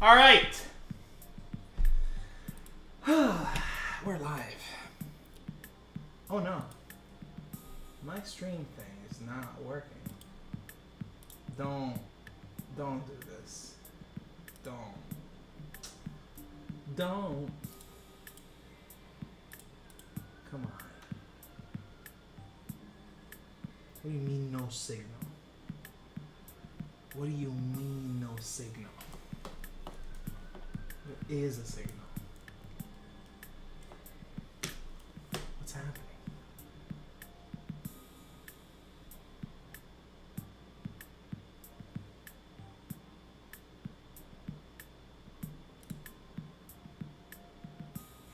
All right. We're live. Oh no. My stream thing is not working. Don't do this. Don't. Come on. What do you mean no signal? What do you mean no signal? There is a signal. What's happening?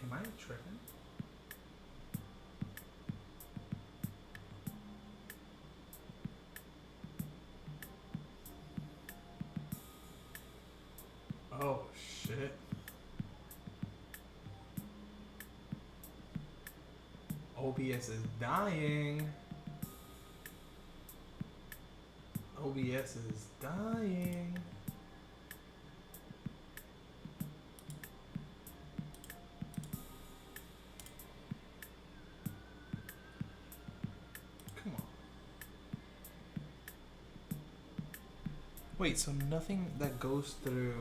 Am I tripping? Oh shit. OBS is dying. OBS is dying. Come on. Wait, so nothing that goes through.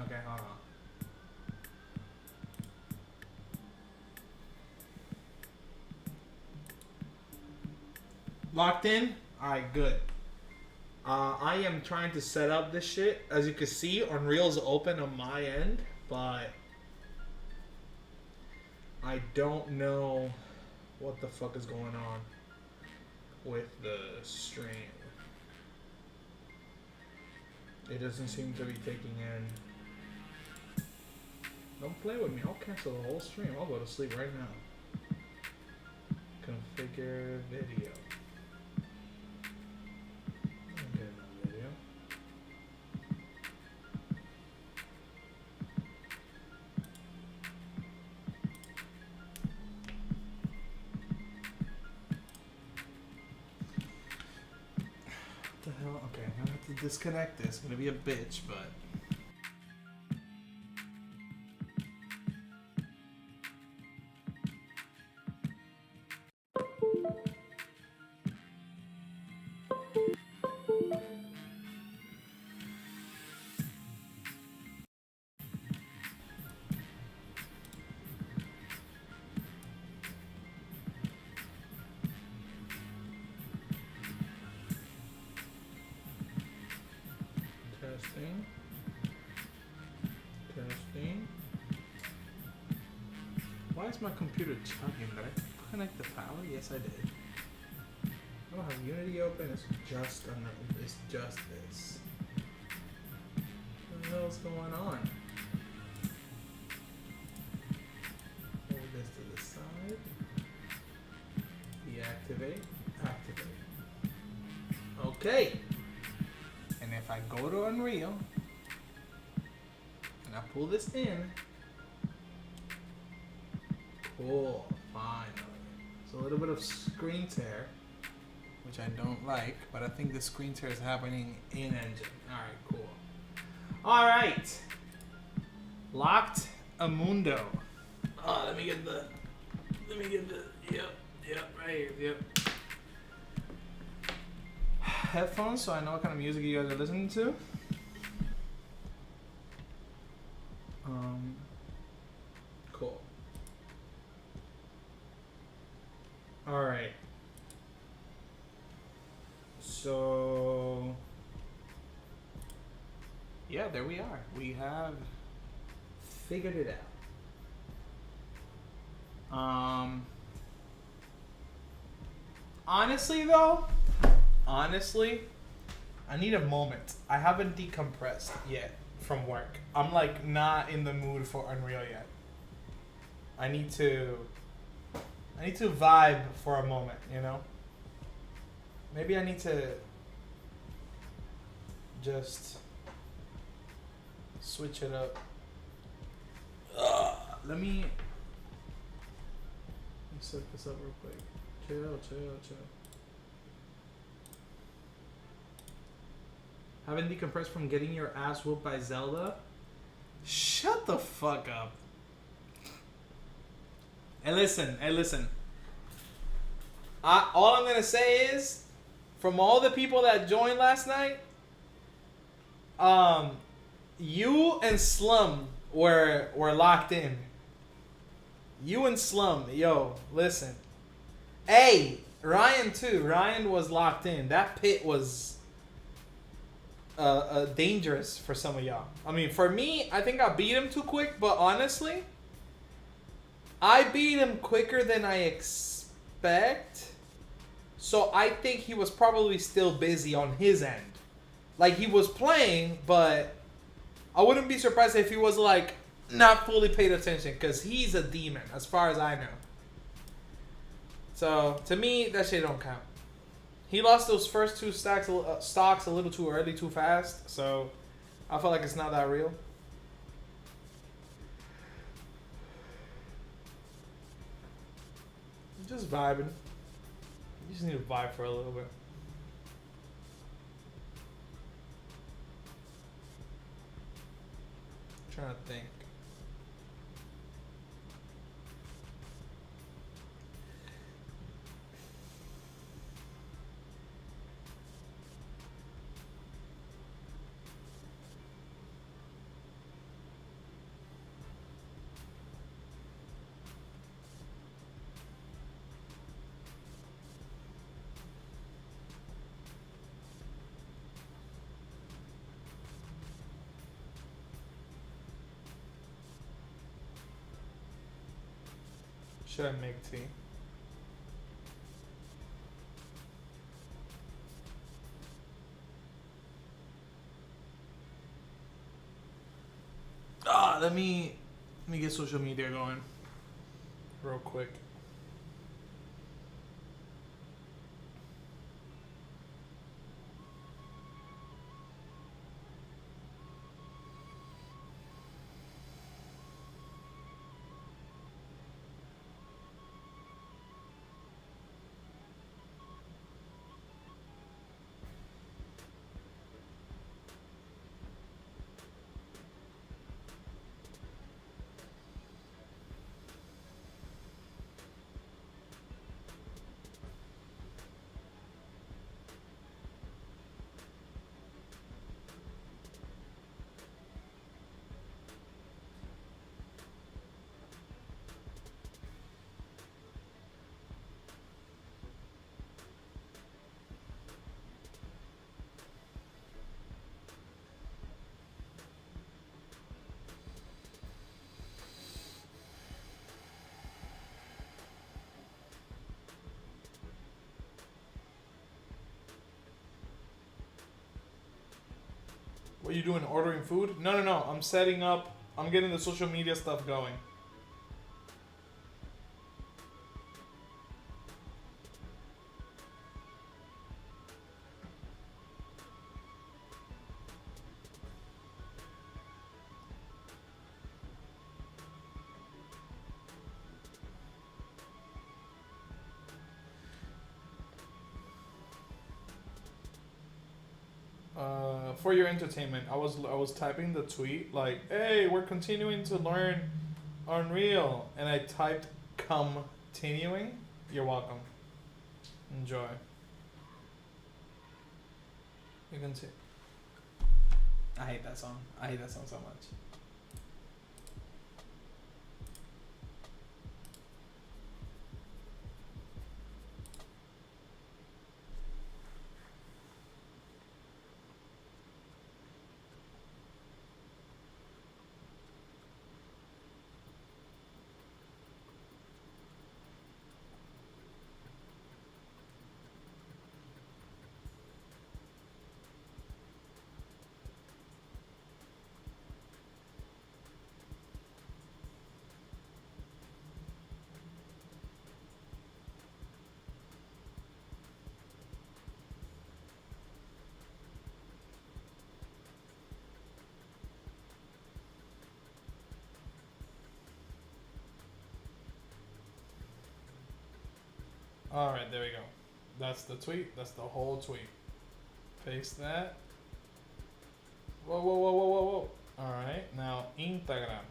Okay, hold on. Locked in? Alright, good. I am trying to set up this shit. As you can see, Unreal's open on my end, but I don't know what the fuck is going on with the stream. It doesn't seem to be taking in. Don't play with me. I'll cancel the whole stream. I'll go to sleep right now. Configure video. Okay, no video. What the hell? Okay, I'm gonna have to disconnect this. It's gonna be a bitch, but. Testing. Testing. Why is my computer chugging? Did I connect the power? Yes, I did. I don't have Unity open. It's just this. What the hell is going on? Hold this to the side. Deactivate. Activate. Okay. And if I go to Unreal and I pull this in, cool, finally. So a little bit of screen tear, which I don't like, but I think the screen tear is happening in engine. Alright, cool. Alright. Locked Amundo. Oh, let me get the, yep, right here, yep. Headphones so I know what kind of music you guys are listening to. Cool. Alright. So yeah, there we are. We have figured it out. Honestly though, I need a moment. I haven't decompressed yet from work. I'm like not in the mood for Unreal yet. I need to vibe for a moment, you know? Maybe I need to just switch it up. Let me set this up real quick. Chill. Haven't decompressed from getting your ass whooped by Zelda? Shut the fuck up. And listen, all I'm gonna say is, from all the people that joined last night, you and Slum were locked in. You and Slum, yo, listen. Hey, Ryan too. Ryan was locked in. That pit was dangerous for some of y'all. I mean, for me, I think I beat him too quick, but honestly, I beat him quicker than I expect. So I think he was probably still busy on his end. Like, he was playing, but I wouldn't be surprised if he was, like, not fully paid attention, because he's a demon, as far as I know. So, to me, that shit don't count. He lost those first two stocks a little too early, too fast, so I feel like it's not that real. Just vibing. You just need to vibe for a little bit. I'm trying to think. Should I make tea? Let me get social media going real quick. What are you doing? Ordering food? No. I'm setting up. I'm getting the social media stuff going. For your entertainment, I was typing the tweet like, "Hey, we're continuing to learn Unreal," and I typed "continuing." You're welcome. Enjoy. You can see. I hate that song. I hate that song so much. Alright, there we go. That's the tweet. That's the whole tweet. Paste that. Whoa. All right, now Instagram.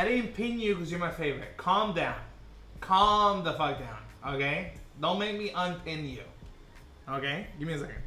I didn't pin you because you're my favorite. Calm down. Calm the fuck down, okay? Don't make me unpin you. Okay? Give me a second.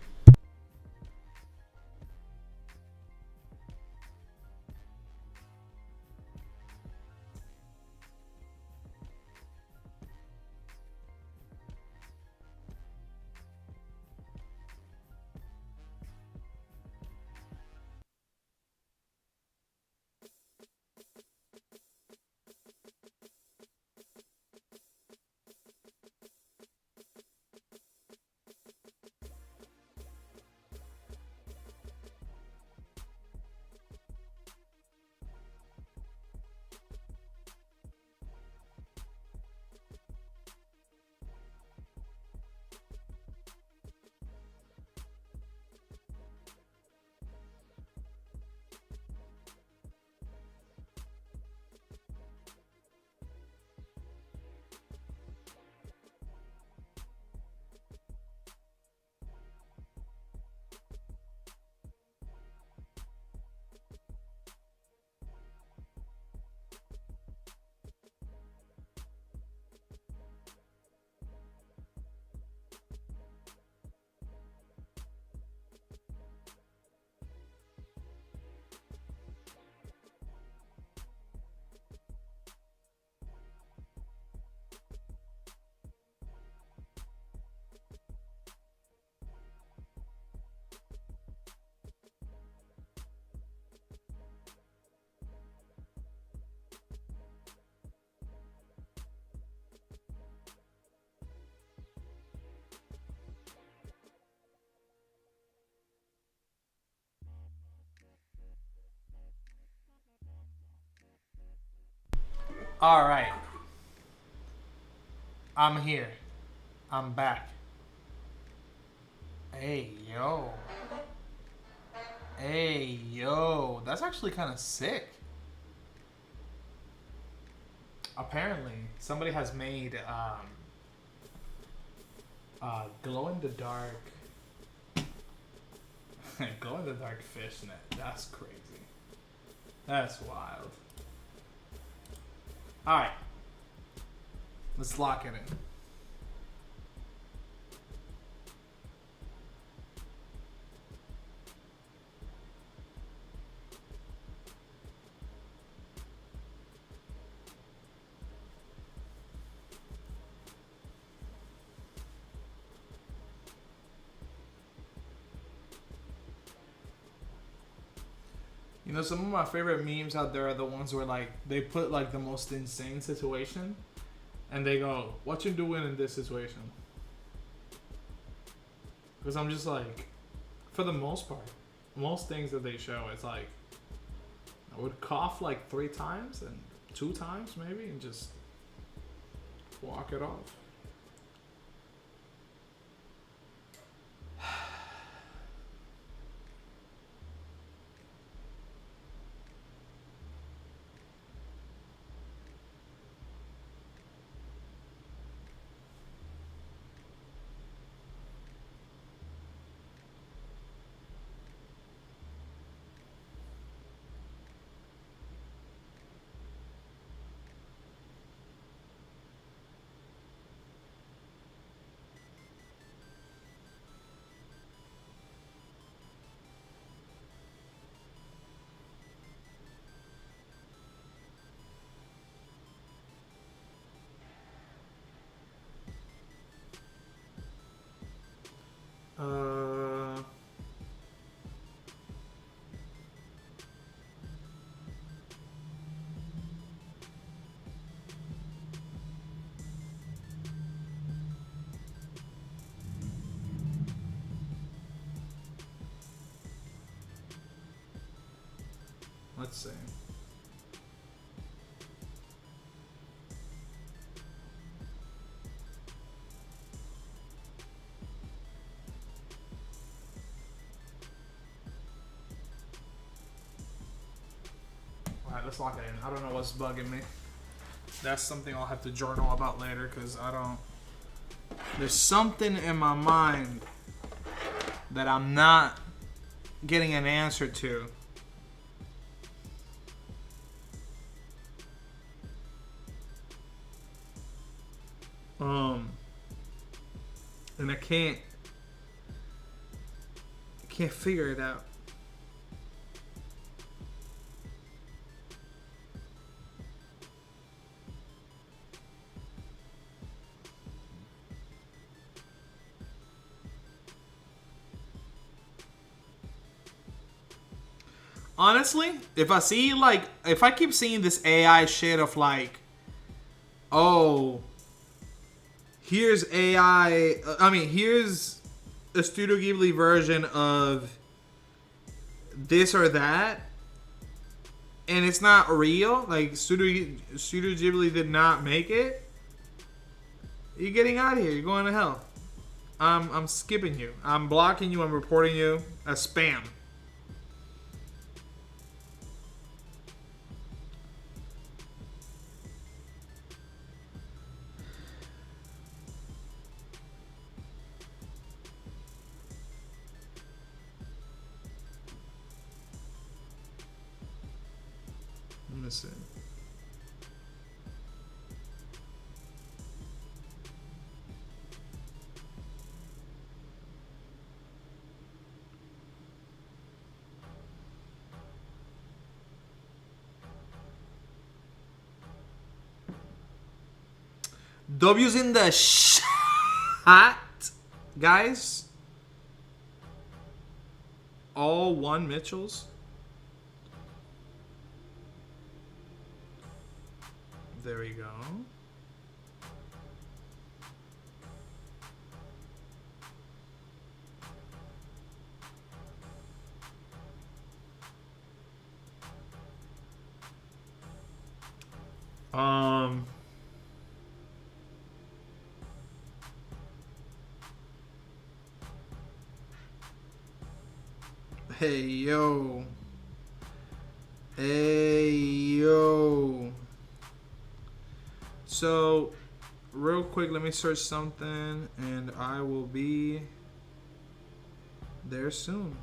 All right. I'm here. I'm back. Hey, yo. Hey, yo. That's actually kind of sick. Apparently, somebody has made glow in the dark glow in the dark fishnet. That's crazy. That's wild. All right. Let's lock it in. You know, some of my favorite memes out there are the ones where like they put like the most insane situation and they go, "What you doing in this situation?" Because I'm just like, for the most part, most things that they show, it's like I would cough like 3 times and 2 times maybe and just walk it off. Uh, let's see. Alright, let's lock it in. I don't know what's bugging me. That's something I'll have to journal about later because I don't. There's something in my mind that I'm not getting an answer to. And I can't figure it out. Honestly, if I keep seeing this AI shit of like, oh, here's AI, here's a Studio Ghibli version of this or that, and it's not real, like Studio Ghibli did not make it, you're getting out of here, you're going to hell. I'm skipping you. I'm blocking you, I'm reporting you as spam. Let me see. W's in the chat, guys. All one Mitchells. There we go. Hey yo. Hey yo. So, real quick, let me search something and I will be there soon.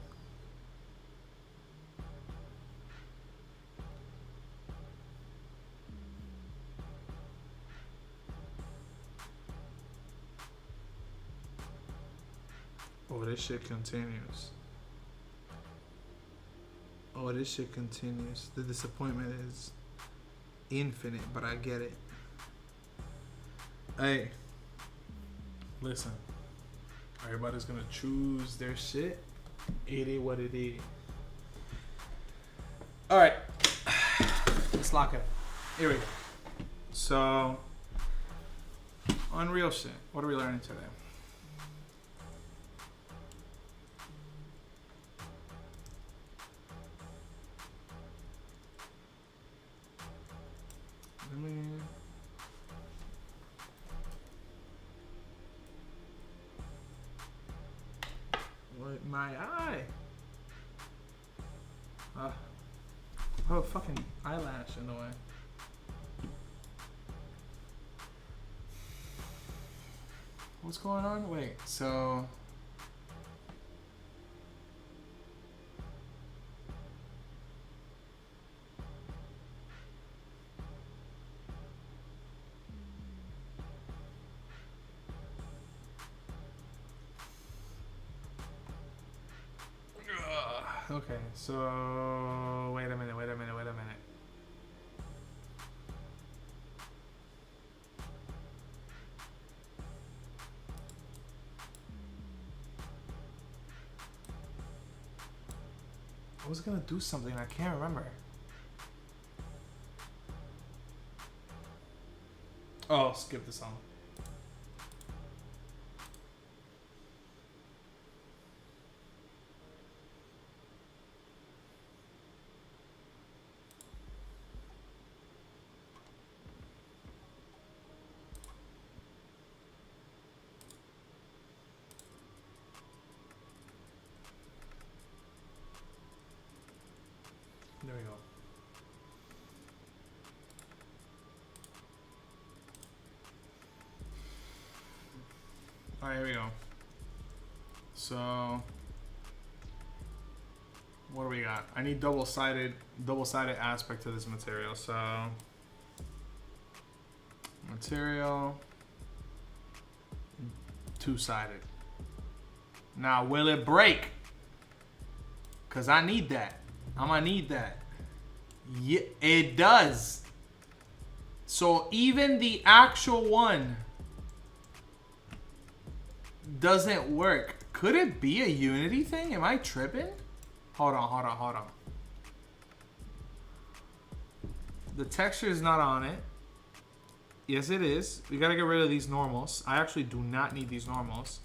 Oh, this shit continues. Oh, this shit continues. The disappointment is infinite, but I get it. Hey, listen. Everybody's gonna choose their shit. It is what it is. All right, let's lock it up. Here we go. So, Unreal shit. What are we learning today? What my eye? Oh, fucking eyelash in the way. What's going on? Wait, so okay, so wait a minute. I was gonna do something, I can't remember. Oh, skip the song. There we go. All right, here we go. So, what do we got? I need double-sided aspect to this material. So, material, two-sided. Now, will it break? Because I need that. I'm going to need that. Yeah, it does. So even the actual one doesn't work. Could it be a Unity thing? Am I tripping? Hold on. The texture is not on it. Yes, it is. We gotta get rid of these normals. I actually do not need these normals.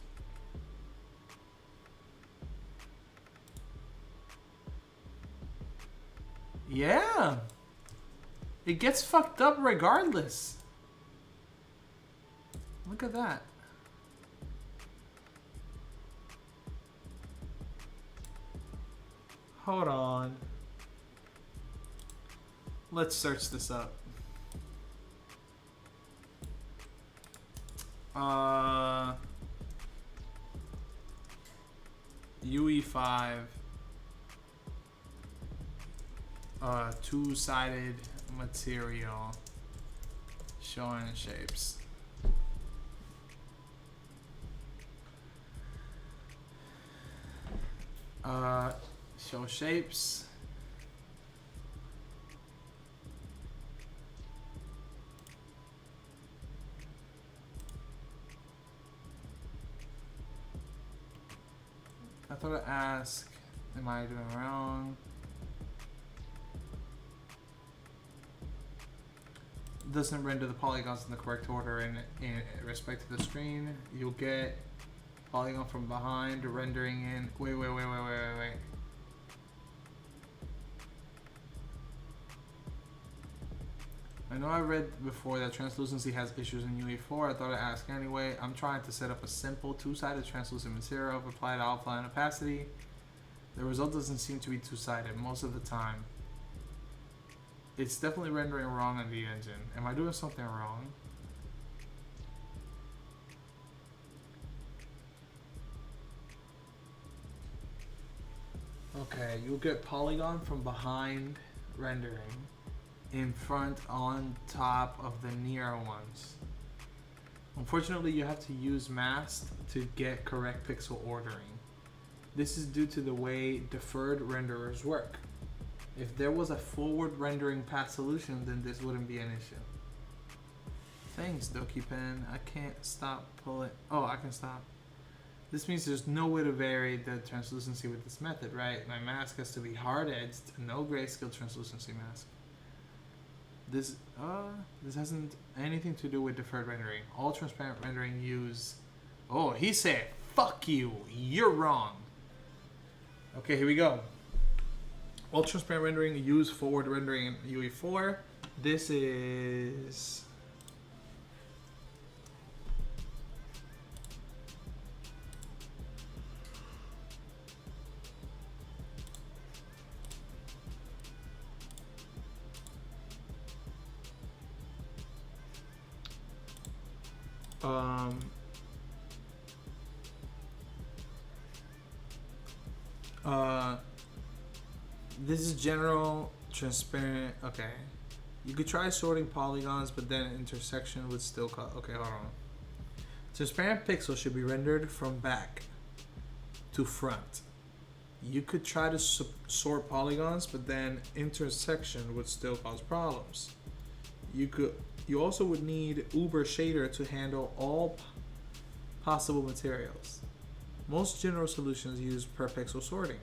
Yeah. It gets fucked up regardless. Look at that. Hold on. Let's search this up. UE5 two-sided material showing shapes. Show shapes. I thought I'd ask, am I doing wrong? Doesn't render the polygons in the correct order in respect to the screen. You'll get polygon from behind, rendering in. Wait. I know I read before that translucency has issues in UE4. I thought I'd ask anyway. I'm trying to set up a simple two-sided translucent material of applied alpha and opacity. The result doesn't seem to be two-sided most of the time. It's definitely rendering wrong on the engine. Am I doing something wrong? Okay, you'll get polygon from behind rendering, in front, on top of the near ones. Unfortunately, you have to use mask to get correct pixel ordering. This is due to the way deferred renderers work. If there was a forward rendering path solution, then this wouldn't be an issue. Thanks, DokiPen. I can't stop pulling. Oh, I can stop. This means there's no way to vary the translucency with this method, right? My mask has to be hard-edged, no grayscale translucency mask. This hasn't anything to do with deferred rendering. All transparent rendering use... Oh, he said, fuck you, you're wrong. Okay, here we go. All transparent rendering use forward rendering in UE4. This is... this is general transparent. Okay, you could try sorting polygons, but then intersection would still cause. Okay, hold on. Transparent pixels should be rendered from back to front. You could try to sort polygons, but then intersection would still cause problems. You also would need Uber shader to handle all possible materials. Most general solutions use per pixel sorting.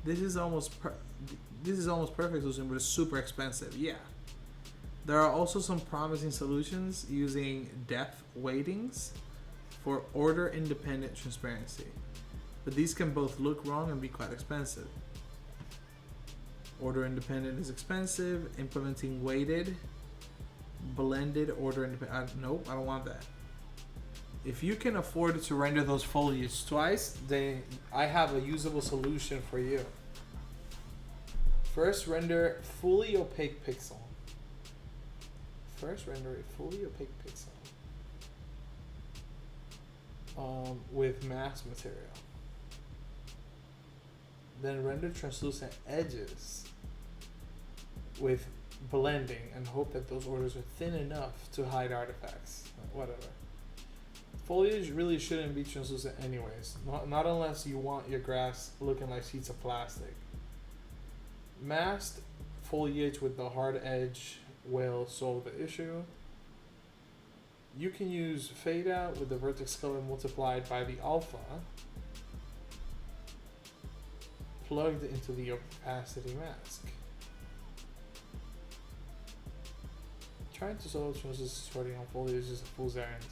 This is almost perfect solution, but it's super expensive. Yeah. There are also some promising solutions using depth weightings for order independent transparency. But these can both look wrong and be quite expensive. Order independent is expensive. Implementing weighted, blended order independent. Nope, I don't want that. If you can afford to render those foliage twice, then I have a usable solution for you. First, render fully opaque pixel. With mask material. Then render translucent edges with blending and hope that those orders are thin enough to hide artifacts. Whatever. Foliage really shouldn't be translucent anyways. Not unless you want your grass looking like sheets of plastic. Masked foliage with the hard edge will solve the issue. You can use fade out with the vertex color multiplied by the alpha plugged into the opacity mask. Trying to solve translucent sorting on foliage is a fool's errand.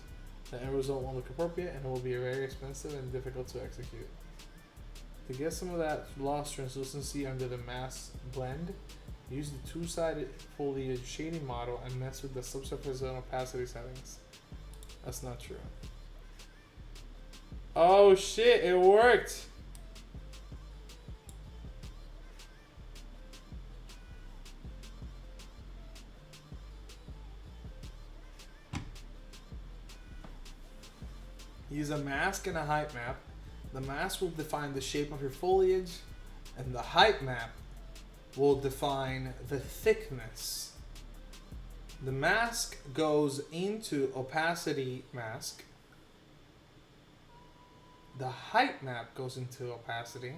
The end result won't look appropriate and it will be very expensive and difficult to execute. To get some of that lost translucency under the mask blend, use the two-sided foliage shading model and mess with the subsurface zone opacity settings. That's not true. Oh shit, it worked! Use a mask and a height map. The mask will define the shape of your foliage, and the height map will define the thickness. The mask goes into opacity mask. The height map goes into opacity,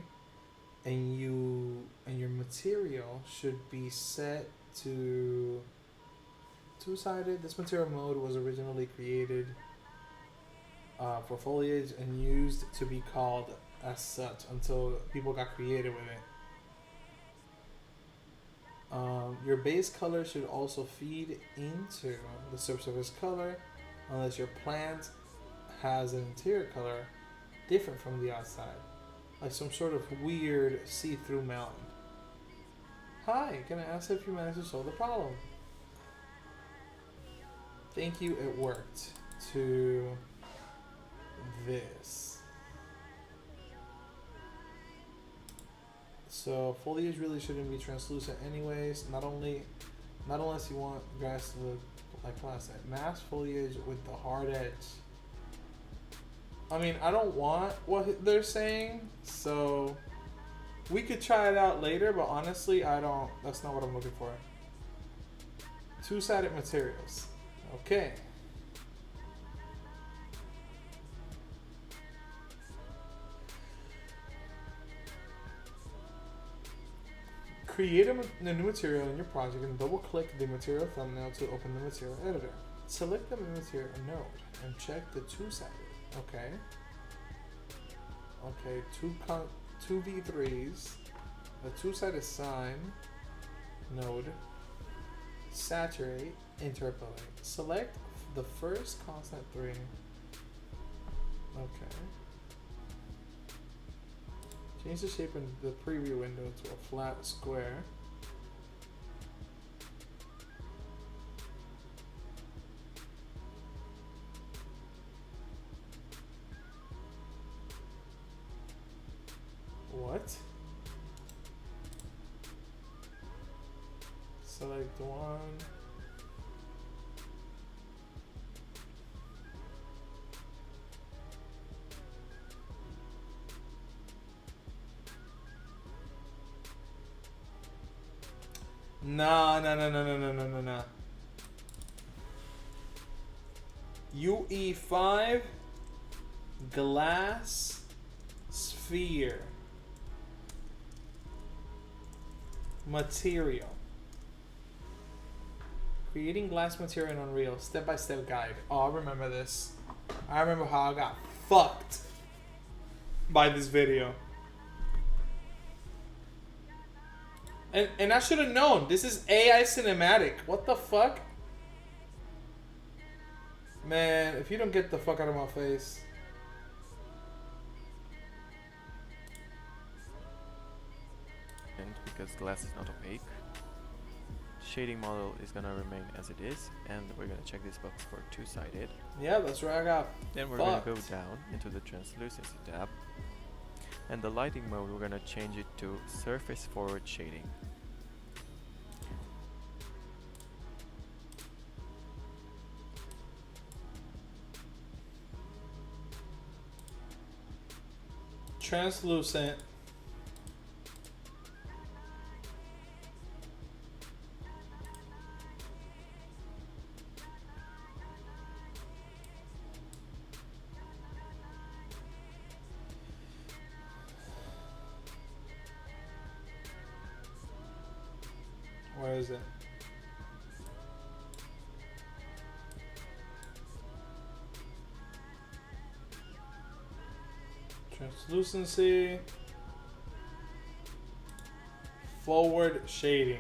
and your material should be set to two-sided. This material mode was originally created for foliage and used to be called as such until people got creative with it. Your base color should also feed into the subsurface color unless your plant has an interior color different from the outside, like some sort of weird see-through mountain. Hi, can I ask if you managed to solve the problem? Thank you, it worked. To this. So foliage really shouldn't be translucent anyways, not unless you want grass to look like plastic. Masked foliage with the hard edge. I mean, I don't want what they're saying, so we could try it out later, but honestly, that's not what I'm looking for. Two-sided materials. Okay. Create a new material in your project and double-click the material thumbnail to open the material editor. Select the material node and check the two-sided. Okay. Okay, two V3s, a two-sided sign node, saturate, interpolate. Select the first constant 3. Okay. Change the shape in the preview window to a flat square. What? Select one. No. UE5 glass sphere material. Creating glass material in Unreal, step-by-step guide. Oh, I remember this. I remember how I got fucked by this video. And I should have known. This is AI cinematic. What the fuck? Man, if you don't get the fuck out of my face. And because glass is not opaque, shading model is gonna remain as it is, and we're gonna check this box for two-sided. Yeah, that's where I got Then we're fucked. gonna go down into the translucency tab, and the lighting mode we're gonna change it to surface forward shading. Translucent. Where is it? Translucency. Forward shading.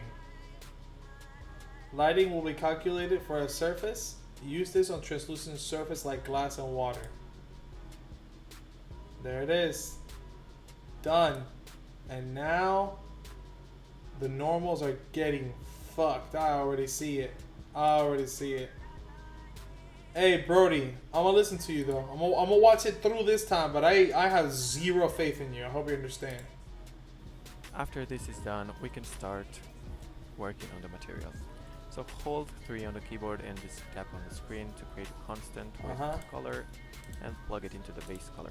Lighting will be calculated for a surface. Use this on translucent surface like glass and water. There it is. Done. And now the normals are getting fucked. I already see it. I already see it. Hey, Brody, I'm gonna listen to you though. I'm gonna watch it through this time, but I have zero faith in you. I hope you understand. After this is done, we can start working on the material. So hold 3 on the keyboard and just tap on the screen to create a constant with color and plug it into the base color.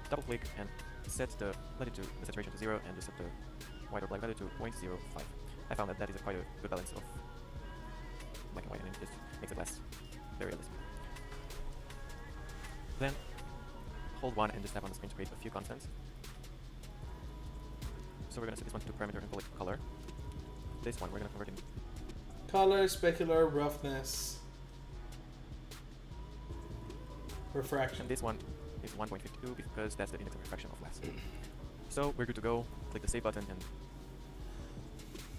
Double click and set the saturation to 0 and just set the white or black value to 0.05. I found that is quite a good balance of black and white, and it just makes it less very realistic. Then hold 1 and just tap on the screen to create a few constants. So we're going to set this one to parameter and call it color. This one we're going to convert in color, specular, roughness, refraction. And this one is 1.52 because that's the index of refraction of glass. So we're good to go. Click the save button and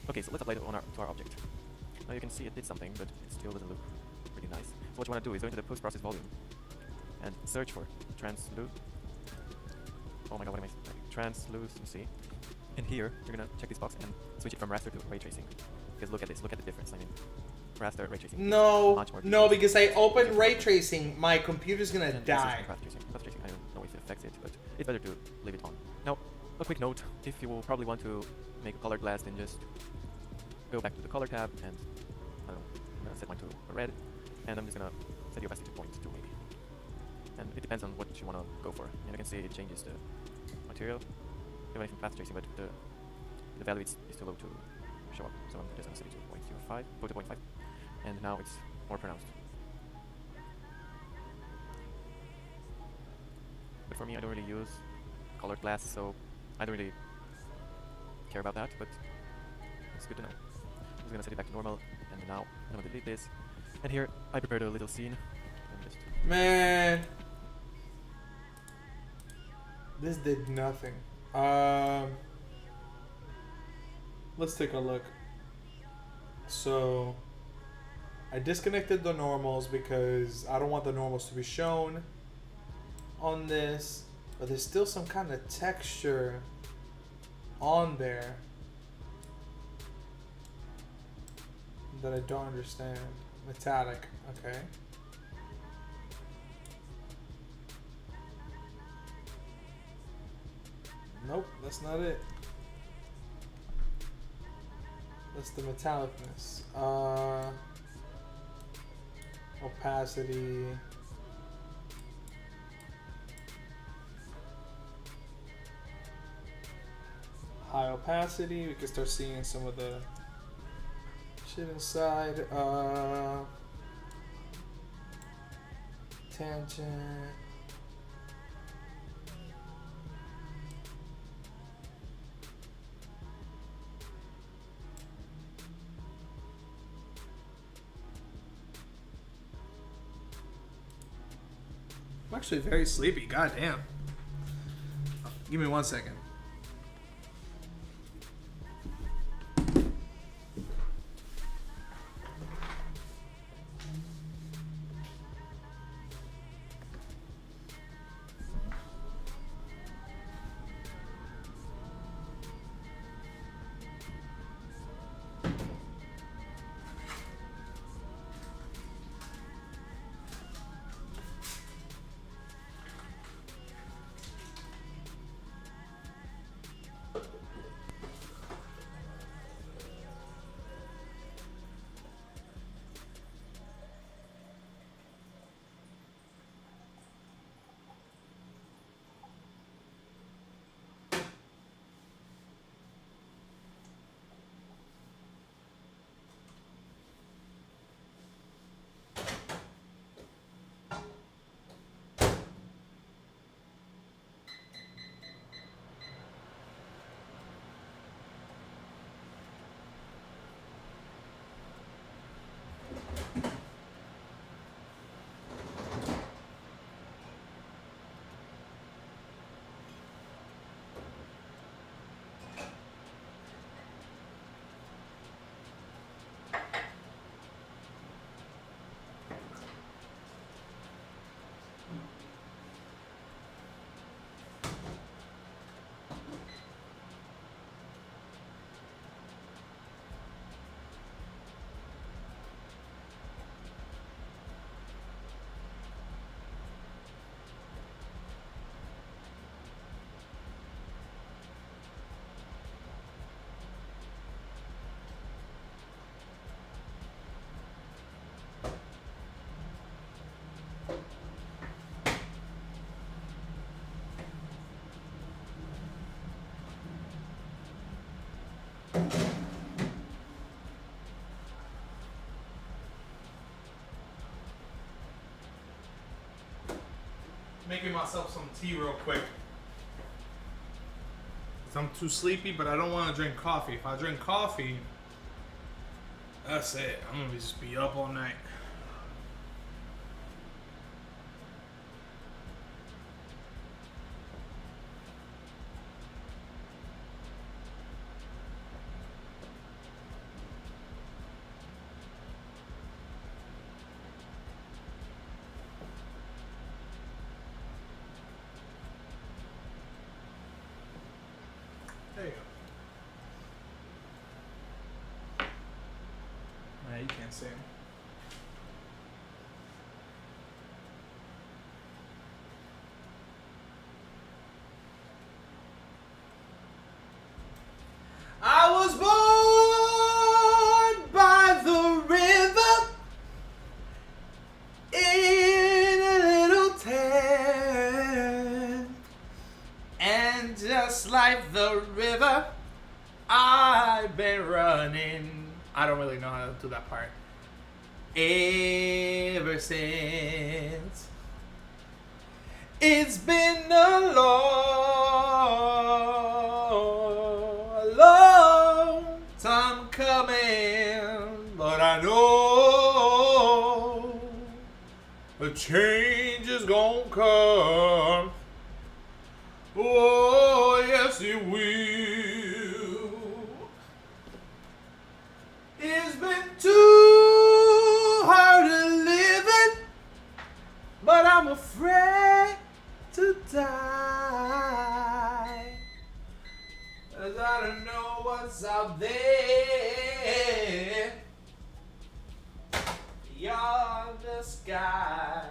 okay, so let's apply it on to our object. Now you can see it did something, but it still doesn't look really nice. So what you want to do is go into the post-process volume and search for oh my god, what am I saying? Translucency. And here, you're gonna check this box and switch it from raster to ray tracing. Because look at this, look at the difference. I mean, raster, ray tracing. No, because I open ray tracing, my computer's gonna die. Path tracing. I don't know if it affects it, but it's better to leave it on. Now, a quick note, if you will probably want to make a colored glass, then just go back to the color tab and, I don't know, I'm gonna set mine to red, and I'm just gonna set the opacity to 0.2 maybe. And it depends on what you wanna go for. And you can see it changes the material. Even from path tracing, but the value is too low to show up. So I'm just going to set it to 0.05, go to 0.5, and now it's more pronounced. But for me, I don't really use colored glass, so I don't really care about that, but it's good to know. I'm just going to set it back to normal, and now I'm going to delete this. And here, I prepared a little scene. Just man, this did nothing. Let's take a look. So I disconnected the normals because I don't want the normals to be shown on this, but there's still some kind of texture on there that I don't understand. Metallic, okay. Nope, that's not it. That's the metallicness. Opacity. High opacity. We can start seeing some of the shit inside. Tangent. I'm actually very sleepy. God damn. Give me 1 second. making myself some tea real quick. I'm too sleepy, but I don't want to drink coffee. If I drink coffee, that's it. I'm gonna just be up all night. There you go. Nah, you can't see him. I was born by the river in a little tent, and just like the river, I've been running. I don't really know how to do that part. Ever since. It's been a long time coming, but I know a change is gonna come. Oh, yes, it will. It's been too hard to live it, but I'm afraid to die. 'Cause I don't know what's out there beyond the sky.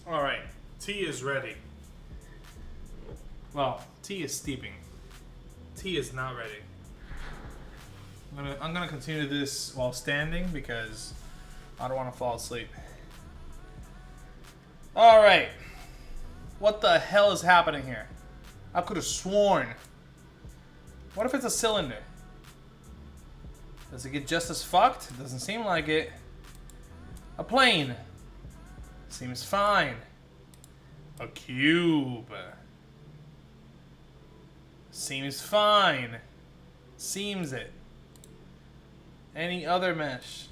All right, tea is ready. Well, tea is steeping. Tea is not ready. I'm gonna continue this while standing because I don't want to fall asleep. All right, what the hell is happening here? I could have sworn. What if it's a cylinder? Does it get just as fucked? It doesn't seem like it. A plane. Seems fine. A cube. Seems fine. Seems it. Any other mesh.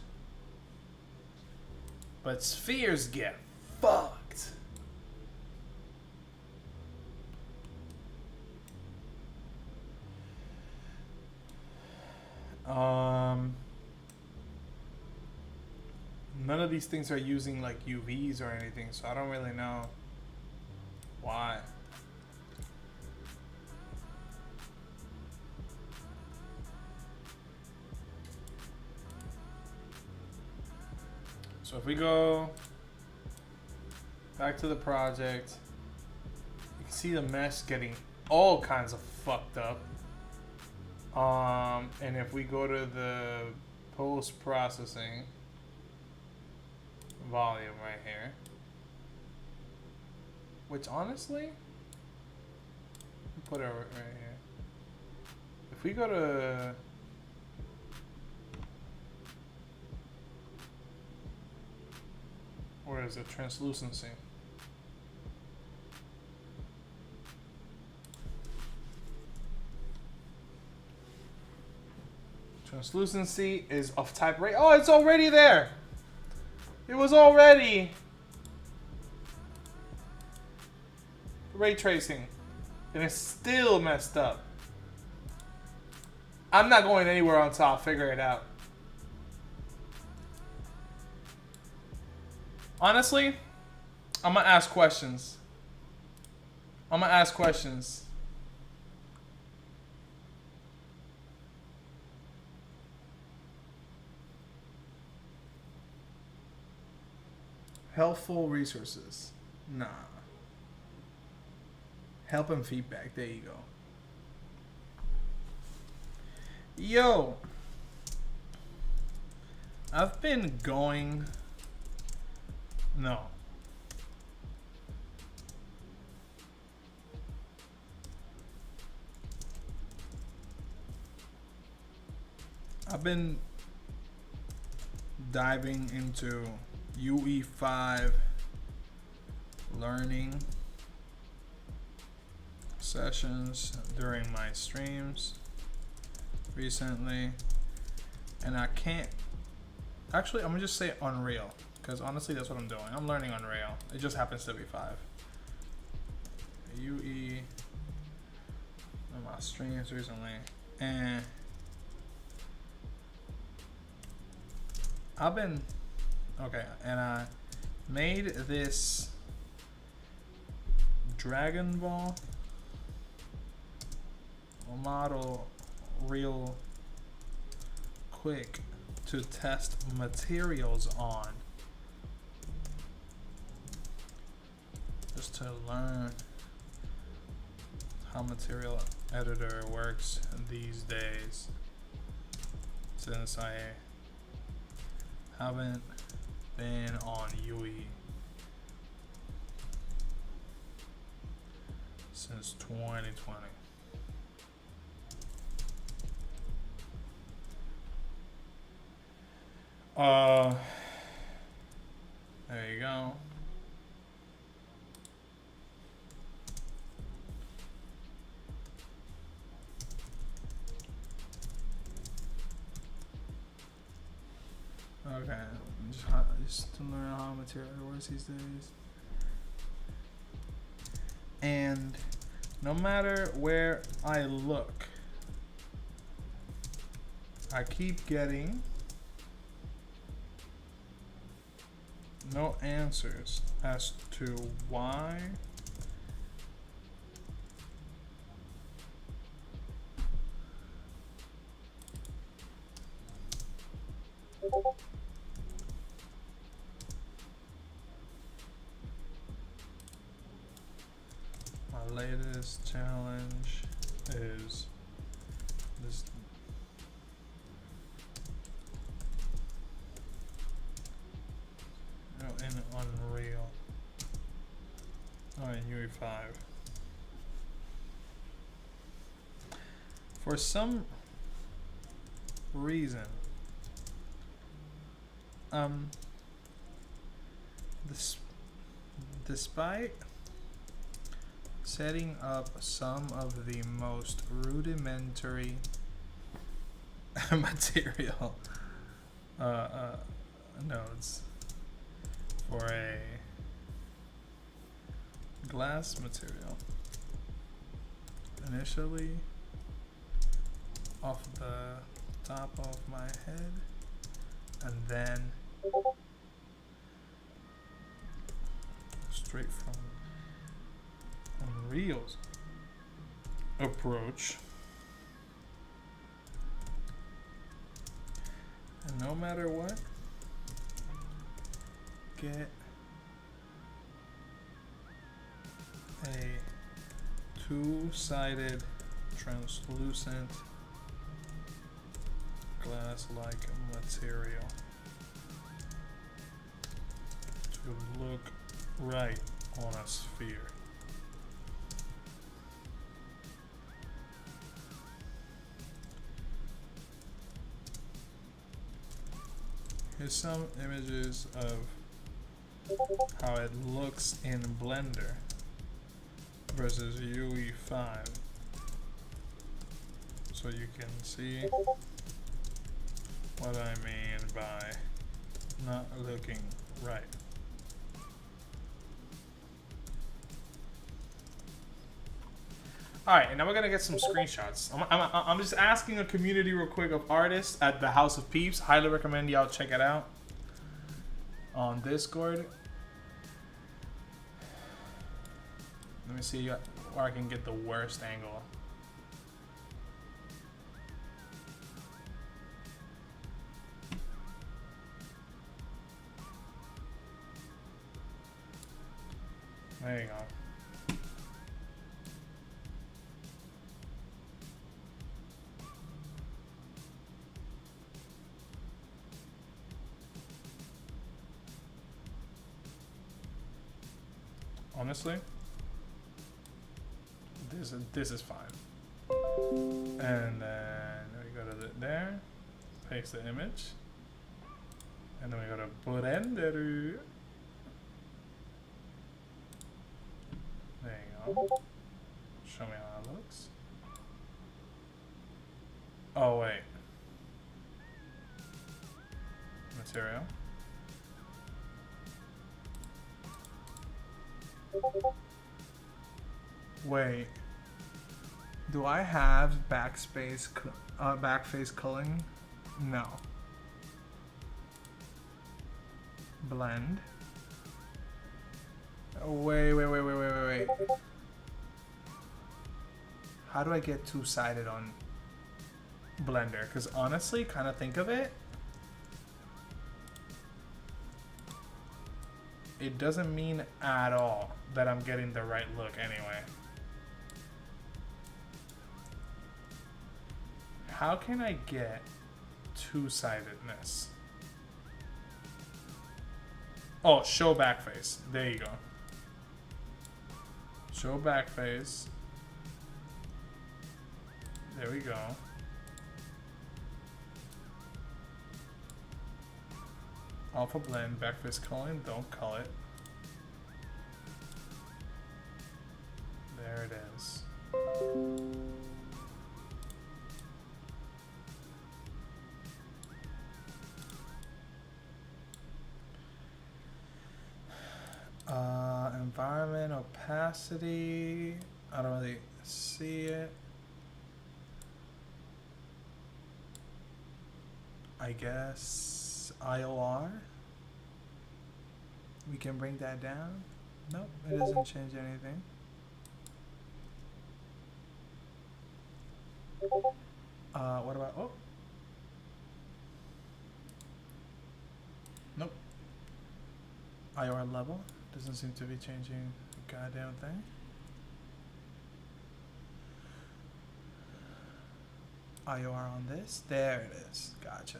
But spheres get fucked. None of these things are using like UVs or anything, so I don't really know why. So if we go back to the project, you can see the mesh getting all kinds of fucked up. And if we go to the post-processing volume right here, which honestly, put it right here. If we go to where is it? Translucency. Translucency is of type ray. Oh, it's already there. It was already ray tracing, and it's still messed up. I'm not going anywhere until I figure it out. Honestly, I'm gonna ask questions. Helpful resources. Nah. Help and feedback. There you go. Yo. I've been going. No. I've been diving into UE5 learning sessions during my streams recently, and I can't actually, I'm gonna just say Unreal, because honestly that's what I'm doing. I'm learning Unreal. It just happens to be 5 UE on my streams recently, and I've been okay, and I made this Dragon Ball model real quick to test materials on, just to learn how material editor works these days, since I haven't been on UE since 2020. There you go. Okay, just to learn how material works these days. And no matter where I look, I keep getting no answers as to why my latest challenge is this. In Unreal. Oh, in UE5. For some reason, despite setting up some of the most rudimentary material nodes for a glass material initially off the top of my head, and then straight from Unreal's approach, and no matter what, get a two-sided translucent glass-like material to look right on a sphere. Here's some images of how it looks in Blender versus UE5, so you can see what I mean by not looking right. All right, and now we're gonna get some screenshots. I'm just asking a community real quick of artists at the House of Peeps. Highly recommend y'all check it out on Discord. Let me see where I can get the worst angle. There you go. Honestly, this is fine. And then we go to there, paste the image, and then we go to Blender. There you go. Show me how it looks. Oh wait. Material. Wait, do I have backface culling? No. Blend. Wait. How do I get two-sided on Blender? Because honestly, kind of think of it, it doesn't mean at all that I'm getting the right look anyway. How can I get two-sidedness? Oh, show backface. There you go. Show backface. There we go. Alpha blend, backface culling, don't cull it. There it is. Environment opacity. I don't really see it. I guess IOR. We can bring that down. Nope, it doesn't change anything. What about, oh. Nope. IOR level doesn't seem to be changing a goddamn thing. IOR on this, there it is, gotcha.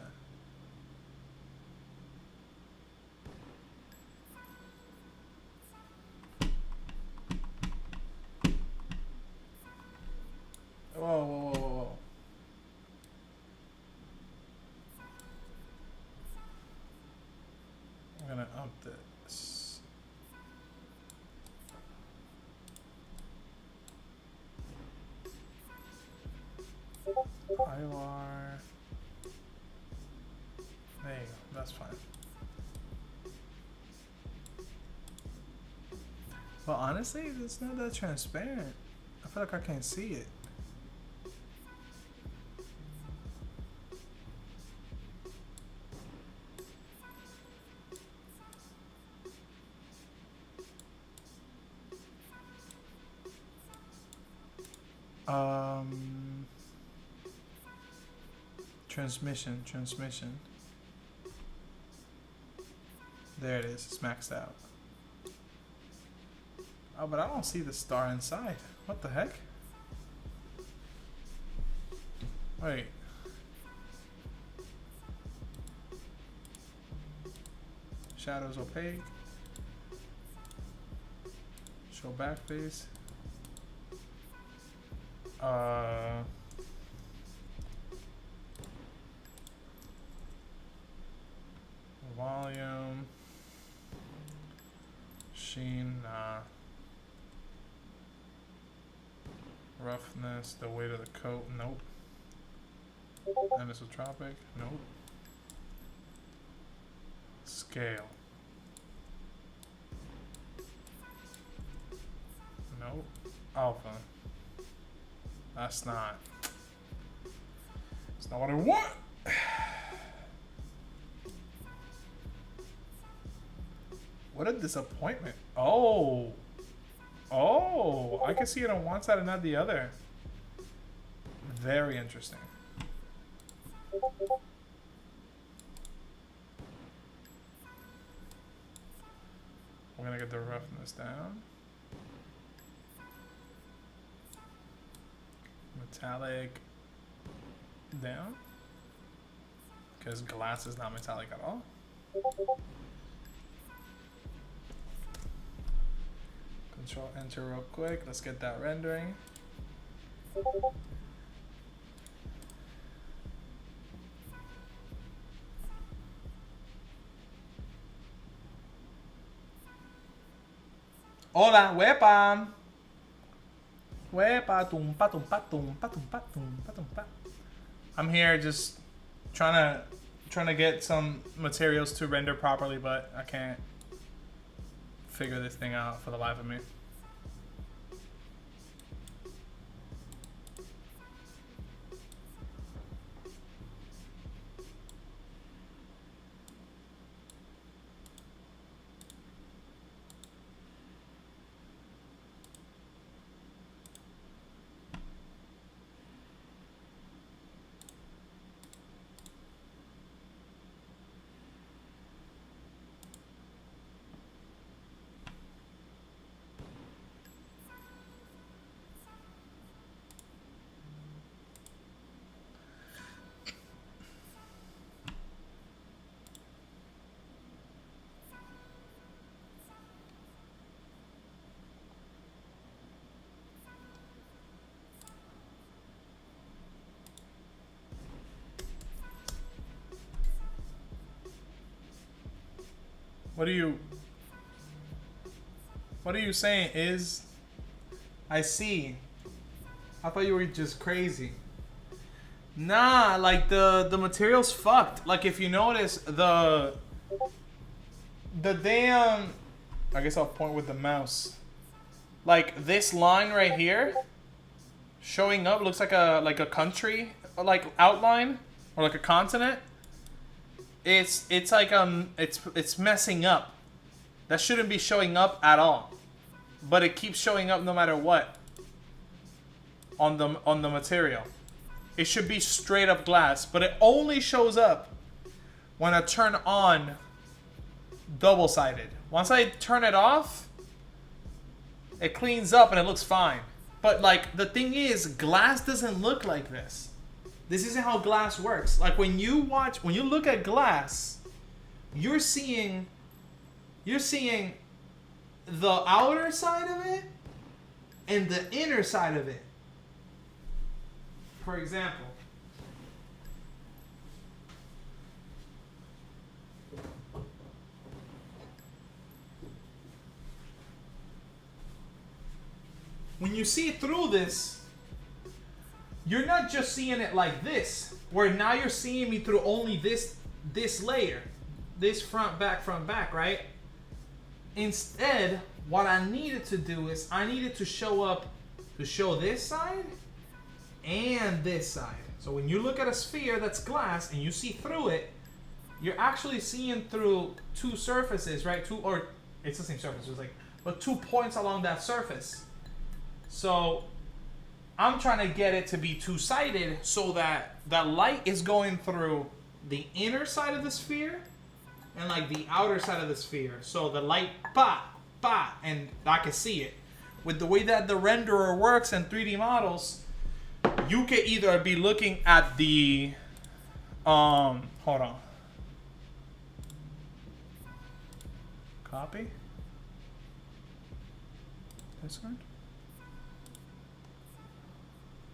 Whoa. I'm gonna up this. IOR. There you go, that's fine. Well, honestly, it's not that transparent. I feel like I can't see it. Transmission. There it is, it's maxed out. Oh, but I don't see the star inside. What the heck? Wait. Shadows opaque. Show back face. Volume. Sheen, nah. Roughness, the weight of the coat, nope. Anisotropic, nope. Scale. Nope. Alpha. That's not. It's not what I want. What a disappointment. Oh. Oh, I can see it on one side and not the other. Very interesting. We're gonna get the roughness down. Metallic down. Because glass is not metallic at all. Control enter real quick. Let's get that rendering. Hola, wepa. Wepa, tumpa, tumpa, tumpa, tumpa, tumpa, tumpa. I'm here just trying to get some materials to render properly, but I can't figure this thing out for the life of me. What are you saying is? I see. I thought you were just crazy. Nah, like the material's fucked. Like if you notice the damn, I guess I'll point with the mouse. Like this line right here showing up looks like a country like outline or like a continent. It's like it's messing up. That shouldn't be showing up at all. But it keeps showing up no matter what on the material. It should be straight up glass, but it only shows up when I turn on double-sided. Once I turn it off, it cleans up and it looks fine. But like the thing is, glass doesn't look like this. This isn't how glass works. Like when you look at glass, you're seeing the outer side of it and the inner side of it. For example, when you see through this, you're not just seeing it like this, where now you're seeing me through only this layer, this front back, right? Instead, what I needed to do is I needed to show this side and this side. So when you look at a sphere that's glass and you see through it, you're actually seeing through two surfaces, right? Or it's the same surface, but 2 points along that surface. So I'm trying to get it to be two-sided so that the light is going through the inner side of the sphere and like the outer side of the sphere. So the light, and I can see it. With the way that the renderer works in 3D models, you could either be looking at the, hold on. Copy. Discord.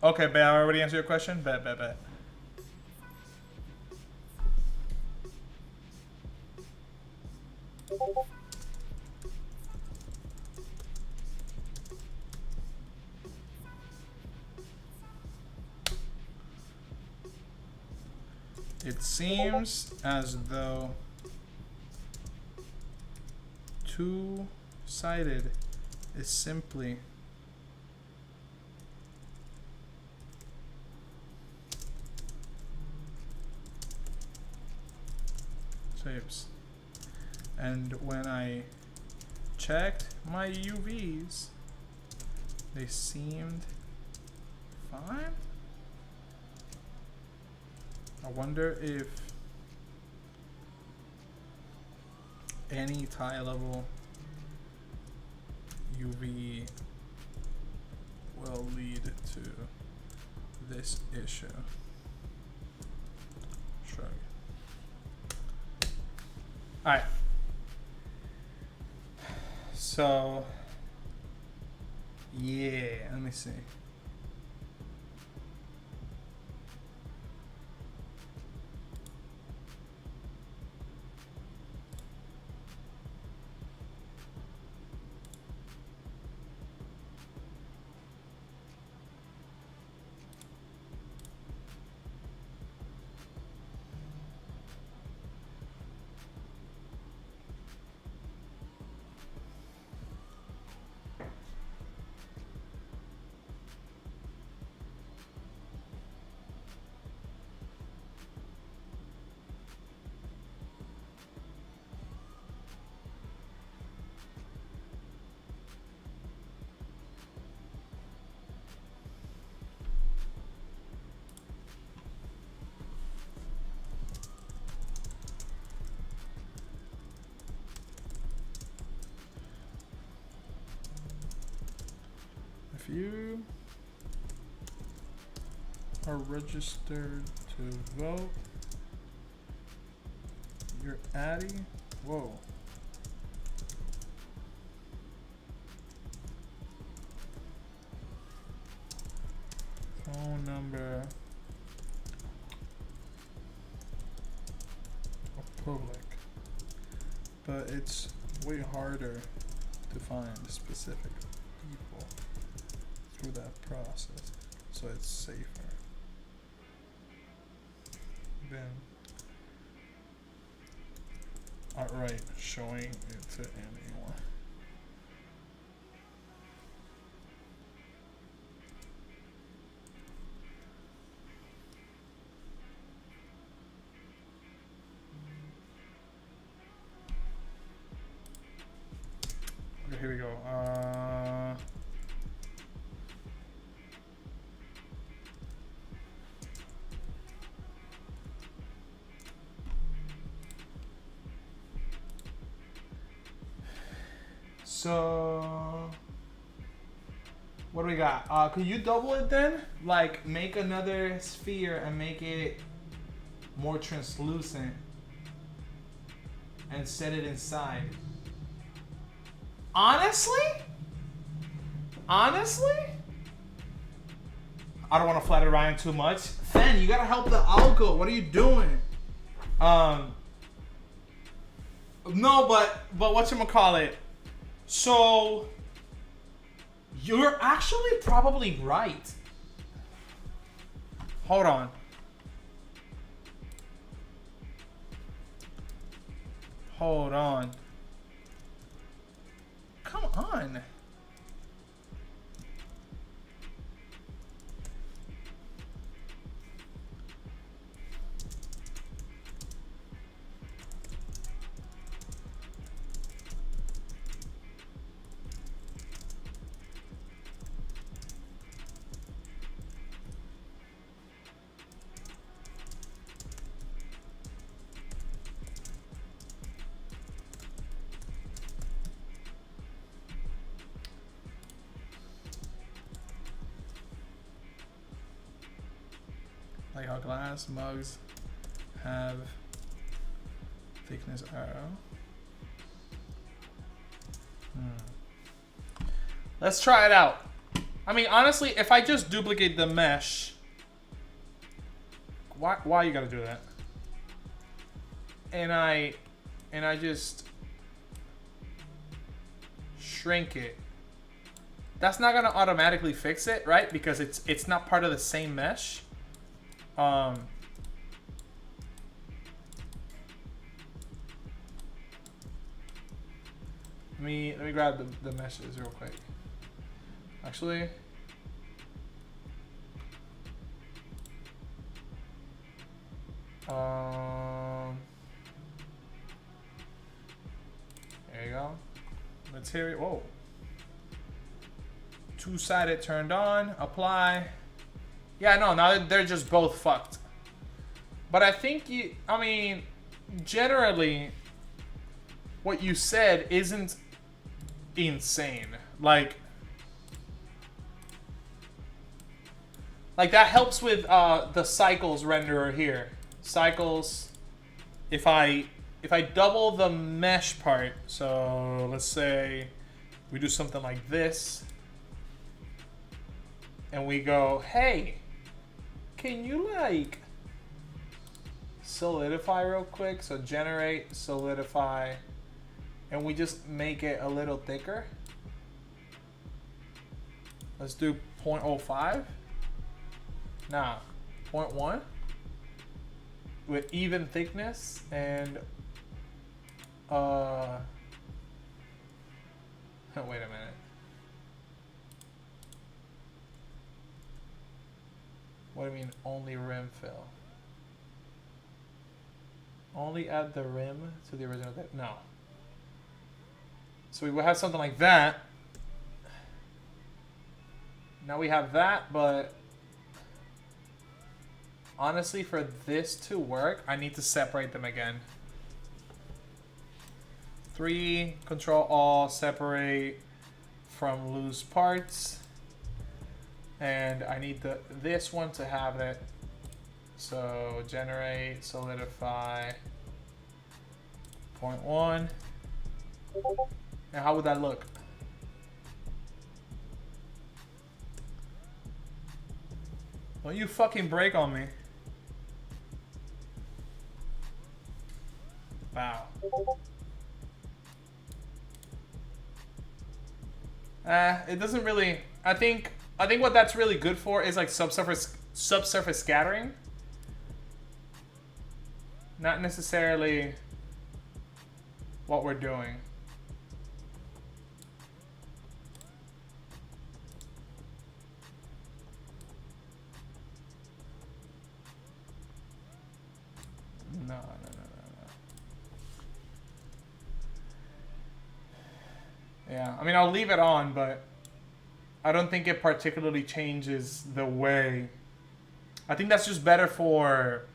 Okay, bet I already answered your question. Bet. It seems as though two-sided is simply shapes. And when I checked my UVs, they seemed fine. I wonder if any tie level UV will lead to this issue. Shrug. Alright. So, yeah, let me see. If you are registered to vote, your Addy, whoa. Phone number of public, but it's way harder to find specific people through that process, so it's safer than outright showing it to anyone. Okay, here we go. So, what do we got? Could you double it then? Like, make another sphere and make it more translucent and set it inside. Honestly? I don't want to flatter Ryan too much. Fen, you gotta help the algo. What are you doing? No, but whatchamacallit? So, you're actually probably right. Hold on. Come on. Like how glass mugs have thickness arrow. Let's try it out. I mean, honestly, if I just duplicate the mesh, why you gotta do that? And I just shrink it. That's not gonna automatically fix it, right? Because it's not part of the same mesh. Let me grab the meshes real quick. Actually, there you go. Material. Whoa. Two-sided turned on. Apply. Yeah, no. Now they're just both fucked. But I think I mean, generally, what you said isn't insane. Like that helps with the cycles renderer here. Cycles. If I double the mesh part, so let's say we do something like this, and we go, hey, can you like solidify real quick? So generate, solidify, and we just make it a little thicker. Let's do 0.05. Nah, 0.1 with even thickness and wait a minute. What do you mean only rim fill? Only add the rim to the original depth? No. So we will have something like that. Now we have that, but honestly, for this to work, I need to separate them again. 3, Control All, separate from loose parts. And I need this one to have it. So generate, solidify, 0.1. And how would that look? Don't you fucking break on me. Wow. It doesn't really. I think what that's really good for is like subsurface scattering. Not necessarily what we're doing. No. Yeah, I mean, I'll leave it on, but I don't think it particularly changes the way. I think that's just better for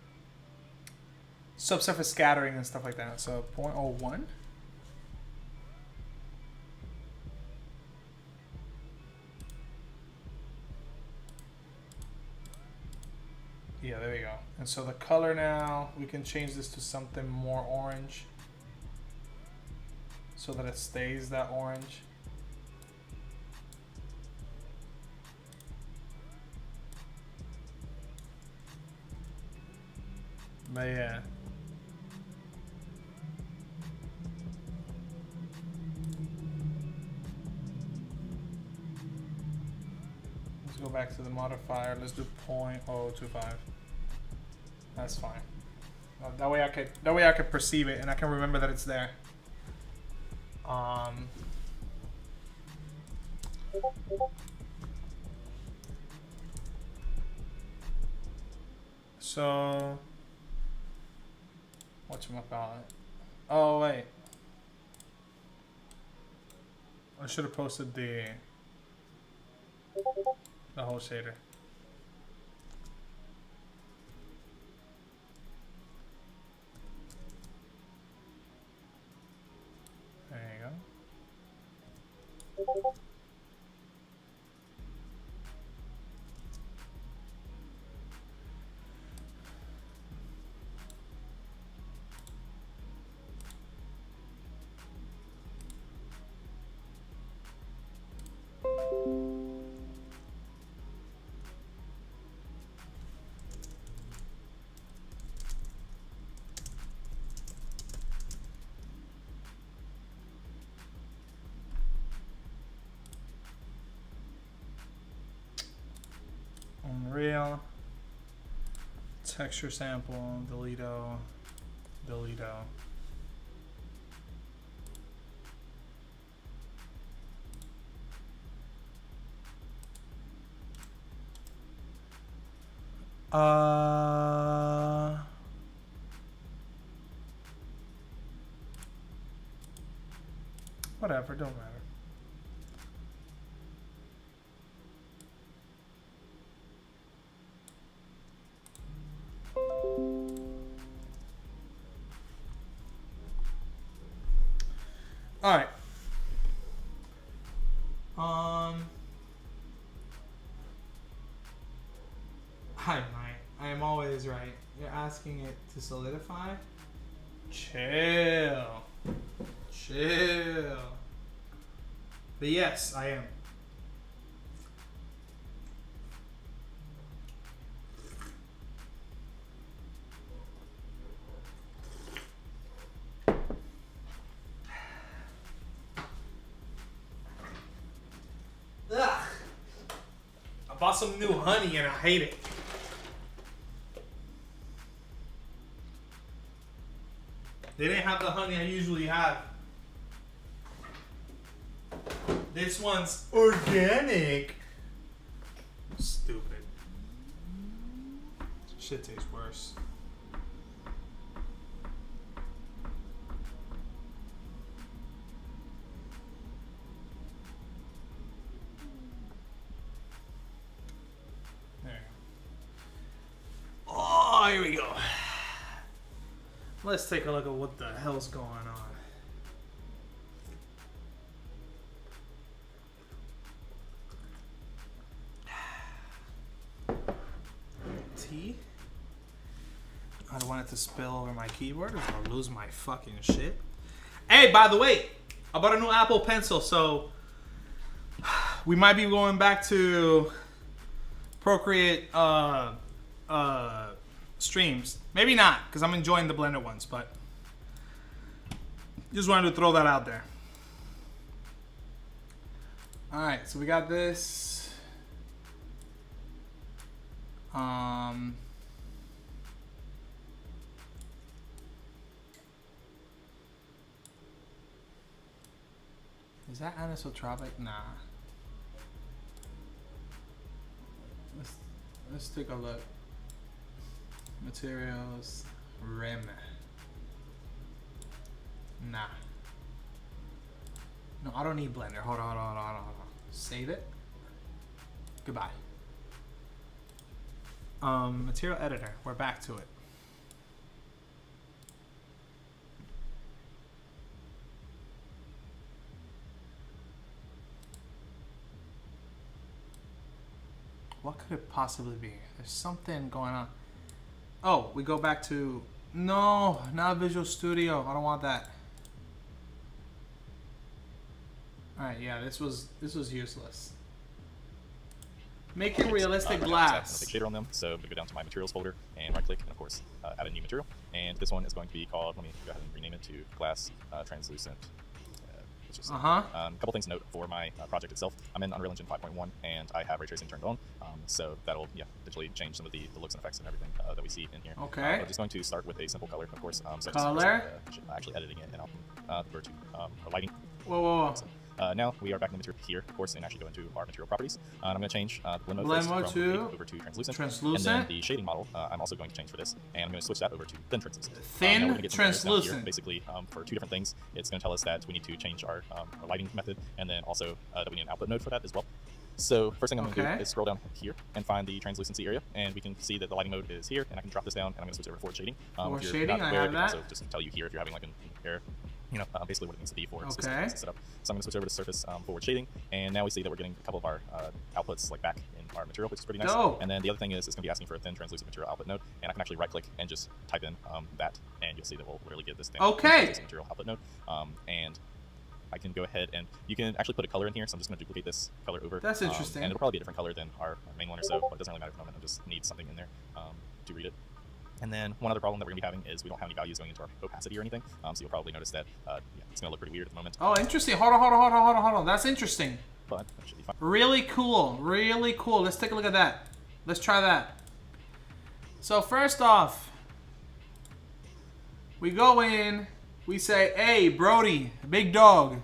subsurface scattering and stuff like that. So 0.01. Yeah, there we go. And so the color now, we can change this to something more orange so that it stays that orange. But yeah. Let's go back to the modifier. Let's do 0.025. That's fine. That way I could perceive it and I can remember that it's there. So whatchamacallit? Oh wait. I should have posted the whole shader. There you go. Unreal. Texture sample, deleto, deleto. Whatever, don't matter. All right. Hi, Mike. I am always right. You're asking it to solidify? Chill. Chill. But yes, I am. Ugh. I bought some new honey and I hate it. They didn't have the honey I usually have. This one's organic. Stupid. Shit tastes worse. There you go. Oh, here we go. Let's take a look at what the hell's going on. T. I don't want it to spill over my keyboard or I'll lose my fucking shit. Hey, by the way, I bought a new Apple Pencil, so we might be going back to Procreate streams. Maybe not, because I'm enjoying the Blender ones, but just wanted to throw that out there. Alright, so we got this. Is that anisotropic? Nah. Let's take a look. Materials, rim. Nah. No, I don't need Blender. Hold on. Save it. Goodbye. Material editor. We're back to it. What could it possibly be? There's something going on. Oh, we go back to... No, not Visual Studio. I don't want that. Alright, yeah, this was useless. Make it realistic glass. A big shader on them, so I'm going to go down to my materials folder and right click and of course add a new material. And this one is going to be called, let me go ahead and rename it to glass translucent. A couple things to note for my project itself. I'm in Unreal Engine 5.1 and I have ray tracing turned on, so that'll eventually change some of the looks and effects and everything that we see in here. Okay. I'm just going to start with a simple color, of course. So color. Actually editing it and I'll go to lighting. Whoa. So, now we are back in the material here, of course, and actually go into our material properties. And I'm going to change the blend mode from opaque over to translucent. And then the shading model, I'm also going to change for this, and I'm going to switch that over to thin translucent. Thin translucent. Basically, for two different things, it's going to tell us that we need to change our lighting method, and then also that we need an output node for that as well. So first thing I'm going to do is scroll down here and find the translucency area, and we can see that the lighting mode is here, and I can drop this down, and I'm going to switch over to forward shading. Forward shading, I have that. Also just tell you here if you're having like an error. Basically what it needs to be for specific setup. So I'm going to switch over to surface forward shading, and now we see that we're getting a couple of our outputs like back in our material, which is pretty nice. And then the other thing is it's going to be asking for a thin translucent material output node, and I can actually right click and just type in that, and you'll see that we'll literally get this thin translucent material output node. And I can go ahead and you can actually put a color in here, so I'm just going to duplicate this color over. That's interesting. And it'll probably be a different color than our main one or so, but it doesn't really matter at the moment. I just need something in there to read it. And then one other problem that we're going to be having is we don't have any values going into our opacity or anything. So you'll probably notice that it's going to look pretty weird at the moment. Oh, interesting. Hold on. That's interesting. But that should be fine. Really cool. Let's take a look at that. Let's try that. So first off, we go in, we say, hey, Brody, big dog,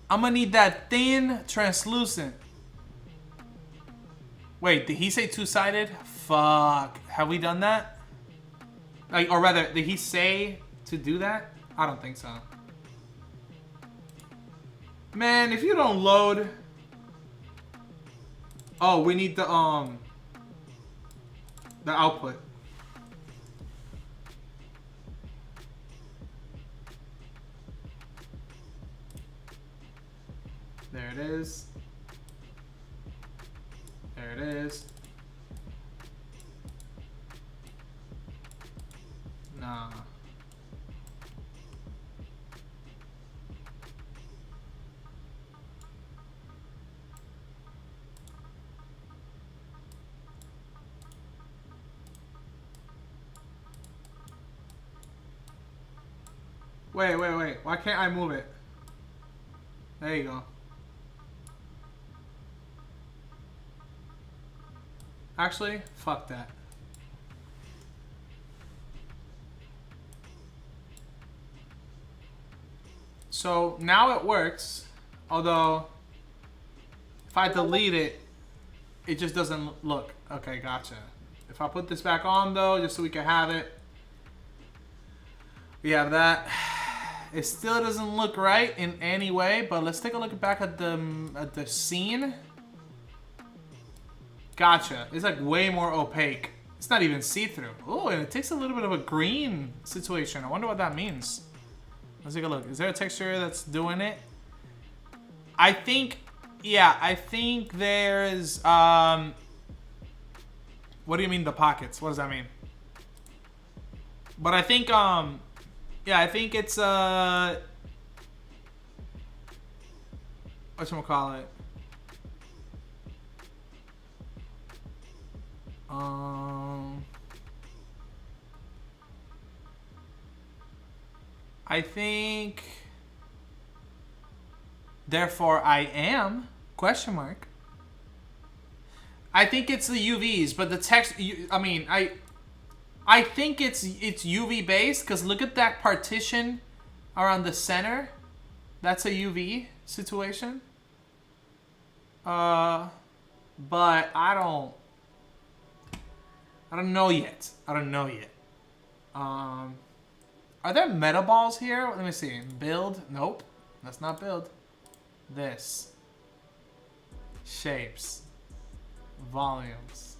I'm gonna need that thin, translucent. Wait, did he say two-sided? Fuck. Have we done that? Like, or rather, did he say to do that? I don't think so. Man, if you don't load... Oh, we need the output. There it is. There it is. Nah. Wait. Why can't I move it? There you go. Actually, fuck that. So now it works, although if I delete it, it just doesn't look. Okay, gotcha. If I put this back on though, just so we can have it, we have that. It still doesn't look right in any way, but let's take a look back at the scene. Gotcha. It's like way more opaque. It's not even see-through. Oh, and it takes a little bit of a green situation. I wonder what that means. Let's take a look. Is there a texture that's doing it? I think, yeah, I think there's, what do you mean the pockets? What does that mean? But I think, yeah, I think it's, whatchamacallit? I think, therefore I am, question mark. I think it's the UVs, but the text, I mean, I think it's UV based, because look at that partition around the center. That's a UV situation. But I don't know yet. I don't know yet. Are there meta balls here? Let me see. Build. Nope. That's not build. This. Shapes. Volumes.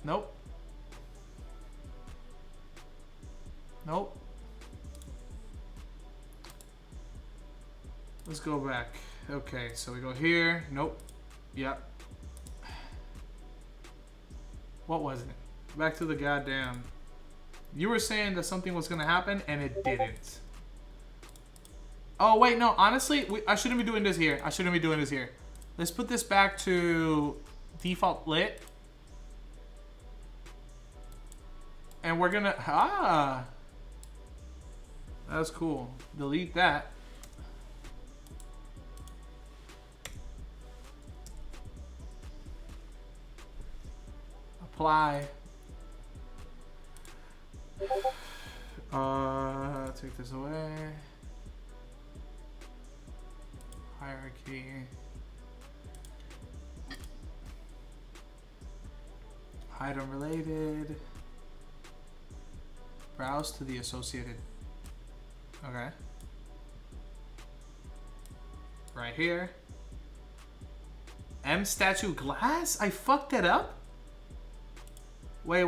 Nope. Nope. Let's go back. Okay, so we go here. Nope. Yep. What was it? Back to the goddamn... You were saying that something was gonna happen, and it didn't. Oh, wait, no. Honestly, I shouldn't be doing this here. I shouldn't be doing this here. Let's put this back to default lit. And we're gonna... Ah! That's cool. Delete that. Apply. Take this away. Hierarchy. Item related. Browse to the associated. Okay. Right here. M statue glass? I fucked it up? Wait.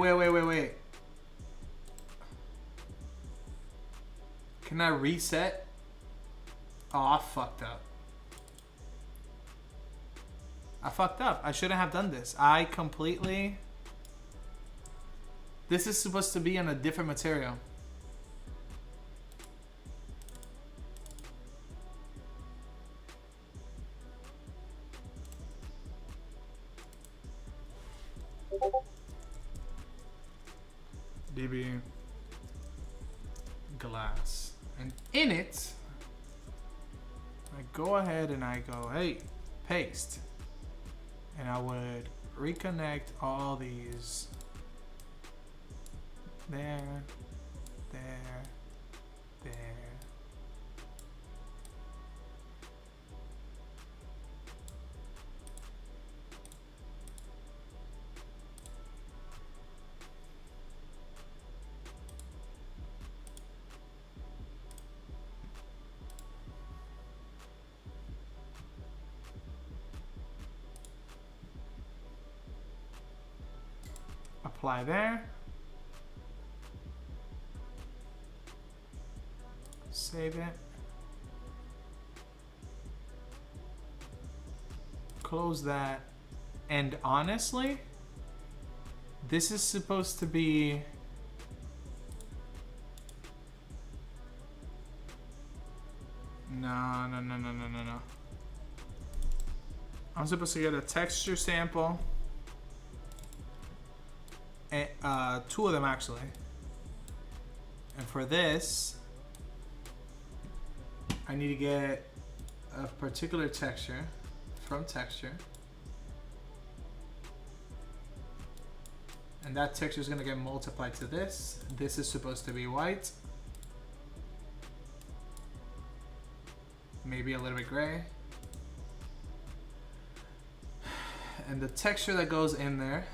Can I reset? Oh, I fucked up. I fucked up. I shouldn't have done this. I completely... This is supposed to be on a different material. DB glass, and in it, I go ahead and I go, hey, paste. And I would reconnect all these. There, there, there. Apply there. Save it. Close that. And honestly, this is supposed to be no. I'm supposed to get a texture sample. And, two of them actually. And for this, I need to get a particular texture from texture. And that texture is going to get multiplied to this. This is supposed to be white. Maybe a little bit gray. And the texture that goes in there,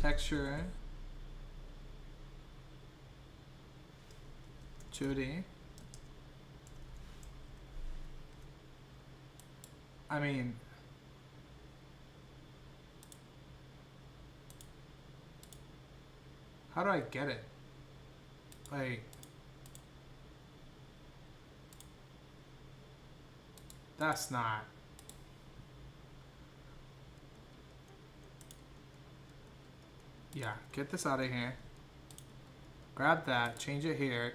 texture 2D. I mean, how do I get it? Like, that's not. Yeah, get this out of here. Grab that, change it here.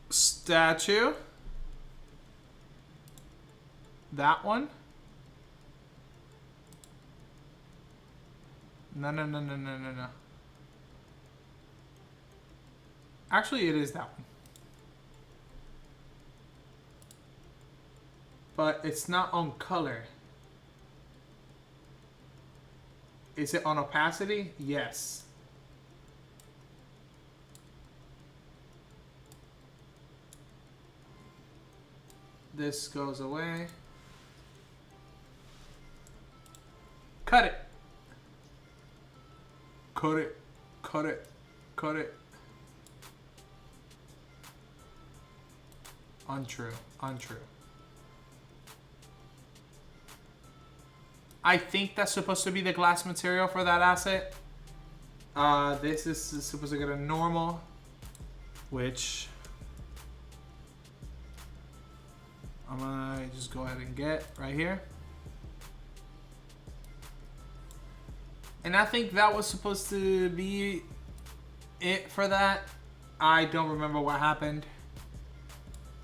Statue. That one. No. Actually, it is that one. But it's not on color. Is it on opacity? Yes. This goes away. Cut it. Cut it. Cut it. Cut it. Untrue. Untrue. I think that's supposed to be the glass material for that asset. This is supposed to get a normal, which I'm gonna just go ahead and get right here. And I think that was supposed to be it for that. I don't remember what happened.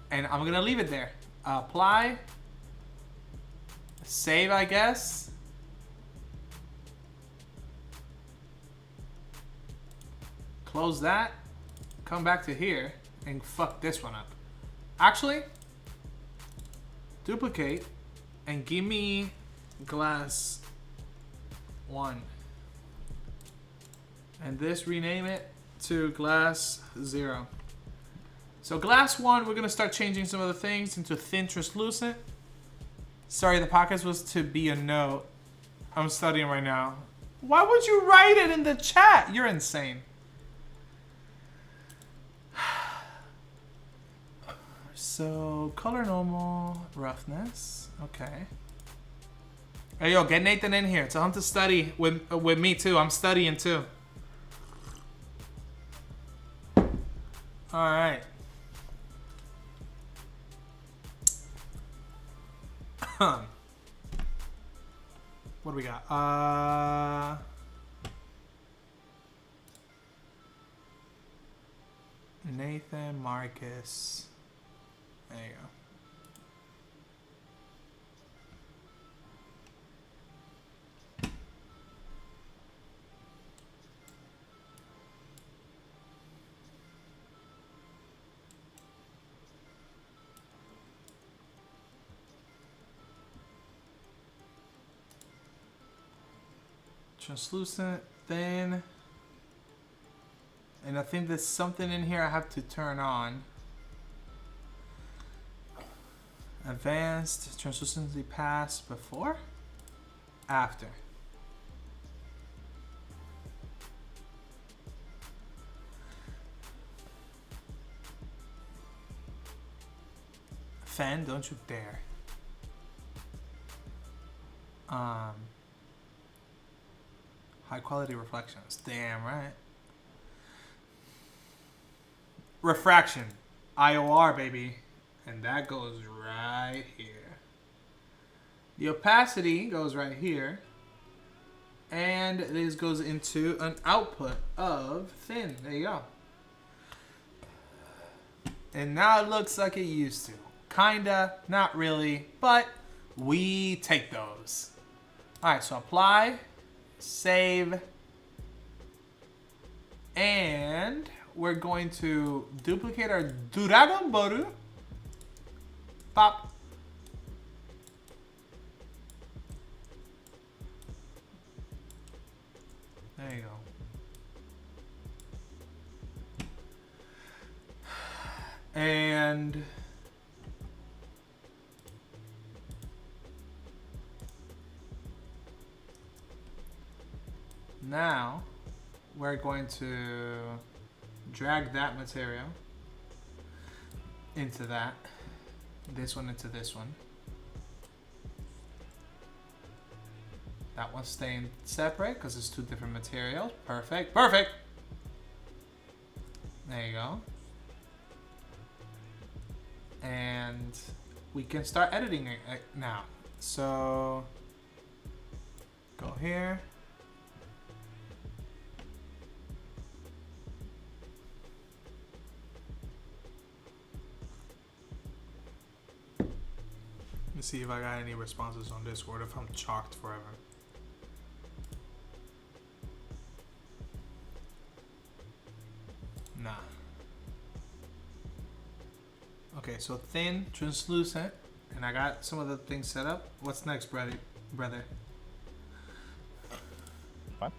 And I'm gonna leave it there. Apply. Save, I guess. Close that. Come back to here and fuck this one up. Actually, duplicate and give me glass 1. And this, rename it to glass 0. So glass 1, we're gonna start changing some of the things into thin translucent. Sorry, the podcast was to be a note. I'm studying right now. Why would you write it in the chat? You're insane. So, color normal, roughness. Okay. Hey, yo, get Nathan in here. Tell him to study with me, too. I'm studying, too. All right. What do we got? Nathan Marcus. There you go. translucent, thin. And I think there's something in here I have to turn on. Advanced translucency pass before? After. Fan, don't you dare. High quality reflections. Damn right. Refraction. IOR, baby. And that goes right here. The opacity goes right here. And this goes into an output of thin. There you go. And now it looks like it used to. Kinda, not really, but we take those. Alright, so apply, save, and we're going to duplicate our Dragon Boru. Pop. There you go. And now we're going to drag that material into that. This one into this one. That one's staying separate because it's two different materials. Perfect. Perfect. There you go. And we can start editing it now. So go here. Let me see if I got any responses on Discord, if I'm chalked forever. Nah. Okay, so thin, translucent, and I got some of the things set up. What's next, brother? Fine.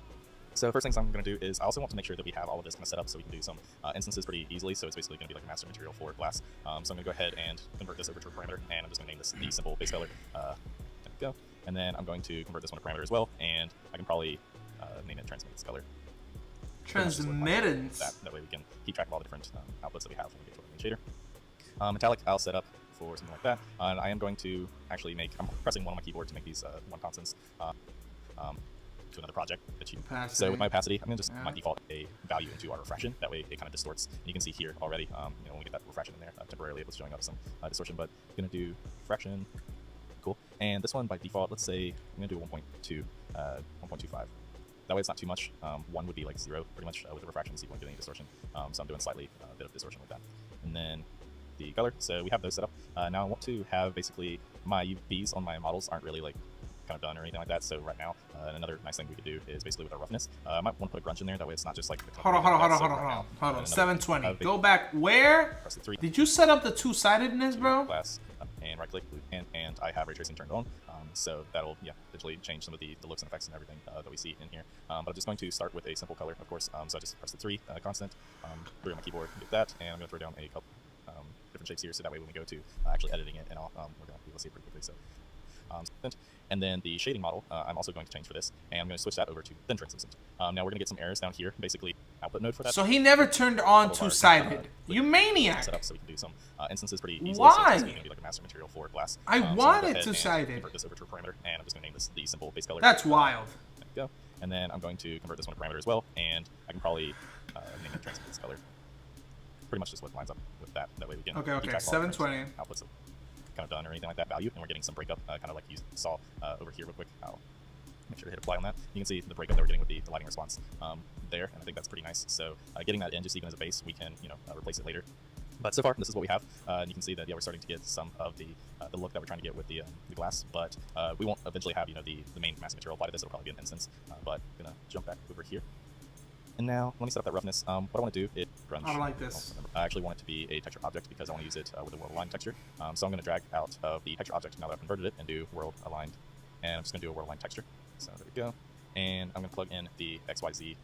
So first things I'm going to do is I also want to make sure that we have all of this kind of set up so we can do some instances pretty easily. So it's basically going to be like a master material for glass. So I'm going to go ahead and convert this over to a parameter, and I'm just going to name this the simple base color. There we go. And then I'm going to convert this one to parameter as well, and I can probably name it transmittance color. Transmittance. That way we can keep track of all the different outputs that we have when we get to our main shader. Metallic, I'll set up for something like that. And I am going to actually I'm pressing one on my keyboard to make these one constants to another project that you. Opacity. So with my opacity, I'm going to just by default a value into our refraction. That way it kind of distorts. And you can see here already, when we get that refraction in there, temporarily it was showing up some distortion, but I'm going to do refraction. Cool. And this one by default, let's say I'm going to do 1.25. That way it's not too much. 1 would be like 0 pretty much with the refraction, so you won't get any distortion. So I'm doing slightly a bit of distortion with that. And then the color, so we have those set up. Now I want to have basically my UVs on my models aren't really like kind of done or anything like that. So right now, another nice thing we could do is basically with our roughness. I might want to put a grunge in there. That way it's not just like. Hold on. 720. Go back. Where? Press the 3. Did you set up the two-sidedness, bro? Glass, and right click, and I have ray tracing turned on. So that'll digitally change some of the looks and effects and everything that we see in here. But I'm just going to start with a simple color, of course. So I just press the 3 constant, 3 on my keyboard, get that, and I'm going to throw down a couple different shapes here, so that way when we go to actually editing it, and we're going to be able to see it pretty quickly. So, and then the shading model, I'm also going to change for this, and I'm going to switch that over to thin translucent. Now we're going to get some errors down here, basically output node for that. So he never turned on two-sided. You maniac! Set up so we can do some instances pretty easily. Why? So it's going to be like a master material for glass. I want it two-sided. Convert this over to a parameter, and I'm just going to name this the simple base color. That's wild. There we go. And then I'm going to convert this one to parameter as well, and I can probably name it transmittance color. Pretty much just what lines up with that. That way we can okay. 720 outputs of kind of done or anything like that value, and we're getting some breakup, kind of like you saw over here real quick. I'll make sure to hit apply on that. You can see the breakup that we're getting with the lighting response there, and I think that's pretty nice. So getting that in just even as a base, we can replace it later. But so far, this is what we have, and you can see that we're starting to get some of the look that we're trying to get with the glass. But we won't eventually have the main mass material apply to this. It'll probably be an instance. But I'm gonna jump back over here. And now, let me set up that roughness. What I want to do is grunge. I don't like this. I actually want it to be a texture object because I want to use it with a world aligned texture. So I'm going to drag out of the texture object now that I've converted it and do world aligned. And I'm just going to do a world aligned texture. So there we go. and I'm going to plug in the XYZ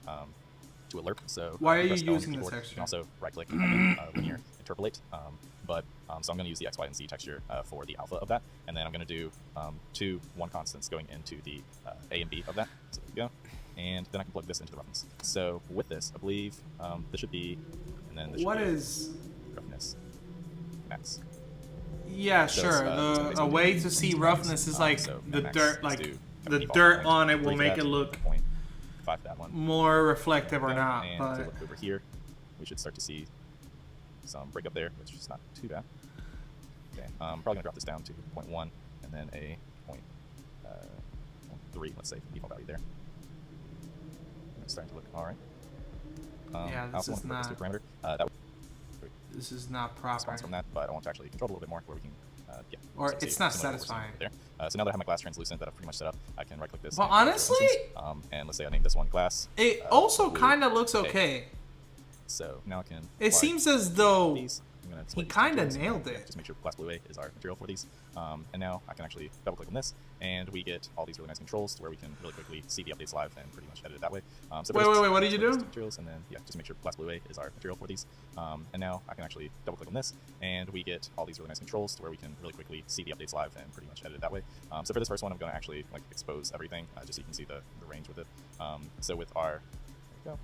to alert. So why are you press L on your using this keyboard. texture? You can also right-click and linear interpolate. So I'm going to use the X, Y, and Z texture for the alpha of that, and then I'm going to do two 1 constants going into the A and B of that. So there we go. And then I can plug this into the roughness. So with this, I believe this should be, and then this should What be is roughness max. Yeah, So sure. A way to see roughness is like the dirt, like the dirt on it will make it look 5 that one. more reflective or Yeah, not. And But if we look over here, we should start to see some break up there, which is not too bad. Okay, I'm probably gonna drop this down to 0.1 and then a 0.3, let's say, default value there. It's starting to look all right. Yeah, I also this is want to put this to a not. parameter. That This is not proper. response from that, but I want to actually control it a little bit more where we can get. Or start to it's see not similar to what we're seeing satisfying. There. So now that I have my glass translucent that I've pretty much set up, I can right-click this. Well, and create honestly, an instance. And let's say I name this one glass. It also blue kind of looks A. okay. So now I can. It apply seems as though these. I'm gonna he select these kind of materials. nailed it. Just make sure glass blue A is our material for these. And now I can actually double click on this, and we get all these really nice controls to where we can really quickly see the updates live and pretty much edit it that way. So Wait, first, what did you select do? these Materials, and then yeah, just make sure glass blue A is our material for these. And now I can actually double click on this, and we get all these really nice controls to where we can really quickly see the updates live and pretty much edit it that way. So for this first one, I'm going to actually like expose everything just so you can see the range with it. So with our, there we go.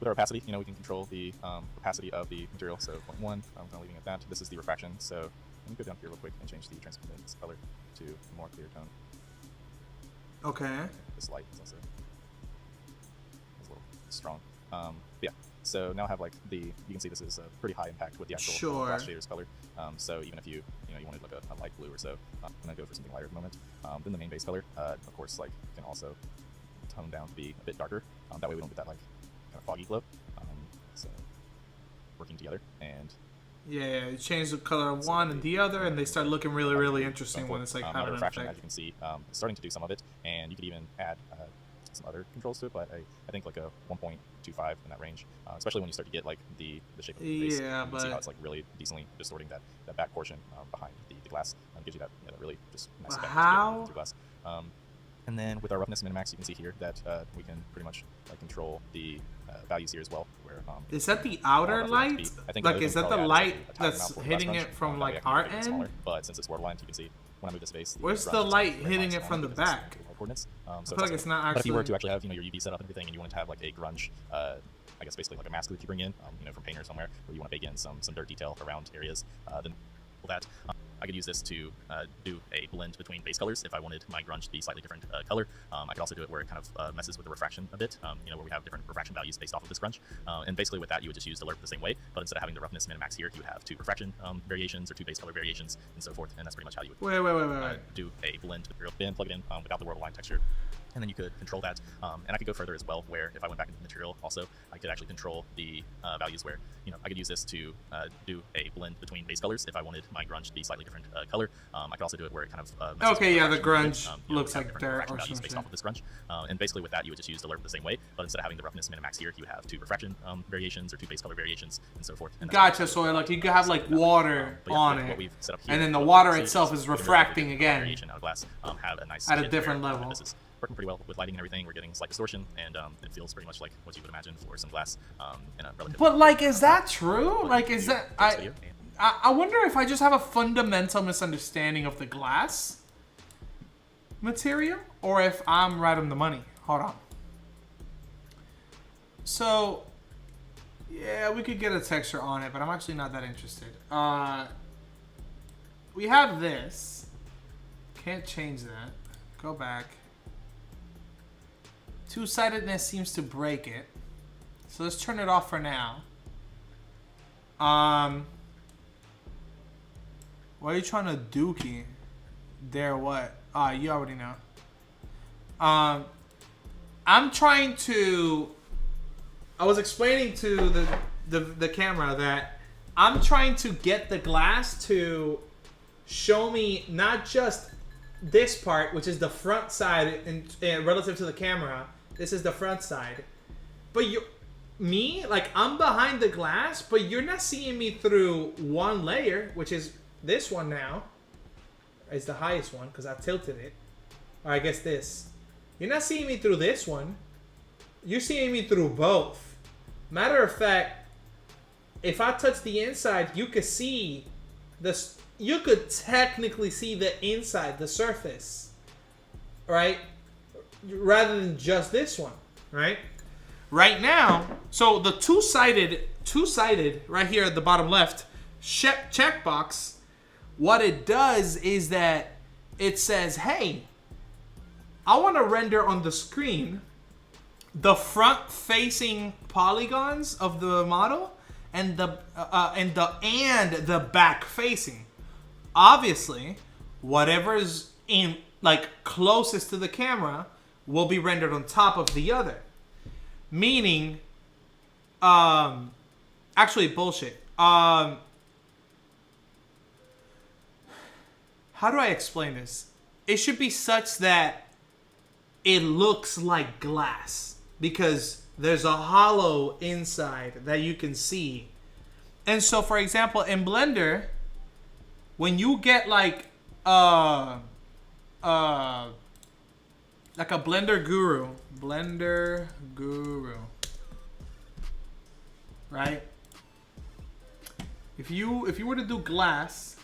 With our opacity, we can control the opacity of the material. So 0.1, I'm kind of leaving it at that. This is the refraction. So let me go down here real quick and change the transparency color to a more clear tone. Okay. This light is also a little strong. Yeah. So now I have like you can see this is a pretty high impact with the actual glass shader's color. So even if you wanted like a light blue or so, I'm gonna go for something lighter at the moment. Then the main base color, of course, like can also tone down to be a bit darker. That way we don't get that like kind of foggy glow. So working together and Yeah, you change the color of one and the other, and they start looking really, really interesting when it's like having an refraction, as effect. you can see, it's starting to do some of it, and you could even add some other controls to it. But I think like a 1.25 in that range, especially when you start to get like the shape of the face. Yeah, you can see how but it's like really decently distorting that back portion behind the glass. Gives you that really just nice effect how? through glass. And then with our roughness and minimax, you can see here that we can pretty much like control the values here as well. Where is that the outer light? I think Like, is that the light like that's hitting it from like our end? Smaller. But since it's borderline, you can see when I move this face. Where's the brush is light very hitting nice it from the because it's back? coordinates. I feel like it's not But if you were to actually. actually have your UV set up and everything, and you wanted to have like a grunge, I guess basically like a mask that you bring in, from Painter somewhere, where you want to bake in some dirt detail around areas, then that. I could use this to do a blend between base colors if I wanted my grunge to be slightly different color. I could also do it where it kind of messes with the refraction a bit, where we have different refraction values based off of this grunge. And basically with that, you would just use the alert the same way, but instead of having the roughness min-max here, you would have 2 refraction variations or 2 base color variations and so forth, and that's pretty much how you would Wait. do a blend material, then plug it in without the world line texture. And then you could control that, and I could go further as well, where if I went back into the material also, I could actually control the values where, I could use this to do a blend between base colors if I wanted my grunge to be slightly different color. I could also do it where it kind of messes Okay, with yeah, the refraction a bit. grunge looks have like different dirt refraction or values some based shit. off of this grunge. And basically with that, you would just use the alert the same way, but instead of having the roughness min-max here, you have 2 refraction variations or 2 base color variations and so forth. And Gotcha. So like you could have like water but yeah, on what it, we've set up here, and then the what water you see itself is is we can really refracting get again variation out of glass, have a nice at a tint different there. level. This is working pretty well with lighting and everything. We're getting slight distortion, and it feels pretty much like what you would imagine for some glass in a relatively. But like, is that true? Like, is that video. I wonder if I just have a fundamental misunderstanding of the glass material, or if I'm right on the money. Hold on. So, yeah, we could get a texture on it, but I'm actually not that interested. We have this. Can't change that. Go back. Two-sidedness seems to break it. So let's turn it off for now. What are you trying to dookie? There what? You already know. I'm trying to... I was explaining to the camera that I'm trying to get the glass to show me not just this part, which is the front side in relative to the camera. This is the front side. But I'm behind the glass, but you're not seeing me through one layer, which is this one now. Is the highest one, because I tilted it. Or I guess this. You're not seeing me through this one. You're seeing me through both. Matter of fact, if I touch the inside, you could see this. You could technically see the inside, the surface, right? Rather than just this one, right? Right now, so the two-sided right here at the bottom left checkbox, what it does is that it says, hey, I want to render on the screen the front-facing polygons of the model and the back-facing. Obviously, whatever's in like closest to the camera will be rendered on top of the other. Meaning, actually bullshit. How do I explain this? It should be such that it looks like glass because there's a hollow inside that you can see. And so, for example, in Blender, when you get like a Blender Guru, right? If you were to do glass,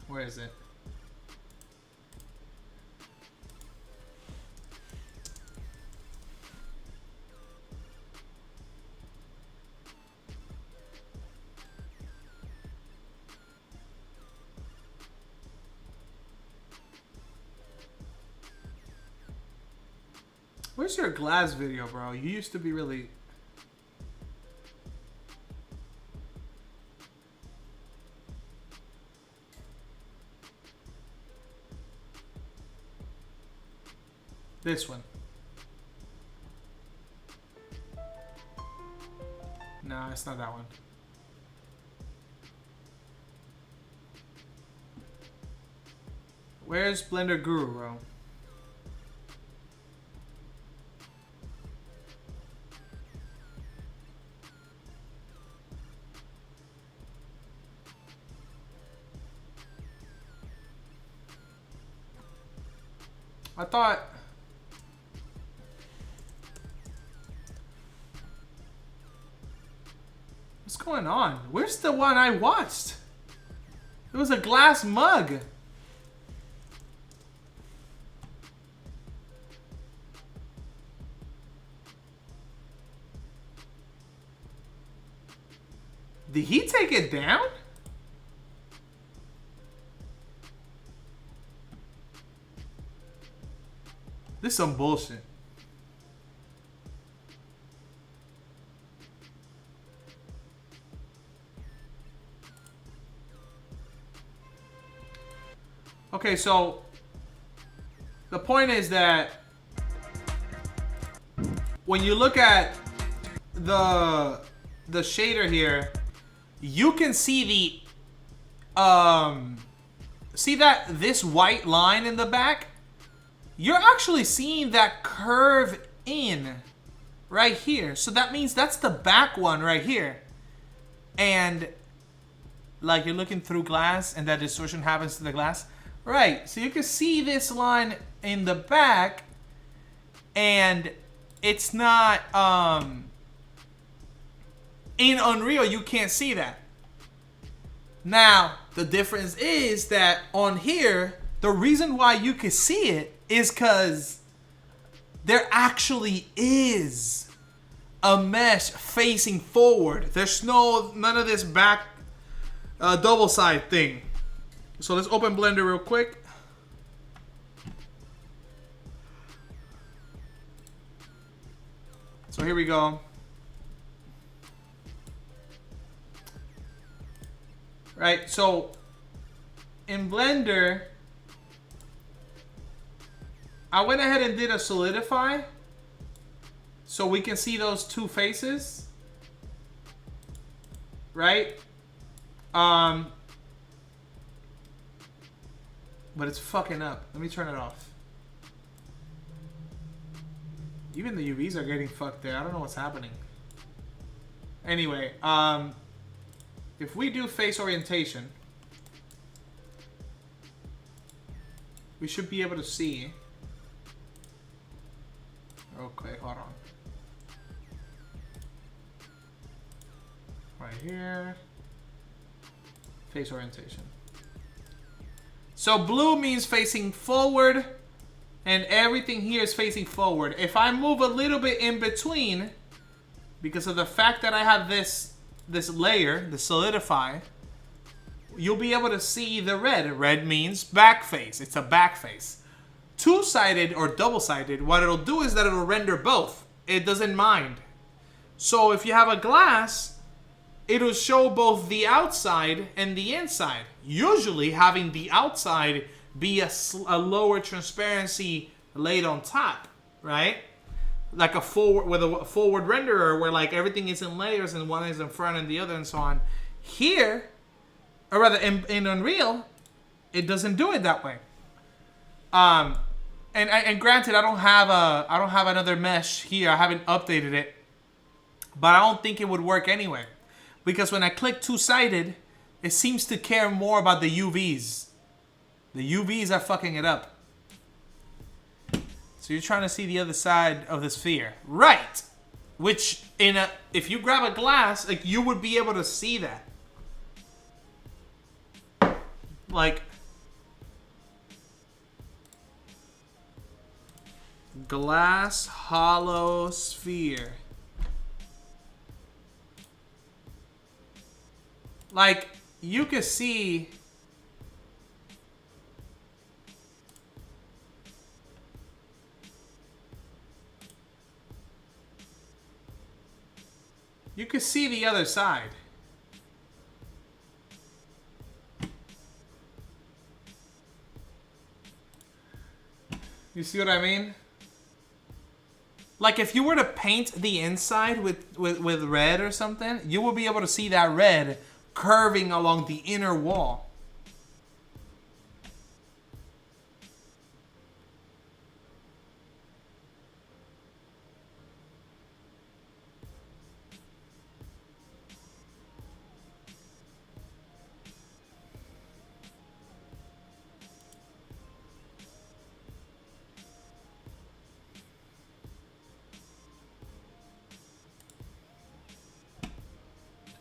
where is it? Where's your glass video, bro? You used to be really... This one. No, it's not that one. Where's Blender Guru, bro? I thought... What's going on? Where's the one I watched? It was a glass mug. Did he take it down? This is some bullshit. Okay, so the point is that when you look at the shader here, you can see the see that this white line in the back? You're actually seeing that curve in right here. So that means that's the back one right here. And like you're looking through glass and that distortion happens to the glass. Right, so you can see this line in the back and it's not, in Unreal you can't see that. Now, the difference is that on here, the reason why you can see it is because there actually is a mesh facing forward. There's none of this back double side thing. So let's open Blender real quick. So here we go. Right, so in Blender, I went ahead and did a solidify so we can see those two faces. Right? But it's fucking up. Let me turn it off. Even the UVs are getting fucked there. I don't know what's happening. Anyway, if we do face orientation, we should be able to see Okay, hold on. Right here. Face orientation. So blue means facing forward, and everything here is facing forward. If I move a little bit in between, because of the fact that I have this layer, the solidify, you'll be able to see the red. Red means back face. It's a back face. Two-sided or double-sided, what it'll do is that it'll render both. It doesn't mind. So if you have a glass, it'll show both the outside and the inside. Usually having the outside be a lower transparency laid on top, right? Like a forward with a forward renderer where like everything is in layers and one is in front and the other and so on. Here, or rather in Unreal, it doesn't do it that way. And granted, I don't have another mesh here. I haven't updated it, but I don't think it would work anyway, because when I click two-sided, it seems to care more about the UVs. The UVs are fucking it up. So you're trying to see the other side of the sphere, right? Which if you grab a glass, like you would be able to see that, like. Glass hollow sphere. Like, you can see the other side. You see what I mean? Like if you were to paint the inside with red or something, you will be able to see that red curving along the inner wall.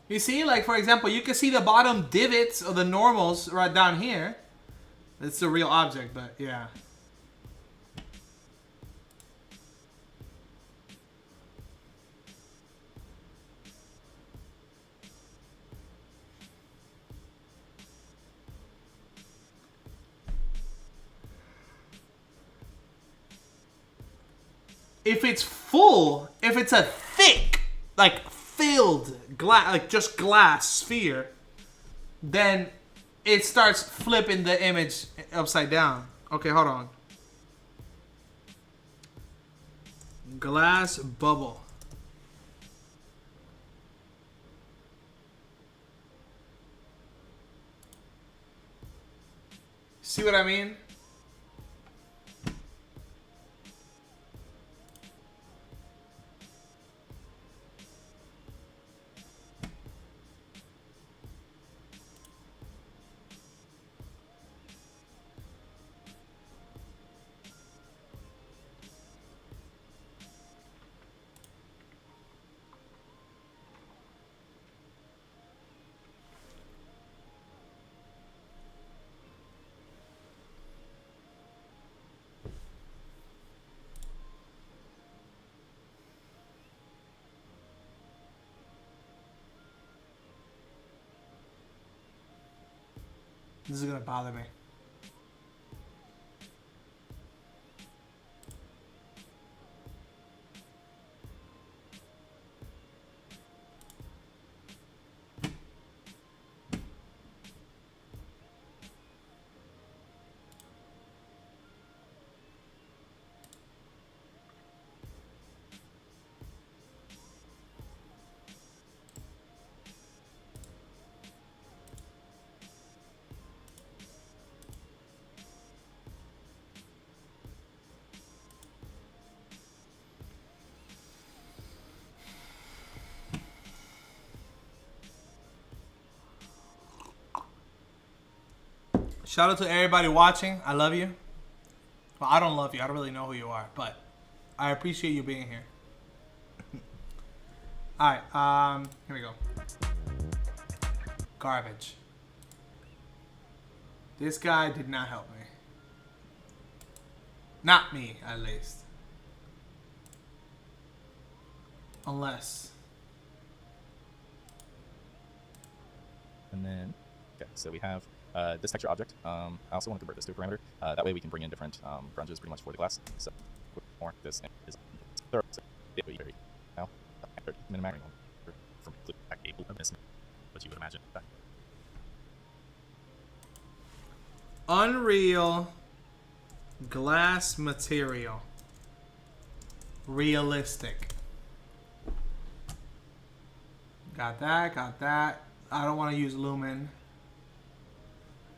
You see, like for example, you can see the bottom divots of the normals right down here. It's the real object, but yeah. If it's full, if it's a thick, like filled glass, like just glass sphere, then it starts flipping the image upside down. Okay, hold on. Glass bubble. See what I mean? This is gonna bother me. Shout out to everybody watching. I love you. Well, I don't love you. I don't really know who you are, but I appreciate you being here. Alright, here we go. Garbage. This guy did not help me. Not me, at least. Unless. And then, okay, so we have this texture object. I also want to convert this to a parameter. That way we can bring in different grunges pretty much for the glass. So, more this is thorough. So, it would be very now minimizing from back able of this, what you would imagine. Unreal glass material. Realistic. Got that, got that. I don't want to use lumen.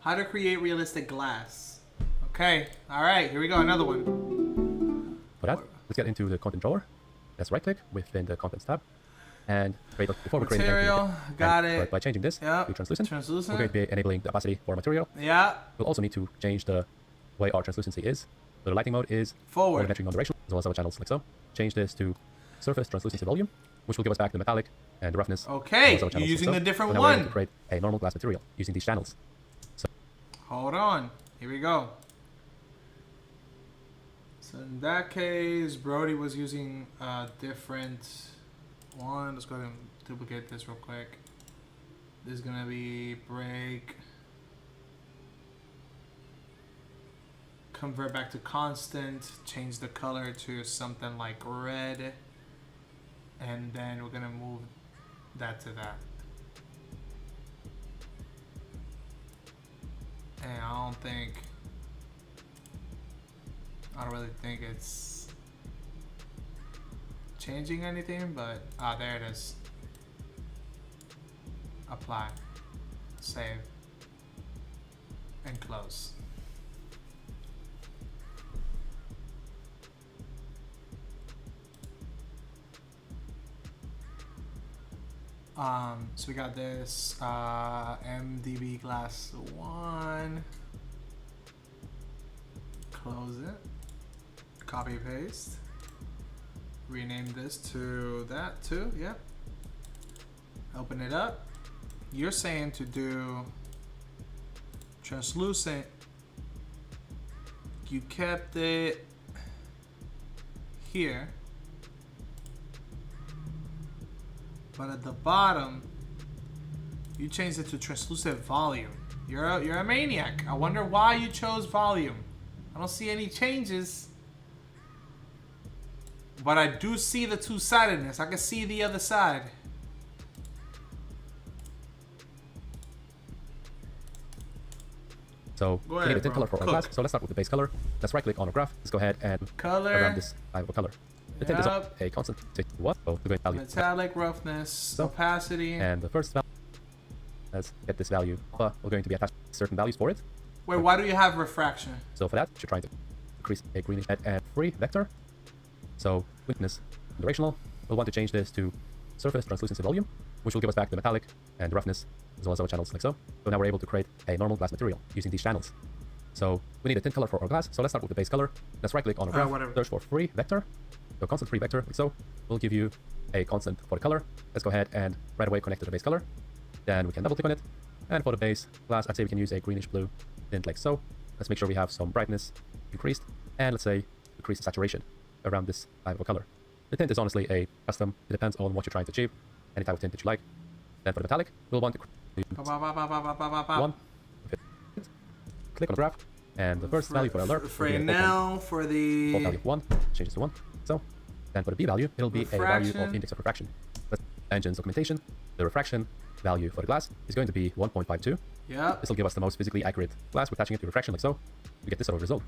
How to create realistic glass. Okay, alright, here we go, another one. For that, let's get into the content drawer. Let's right click within the contents tab. And before we create Material, got it. by changing this Yep. to translucent, Translucent. we're going to be enabling the opacity for material. Yeah. We'll also need to change the way our translucency is. So the lighting mode is Forward. volumetric non-directional, as well as our channels like so. Change this to surface translucency volume, which will give us back the metallic and the roughness. Okay, as well as our you're channels using like so. the different So now we're able one. to create a normal glass material using these channels. So Hold on. Here we go. So in that case, Brody was using a different one. Let's go ahead and duplicate this real quick. This is gonna be break. Convert back to constant. Change the color to something like red. And then we're gonna move that to that. And I don't really think it's changing anything, but there it is. Apply, save, and close. So we got this MDB glass 1. Close it. Copy paste. Rename this to that too. Yep. Open it up. You're saying to do translucent. You kept it here. But at the bottom, you changed it to translucent volume. You're a maniac. I wonder why you chose volume. I don't see any changes. But I do see the two-sidedness. I can see the other side. So Go we ahead, need a tint bro. color for our glass. So let's start with the base color. Let's right click on our graph. Let's go ahead and Color. around this type of color. The tint is Yep. a constant. So what? So we're going to value. Metallic roughness, opacity. And the first value, let's get this value. We're going to be attached certain values for it. Wait, why do you have refraction? So for that, you're trying to increase a greenish and free vector. So witness directional. We'll want to change this to surface translucency volume, which will give us back the metallic and the roughness, as well as our channels like so. So now we're able to create a normal glass material using these channels. So we need a tint color for our glass. So let's start with the base color. Let's right click on our graph, search for free vector. So constant free vector, like so. We'll give you a constant for the color. Let's go ahead and right away connect to the base color. Then we can double click on it. And for the base glass, I'd say we can use a greenish blue tint like so. Let's make sure we have some brightness increased. And let's say decrease the saturation around this type of color. The tint is honestly a custom. It depends on what you're trying to achieve. Any type of tint that you like. Then for the metallic, we'll want to one. Click on the graph. And the first value for our alert. For now, for the default value of 1, changes to 1. So then for the B value, it'll be a value of index of refraction. But engine's documentation, the refraction value for the glass is going to be 1.52. Yeah. This will give us the most physically accurate glass. We're attaching it to refraction like so. We get this sort of result.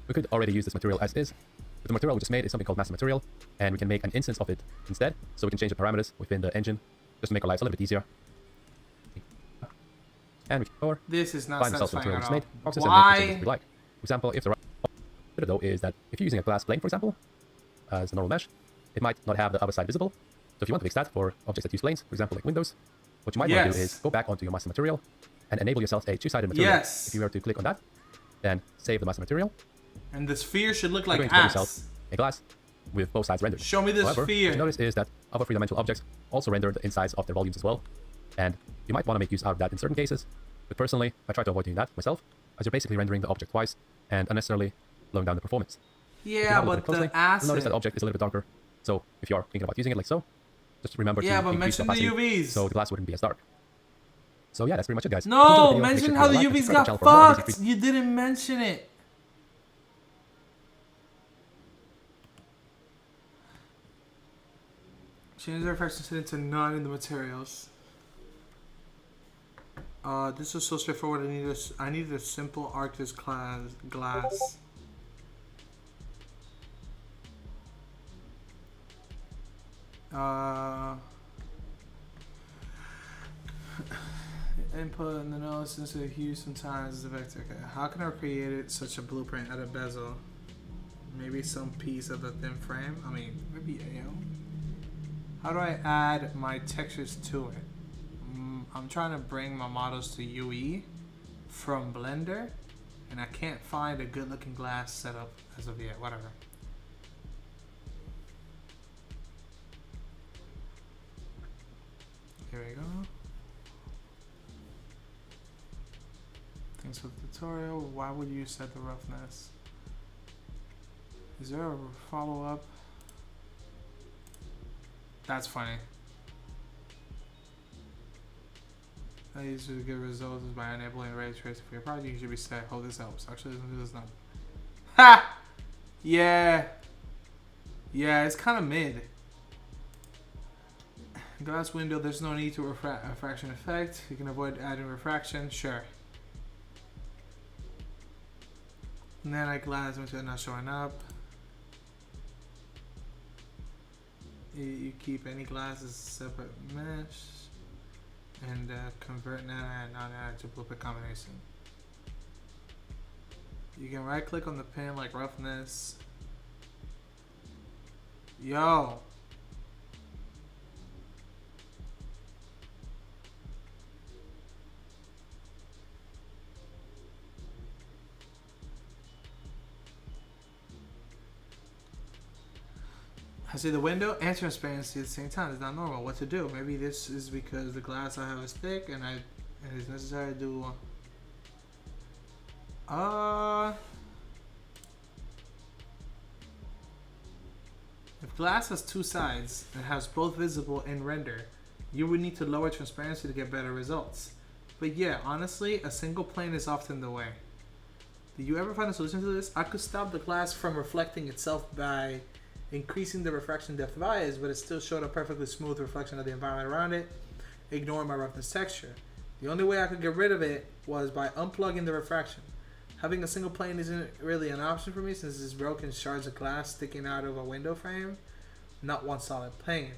We could already use this material as is, but the material we just made is something called master material, and we can make an instance of it instead. So we can change the parameters within the engine just to make our lives a little bit easier. And we can go This is not find the satisfying at all. made. Boxes Why? and make we like. For example, if the right though is that if you're using a glass plane, for example, as a normal mesh, it might not have the other side visible. So if you want to fix that for objects that use planes, for example, like windows, what you might want to do is go back onto your master material and enable yourself a two-sided material. Yes. If you were to click on that, then save the master material. And the sphere should look You're like going to get ass. yourself a glass with both sides rendered. Show me the However, what sphere. you notice is that other three-dimensional objects also render the insides of their volumes as well, and you might want to make use out of that in certain cases, but personally, I try to avoid doing that myself, as you're basically rendering the object twice and unnecessarily slowing down the performance. If you Yeah, have a look at but it closely, the you'll notice that acid. object is a little bit darker, so if you are thinking about using it like so, just remember Yeah, to but increase the mention the opacity UVs. so the glass wouldn't be as dark. So yeah, that's pretty much it, guys. If you No, enjoyed the video, make mention sure to how leave the a like and UVs subscribe to got the channel for more amazing fucked. You didn't mention it. Change the reflection setting to none in the materials. This is so straightforward. I need a simple Arctis glass. Input and the nose since the hue sometimes is the vector. Okay, how can I create it such a blueprint at a bezel? Maybe some piece of the thin frame. I mean, maybe AO. How do I add my textures to it? I'm trying to bring my models to UE from Blender, and I can't find a good looking glass setup as of yet. Whatever. Here we go. Thanks for the tutorial. Why would you set the roughness? Is there a follow-up? That's funny. I usually get results by enabling ray tracing for your project. You should be set. Hold this helps. Actually, this is not. Ha! Yeah. Yeah, it's kind of mid. Glass window, there's no need to refraction effect. You can avoid adding refraction. Sure. And then I glass which are not showing up. You keep any glasses separate mesh and convert nana and non-nana to blueprint combination. You can right click on the pin like roughness. Yo. I see the window and transparency at the same time. It's not normal. What to do? Maybe this is because the glass I have is thick and it's necessary to do. If glass has two sides and has both visible in render, you would need to lower transparency to get better results. But yeah, honestly, a single plane is often the way. Did you ever find a solution to this? I could stop the glass from reflecting itself by increasing the refraction depth of eyes, but it still showed a perfectly smooth reflection of the environment around it, ignoring my roughness texture. The only way I could get rid of it was by unplugging the refraction. Having a single plane isn't really an option for me since it's broken shards of glass sticking out of a window frame, not one solid plane.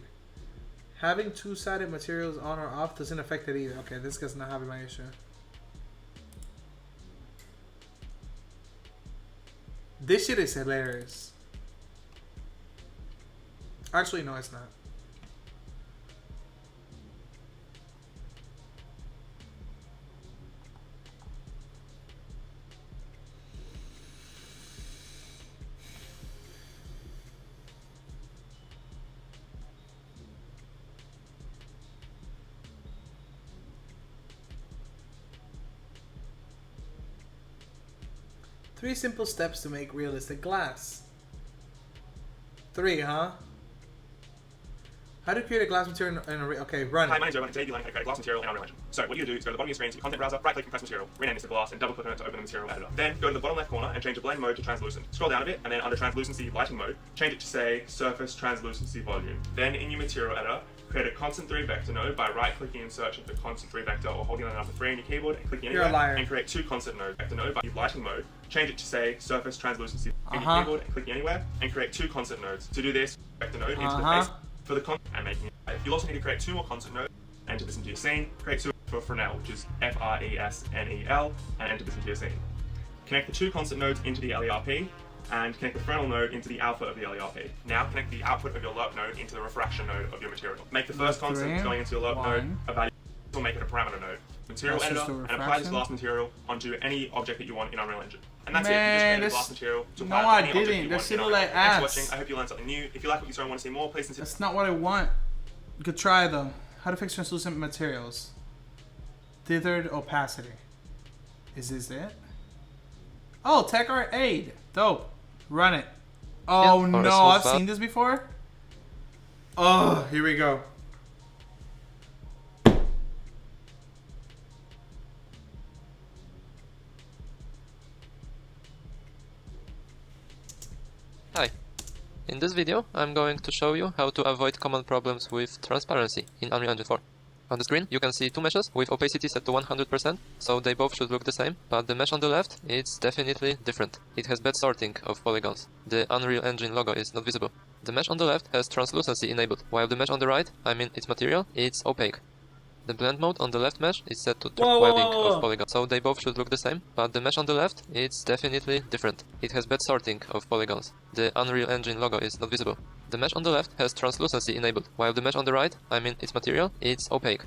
Having two-sided materials on or off doesn't affect it either. Okay, this guy's not having my issue. This shit is hilarious. Actually, no, it's not. Three simple steps to make realistic glass. 3, huh? How to create a glass material in a okay, run it. Hi, my name's Owen, and today we'll be learning how to create a glass material in Unreal Engine. So what you do is go to the bottom of your screen to your content browser, right click and press material, rename this to glass, and double click on it to open the material editor. Then go to the bottom left corner and change the blend mode to translucent. Scroll down a bit, and then under translucency lighting mode, change it to say surface translucency volume. Then in your material editor, create a constant 3 vector node by right clicking in search of the constant 3 vector or holding down the number 3 on your keyboard and clicking You're anywhere, a liar. and create 2 constant node vector node by lighting mode. Change it to say surface translucency in your keyboard and clicking anywhere, and create 2 constant nodes. To do this, vector node into the face for the constant and making it. You'll also need to create 2 more constant nodes, enter this into your scene, create 2 for Fresnel, which is Fresnel, and enter this into your scene. Connect the 2 constant nodes into the LERP, and connect the Fresnel node into the output of the LERP. Now connect the output of your LERP node into the refraction node of your material. Make the first constant going into your LERP node a value, or make it a parameter node. Material That's editor, just a and apply this refraction. glass material onto any object that you want in Unreal Engine. And that's it. You just create a glass material to apply no, to I any object didn't. you They're want sitting in like Unreal. Thanks for ass. watching. I hope you learned something new. If you like what you saw and want to see more, please consider. That's not what I want. Good try though. How to fix translucent materials. Dithered opacity. Is this it? Oh, Tech Art Aid. Dope. Run it. Oh Yeah, no, I've seen this before. Oh, here we go. Hi. In this video, I'm going to show you how to avoid common problems with transparency in Unreal Engine 4. On the screen, you can see two meshes with opacity set to 100%, so they both should look the same, but the mesh on the left, it's definitely different. It has bad sorting of polygons. The Unreal Engine logo is not visible. The mesh on the left has translucency enabled, while the mesh on the right, I mean its material, it's opaque. The blend mode on the left mesh is set to webbing of polygons, so they both should look the same, but the mesh on the left, it's definitely different. It has bad sorting of polygons. The Unreal Engine logo is not visible. The mesh on the left has translucency enabled, while the mesh on the right, I mean its material, it's opaque.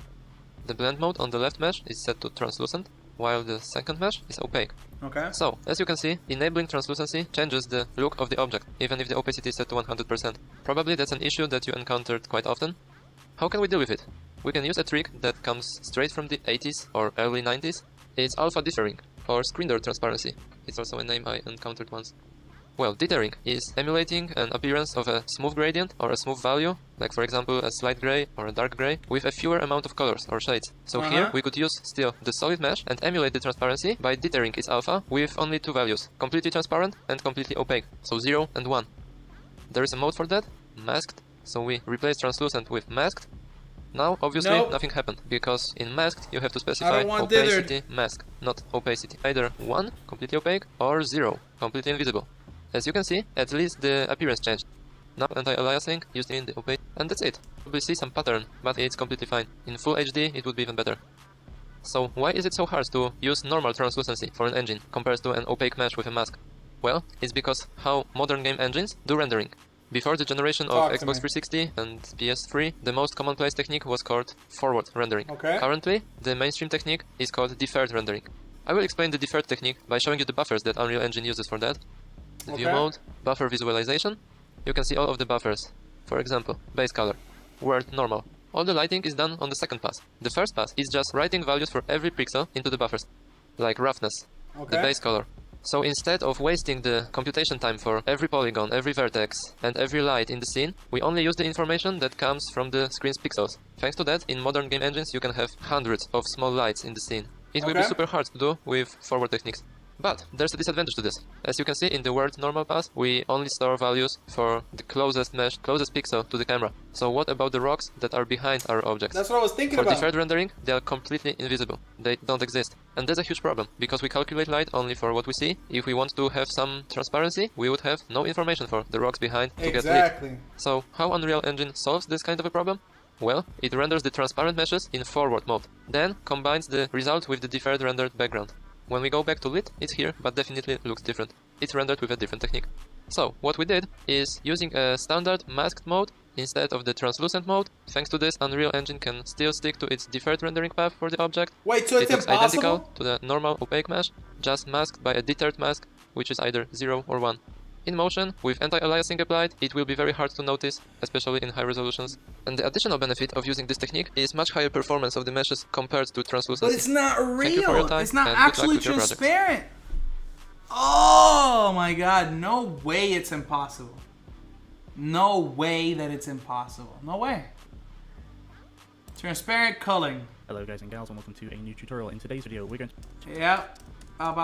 The blend mode on the left mesh is set to translucent, while the second mesh is opaque. Okay. So, as you can see, enabling translucency changes the look of the object, even if the opacity is set to 100%. Probably that's an issue that you encountered quite often. How can we deal with it? We can use a trick that comes straight from the 80s or early 90s. It's alpha dithering, or screen door transparency. It's also a name I encountered once. Well, dithering is emulating an appearance of a smooth gradient or a smooth value, like for example a slight gray or a dark gray, with a fewer amount of colors or shades. So here we could use still the solid mesh and emulate the transparency by dithering its alpha with only two values, completely transparent and completely opaque, so 0 and 1. There is a mode for that, masked, so we replace translucent with masked. Now, obviously, nothing happened, because in masked you have to specify opacity mask, not opacity. Either 1, completely opaque, or 0, completely invisible. As you can see, at least the appearance changed. Now anti-aliasing used in the opaque, and that's it. We see some pattern, but it's completely fine. In full HD it would be even better. So why is it so hard to use normal translucency for an engine compared to an opaque mesh with a mask? Well, it's because how modern game engines do rendering. Before the generation of Xbox 360 and PS3, the most commonplace technique was called forward rendering. Currently, the mainstream technique is called deferred rendering. I will explain the deferred technique by showing you the buffers that Unreal Engine uses for that. The view mode, buffer visualization. You can see all of the buffers. For example, base color, world normal. All the lighting is done on the second pass. The first pass is just writing values for every pixel into the buffers, like roughness, the base color. So instead of wasting the computation time for every polygon, every vertex, and every light in the scene, we only use the information that comes from the screen's pixels. Thanks to that, in modern game engines you can have hundreds of small lights in the scene. It will be super hard to do with forward techniques. But there's a disadvantage to this. As you can see in the world normal pass, we only store values for the closest mesh, closest pixel to the camera. So what about the rocks that are behind our objects? That's what I was thinking about. For deferred rendering, they are completely invisible. They don't exist. And that's a huge problem, because we calculate light only for what we see. If we want to have some transparency, we would have no information for the rocks behind to get lit. So how Unreal Engine solves this kind of a problem? Well, it renders the transparent meshes in forward mode, then combines the result with the deferred rendered background. When we go back to lit, it's here, but definitely looks different. It's rendered with a different technique. So, what we did is using a standard masked mode instead of the translucent mode. Thanks to this, Unreal Engine can still stick to its deferred rendering path for the object. Wait, so it looks identical to the normal opaque mesh, just masked by a deterred mask, which is either 0 or 1. In motion, with anti-aliasing applied, it will be very hard to notice, especially in high resolutions. And the additional benefit of using this technique is much higher performance of the meshes compared to translucency. But it's not real. Thank you for your time, it's not and actually transparent. Oh my god, no way it's impossible. No way that it's impossible. No way. Transparent culling. Hello guys and gals and welcome to a new tutorial. In today's video we're going to... Yep. Goes into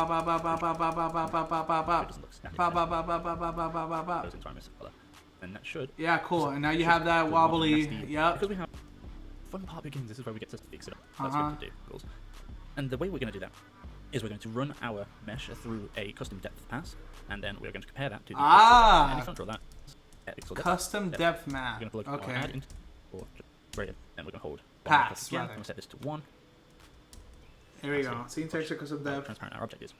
our missing color. And that should... Yeah, cool. And now you have that wobbly... Yep. Because we have... Fun part begins. This is where we get to fix it up. That's what we do, of course. And the way we're going to do that is we're going to run our mesh through a custom depth pass, and then we're going to compare that to the and if you draw that custom depth map. We're going to plug our add in, or then we're going to hold pass. Again. I'm going to set this to 1. Here we go. Scene texture custom depth. Transparent our object is.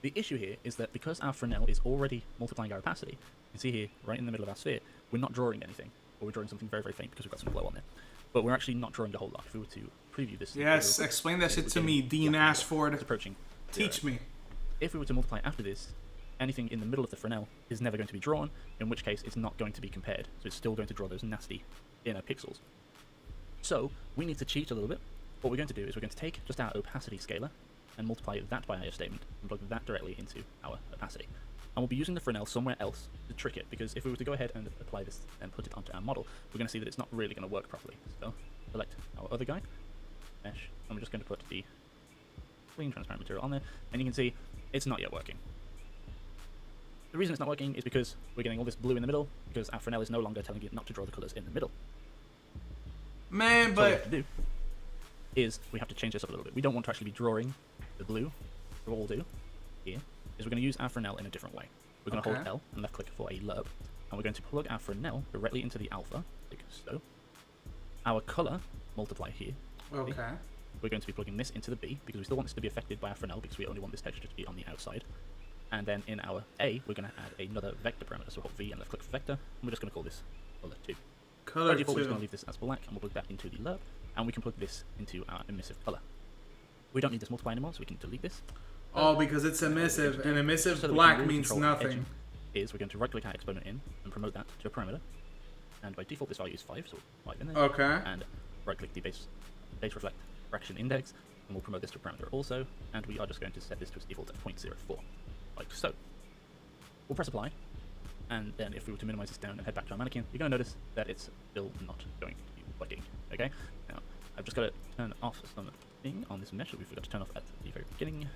The issue here is that because our Fresnel is already multiplying our opacity, you can see here, right in the middle of our sphere, we're not drawing anything, or we're drawing something very, very faint because we've got some glow on there. But we're actually not drawing a whole lot. If we were to preview this... Yes, explain that shit to me, Dean Ashford. It's approaching. Teach me. If we were to multiply after this, anything in the middle of the Fresnel is never going to be drawn, in which case it's not going to be compared. So it's still going to draw those nasty inner pixels. So we need to cheat a little bit. What we're going to do is we're going to take just our opacity scaler and multiply that by our statement and plug that directly into our opacity. And we'll be using the Fresnel somewhere else to trick it, because if we were to go ahead and apply this and put it onto our model, we're going to see that it's not really going to work properly. So select our other guy, mesh, and we're just going to put the clean transparent material on there, and you can see it's not yet working. The reason it's not working is because we're getting all this blue in the middle, because our Fresnel is no longer telling it not to draw the colours in the middle. Man, So what we have to do is we have to change this up a little bit. We don't want to actually be drawing the blue. So what we'll do here is we're going to use our Fresnel in a different way. We're going to hold L and left click for a lerp, and we're going to plug our Fresnel directly into the alpha, like so. Our colour multiply here. Okay. We're going to be plugging this into the B, because we still want this to be affected by our Fresnel, because we only want this texture to be on the outside. And then in our A, we're going to add another vector parameter. So we'll hold V and left click for vector, and we're just going to call this color 2. Color By default, 2. we're just going to leave this as black, and we'll plug that into the lerp, and we can plug this into our emissive color. We don't need this multiply anymore, so we can delete this. Oh, because it's emissive, and emissive So that we black can really means control our nothing. edging is we're going to right click our exponent in and promote that to a parameter. And by default, this value is 5, so 5 in there. Okay. And right click the base reflect fraction index, and we'll promote this to a parameter also. And we are just going to set this to its default at 0.04, like so. We'll press apply, and then if we were to minimize this down and head back to our mannequin, you're going to notice that it's still not going to be working. Okay, now I've just got to turn off something on this mesh that we forgot to turn off at the very beginning.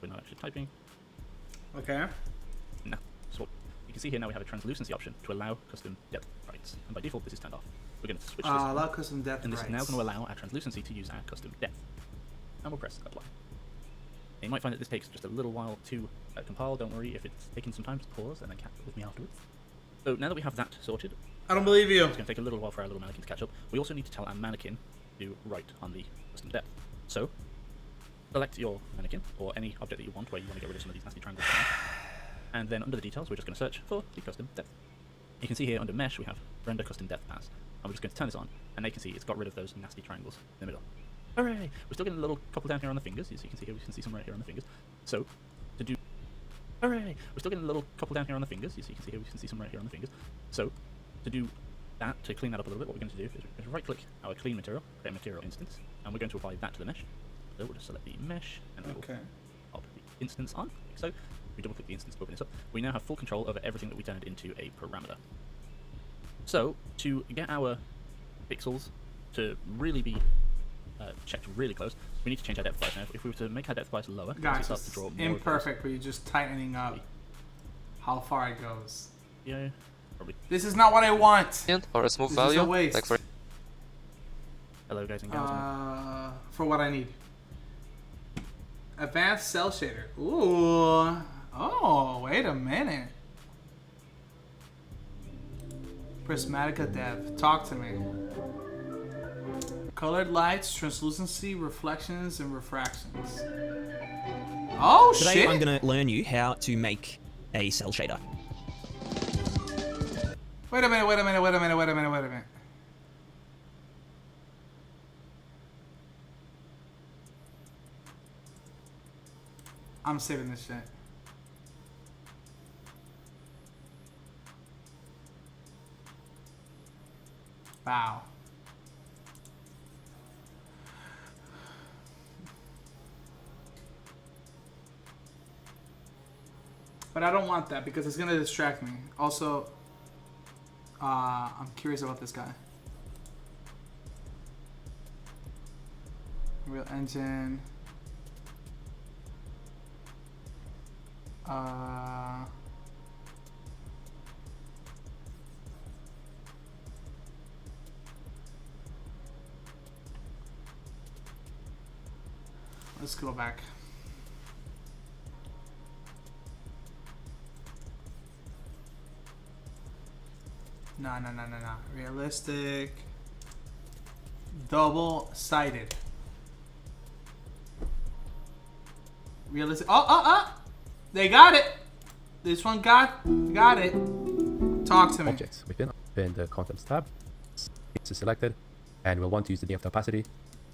We're not actually typing. Okay. Now, so you can see here now we have a translucency option to allow custom depth rights, and by default this is turned off. We're going to switch this, Allow custom depth and this is now rights. going to allow our translucency to use our custom depth. And we'll press apply. You might find that this takes just a little while to compile. Don't worry if it's taking some time, to pause and then catch up with me afterwards. So now that we have that sorted, I don't believe you. it's going to take a little while for our little mannequin to catch up. We also need to tell our mannequin to write on the custom depth. So select your mannequin or any object that you want where you want to get rid of some of these nasty triangles. And then under the details, we're just going to search for the custom depth. You can see here under mesh we have render custom depth pass, and we're just going to turn this on, and now you can see it's got rid of those nasty triangles in the middle. Hooray! We're still getting a little couple down here on the fingers, as you can see here. We can see some right here on the fingers. So to do, hooray! We're still getting a little couple down here on the fingers, as you can see here. We can see some right here on the fingers. So to do that, to clean that up a little bit, what we're going to do is we're going to right click our clean material, create a material instance, and we're going to apply that to the mesh. So we'll just select the mesh, and we'll pop the instance on, like so. We double click the instance to open this up. We now have full control over everything that we turned into a parameter. So to get our pixels to really be checked really close, we need to change our depth slice. Now, if we were to make our depth slice lower, Guys, it starts to draw more imperfect, but you're just tightening up how far it goes. Yeah, probably. This is not what I want. Or a smooth This value, is a waste. like for Hello guys and gals. For what I need. Advanced cell shader. Ooh. Oh, wait a minute. Prismatica dev. Talk to me. Colored lights, translucency, reflections, and refractions. Oh, Today shit. I'm going to learn you how to make a cell shader. Wait a minute, wait a minute, wait a minute, wait a minute, wait a minute. I'm saving this shit. Wow. But I don't want that because it's gonna distract me. Also, I'm curious about this guy. Real Engine. Let's go back. No. Realistic. Double-sided. Realistic. Oh! They got it. This one got it. Talk to me. Objects within the Contents tab. It's selected, and we'll want to use the depth opacity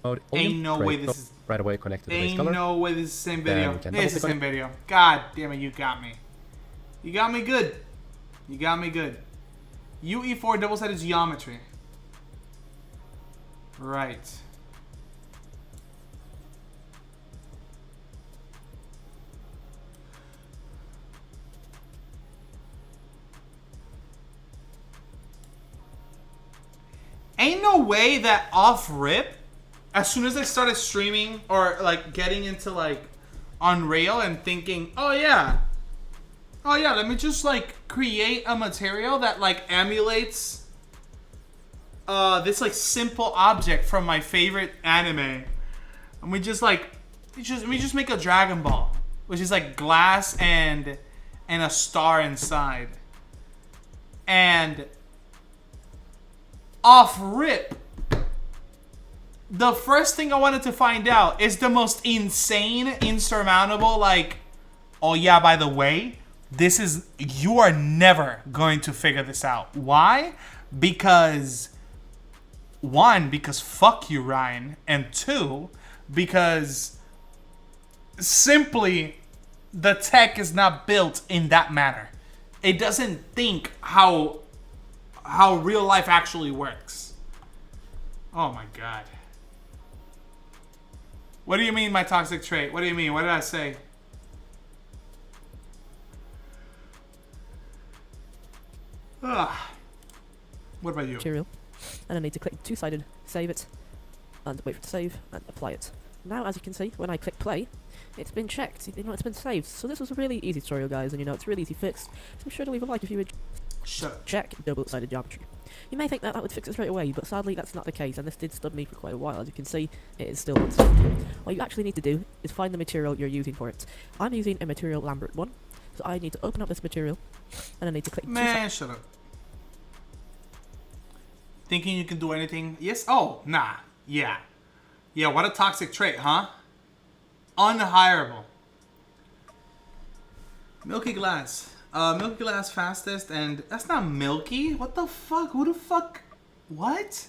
mode. Ain't no way Great. this is. Right away connect to the base Ain't color. no way this is the same Then video. we can It's the double same click video. God damn it, you got me. You got me good. You got me good. UE4 double-sided geometry. Right. Ain't no way that off rip, as soon as I started streaming or like getting into like Unreal and thinking, oh yeah, let me just like create a material that like emulates this like simple object from my favorite anime, and we just make a Dragon Ball, which is like glass and a star inside, and off rip, the first thing I wanted to find out is the most insane, insurmountable, like, oh yeah, by the way, you are never going to figure this out. Why? Because, one, because fuck you, Ryan, and two, because simply the tech is not built in that manner. It doesn't think how real life actually works. Oh my god. What do you mean my toxic trait? What do you mean? What did I say? Ugh. What about you? Material, and I need to click two-sided, save it, and wait for it to save, and apply it. Now, as you can see, when I click play, it's been checked, it's been saved. So this was a really easy tutorial, guys, and it's really easy fixed. So be sure to leave a like if you would. Shut up. Check double-sided geometry. You may think that would fix it straight away, but sadly that's not the case, and this did stun me for quite a while. As you can see, it is still unstuck. What you actually need to do is find the material you're using for it. I'm using a material Lambert 1, so I need to open up this material, and I need to click Man, shut up. Thinking you can do anything? Yes? Oh, nah. Yeah. Yeah, what a toxic trait, huh? Unhireable. Milky glass. Milky glass fastest, and that's not milky. What the fuck? Who the fuck? What?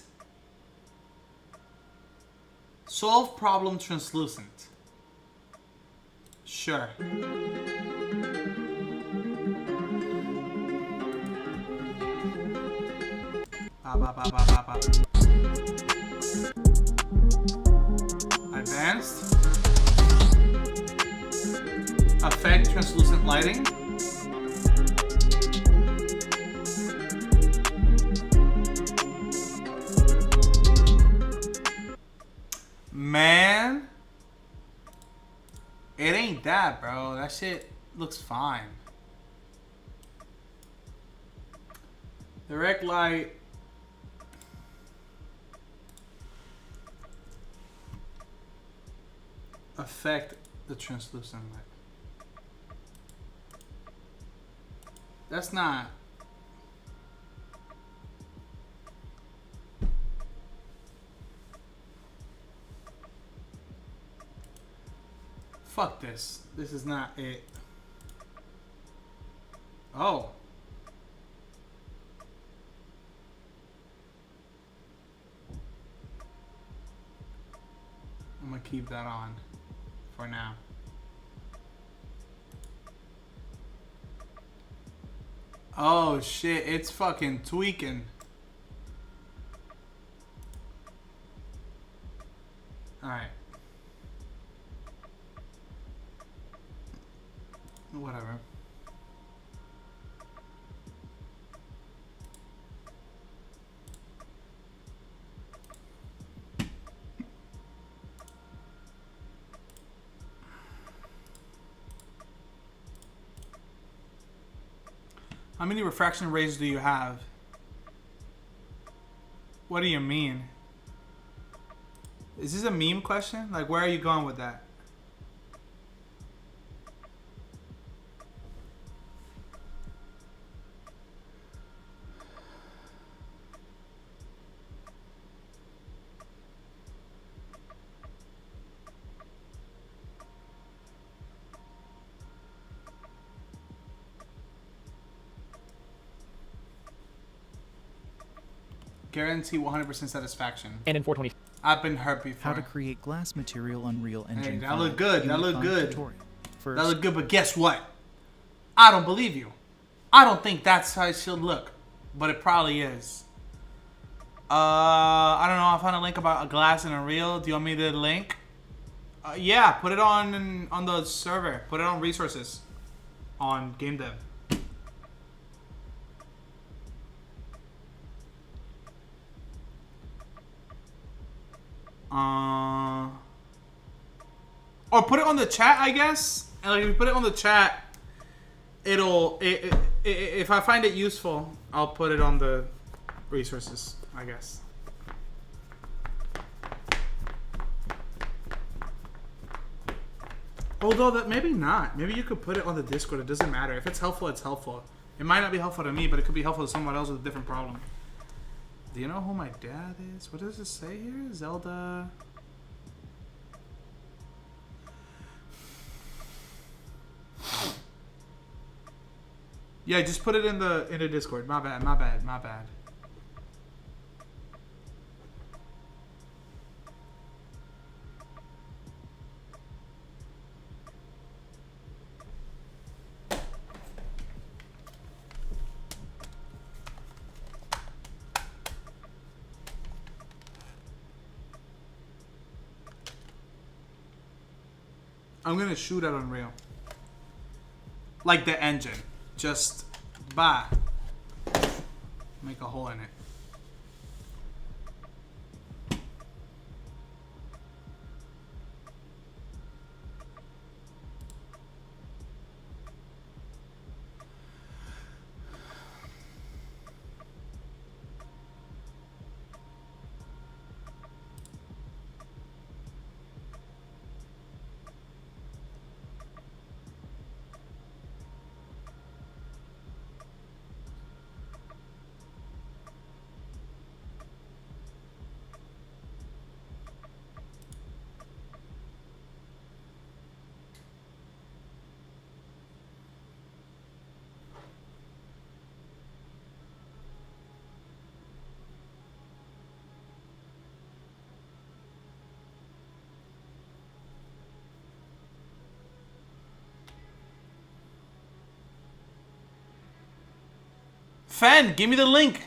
Solve problem translucent. Sure. Advanced. Effect translucent lighting. Man, it ain't that, bro. That shit looks fine. Direct light. Affect the translucent light. That's not. Fuck this. This is not it. Oh. I'm gonna keep that on for now. Oh shit, it's fucking tweaking. Alright. Whatever. How many refraction rays do you have? What do you mean? Is this a meme question? Like, where are you going with that? Guarantee 100% satisfaction. And in 420. I've been hurt before. How to create glass material Unreal Engine. Hey, that look good. That look good. First, that look good, but guess what? I don't believe you. I don't think that's how it should look, but it probably is. I don't know. I found a link about a glass in Unreal. Do you want me to link? Yeah, put it on the server. Put it on resources on game dev. Or put it on the chat, I guess. And like if you put it on the chat, if I find it useful, I'll put it on the resources, I guess. Although that maybe not. Maybe you could put it on the Discord. It doesn't matter. If it's helpful, it's helpful. It might not be helpful to me, but it could be helpful to someone else with a different problem. Do you know who my dad is? What does it say here? Zelda. Yeah, just put it in the Discord. My bad. I'm gonna shoot at Unreal. Like the engine. Just make a hole in it. Fen, give me the link.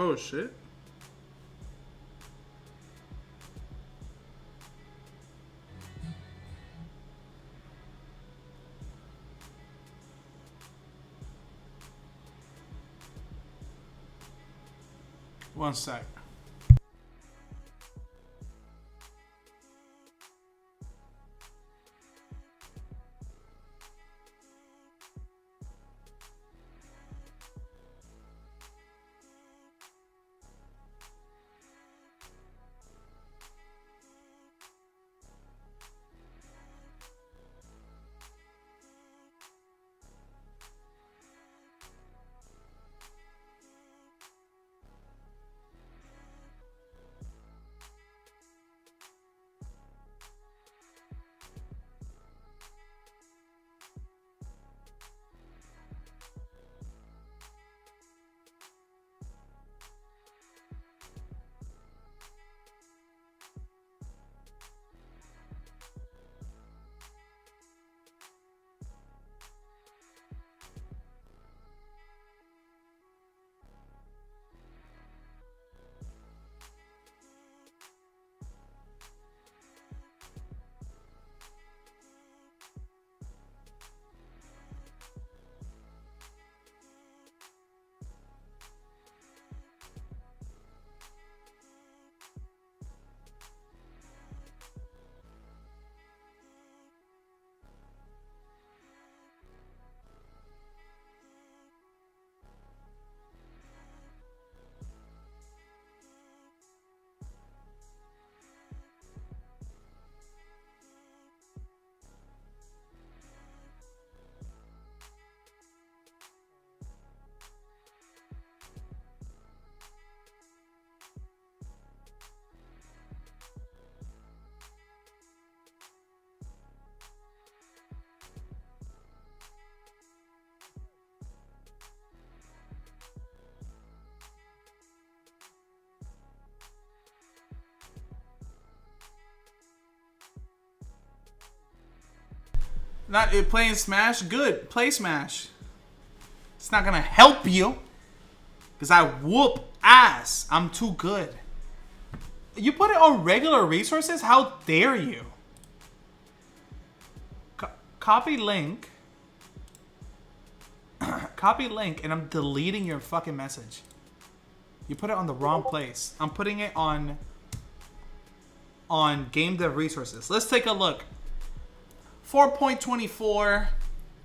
Oh shit. One sec. Not playing Smash? Good. Play Smash. It's not gonna help you. Because I whoop ass. I'm too good. You put it on regular resources? How dare you? Copy link. Copy link, and I'm deleting your fucking message. You put it on the wrong place. I'm putting it on game dev resources. Let's take a look. 4.24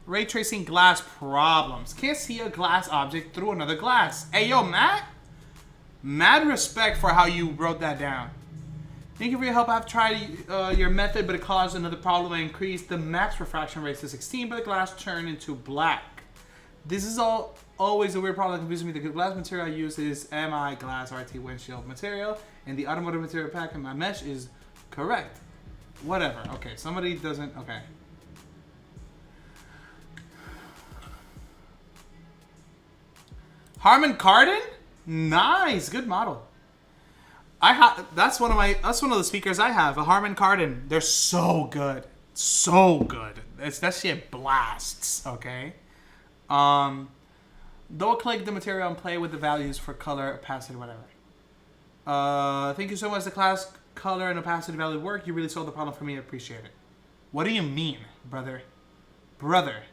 ray tracing glass problems. Can't see a glass object through another glass. Hey, yo, Matt. Mad respect for how you wrote that down. Thank you for your help. I've tried your method, but it caused another problem. I increased the max refraction rate to 16, but the glass turned into black. This is always a weird problem that confuses me. The glass material I use is MI glass RT windshield material, and the automotive material pack in my mesh is correct. Whatever. Okay, somebody doesn't. Okay. Harman Kardon? Nice, good model. That's one of the speakers I have, a Harman Kardon. They're so good. So good. That shit blasts, okay? Double click the material and play with the values for color, opacity, whatever. Thank you so much. The class color and opacity value work. You really solved the problem for me. I appreciate it. What do you mean, brother? Brother.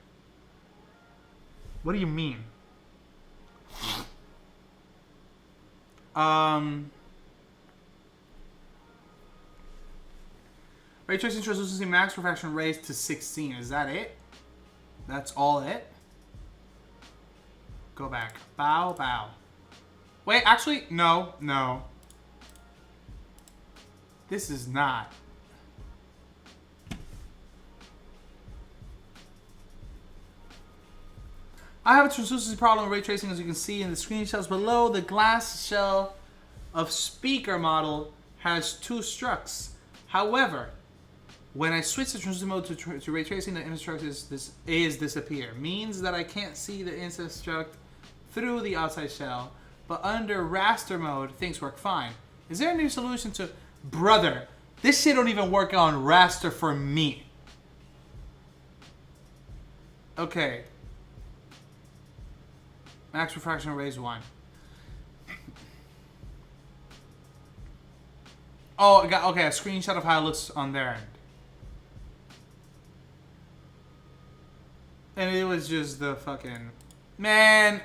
What do you mean? Ray tracing translucency max refraction raised to 16. Is that it? That's all it? Go back. Bow, bow. Wait, actually, no, no. This is not. I have a translucency problem with ray tracing, as you can see in the screenshots below. The glass shell of speaker model has 2 structs. However, when I switch the translucency mode to ray tracing, the inner struct is disappear. Means that I can't see the inside struct through the outside shell. But under raster mode, things work fine. Is there a new solution to... Brother, this shit don't even work on raster for me. Okay. Max refraction raise 1. Oh, okay, a screenshot of how it looks on their end. And it was just the fucking... Man,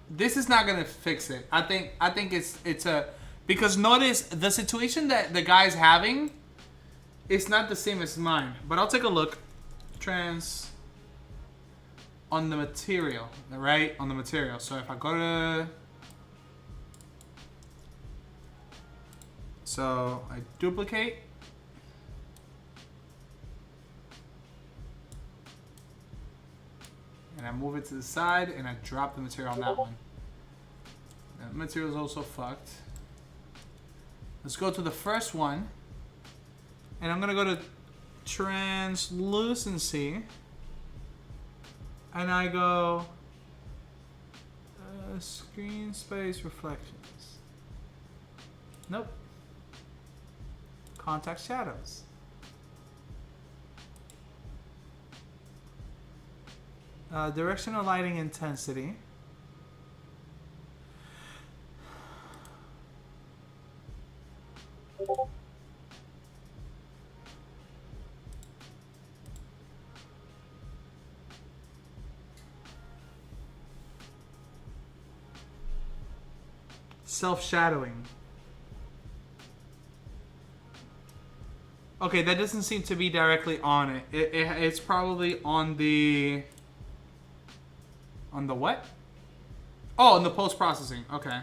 this is not gonna fix it. I think it's a... Because notice, the situation that the guy's having, it's not the same as mine. But I'll take a look. Trans... On the material, right? On the material. So if I go to... So I duplicate. And I move it to the side and I drop the material on that one. That material is also fucked. Let's go to the first one. And I'm gonna go to translucency. And I go screen space reflections. Nope. Contact shadows. Directional lighting intensity. Self-shadowing. Okay, that doesn't seem to be directly on it. It's probably on the... On the what? Oh, in the post-processing. Okay.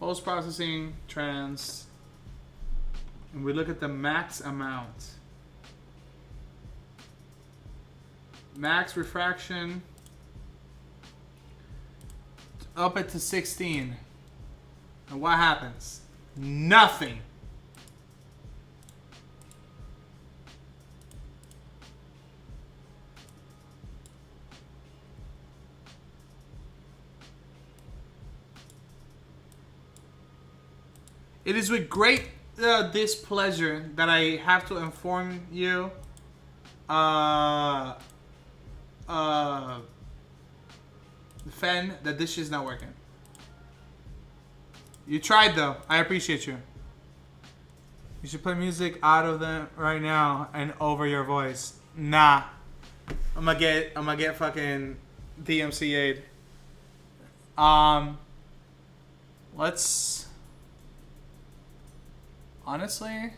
Post-processing, trans. And we look at the max amount. Max refraction. Up it to 16. And what happens? Nothing. It is with great displeasure that I have to inform you. Fen, that this shit's not working. You tried though. I appreciate you. You should play music out of them right now and over your voice. Nah. I'm gonna get fucking DMCA'd. Let's honestly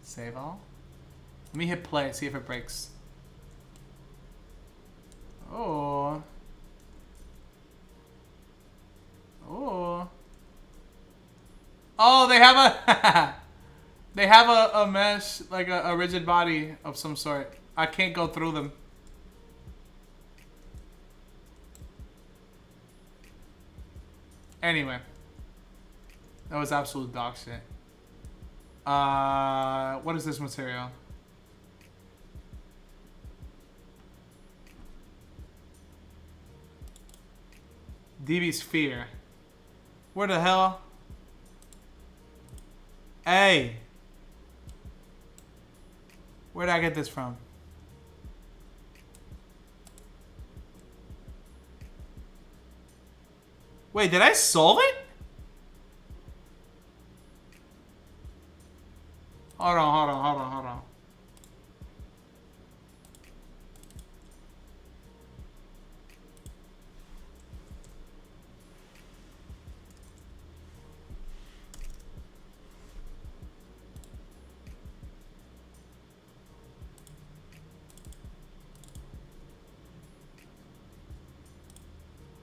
save all. Let me hit play, see if it breaks. Oh. Oh. Oh, they have a they have a mesh, like a rigid body of some sort. I can't go through them. Anyway. That was absolute dog shit. What is this material? DB Sphere. Where the hell? Hey! Where did I get this from? Wait, did I solve it? Hold on.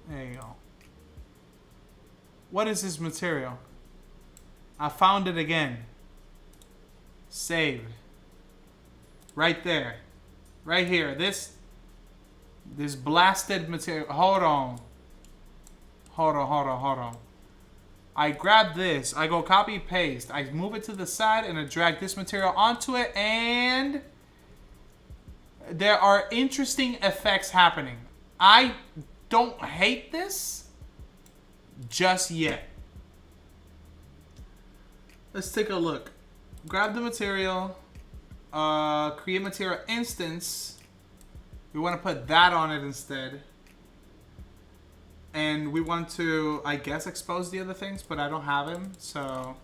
There you go. What is this material? I found it again. Saved. Right there. Right here. This blasted material. Hold on. I grab this. I go copy paste. I move it to the side and I drag this material onto it, and there are interesting effects happening. I don't hate this just yet. Let's take a look. Grab the material, create material instance. We want to put that on it instead. And we want to, I guess, expose the other things, but I don't have him, so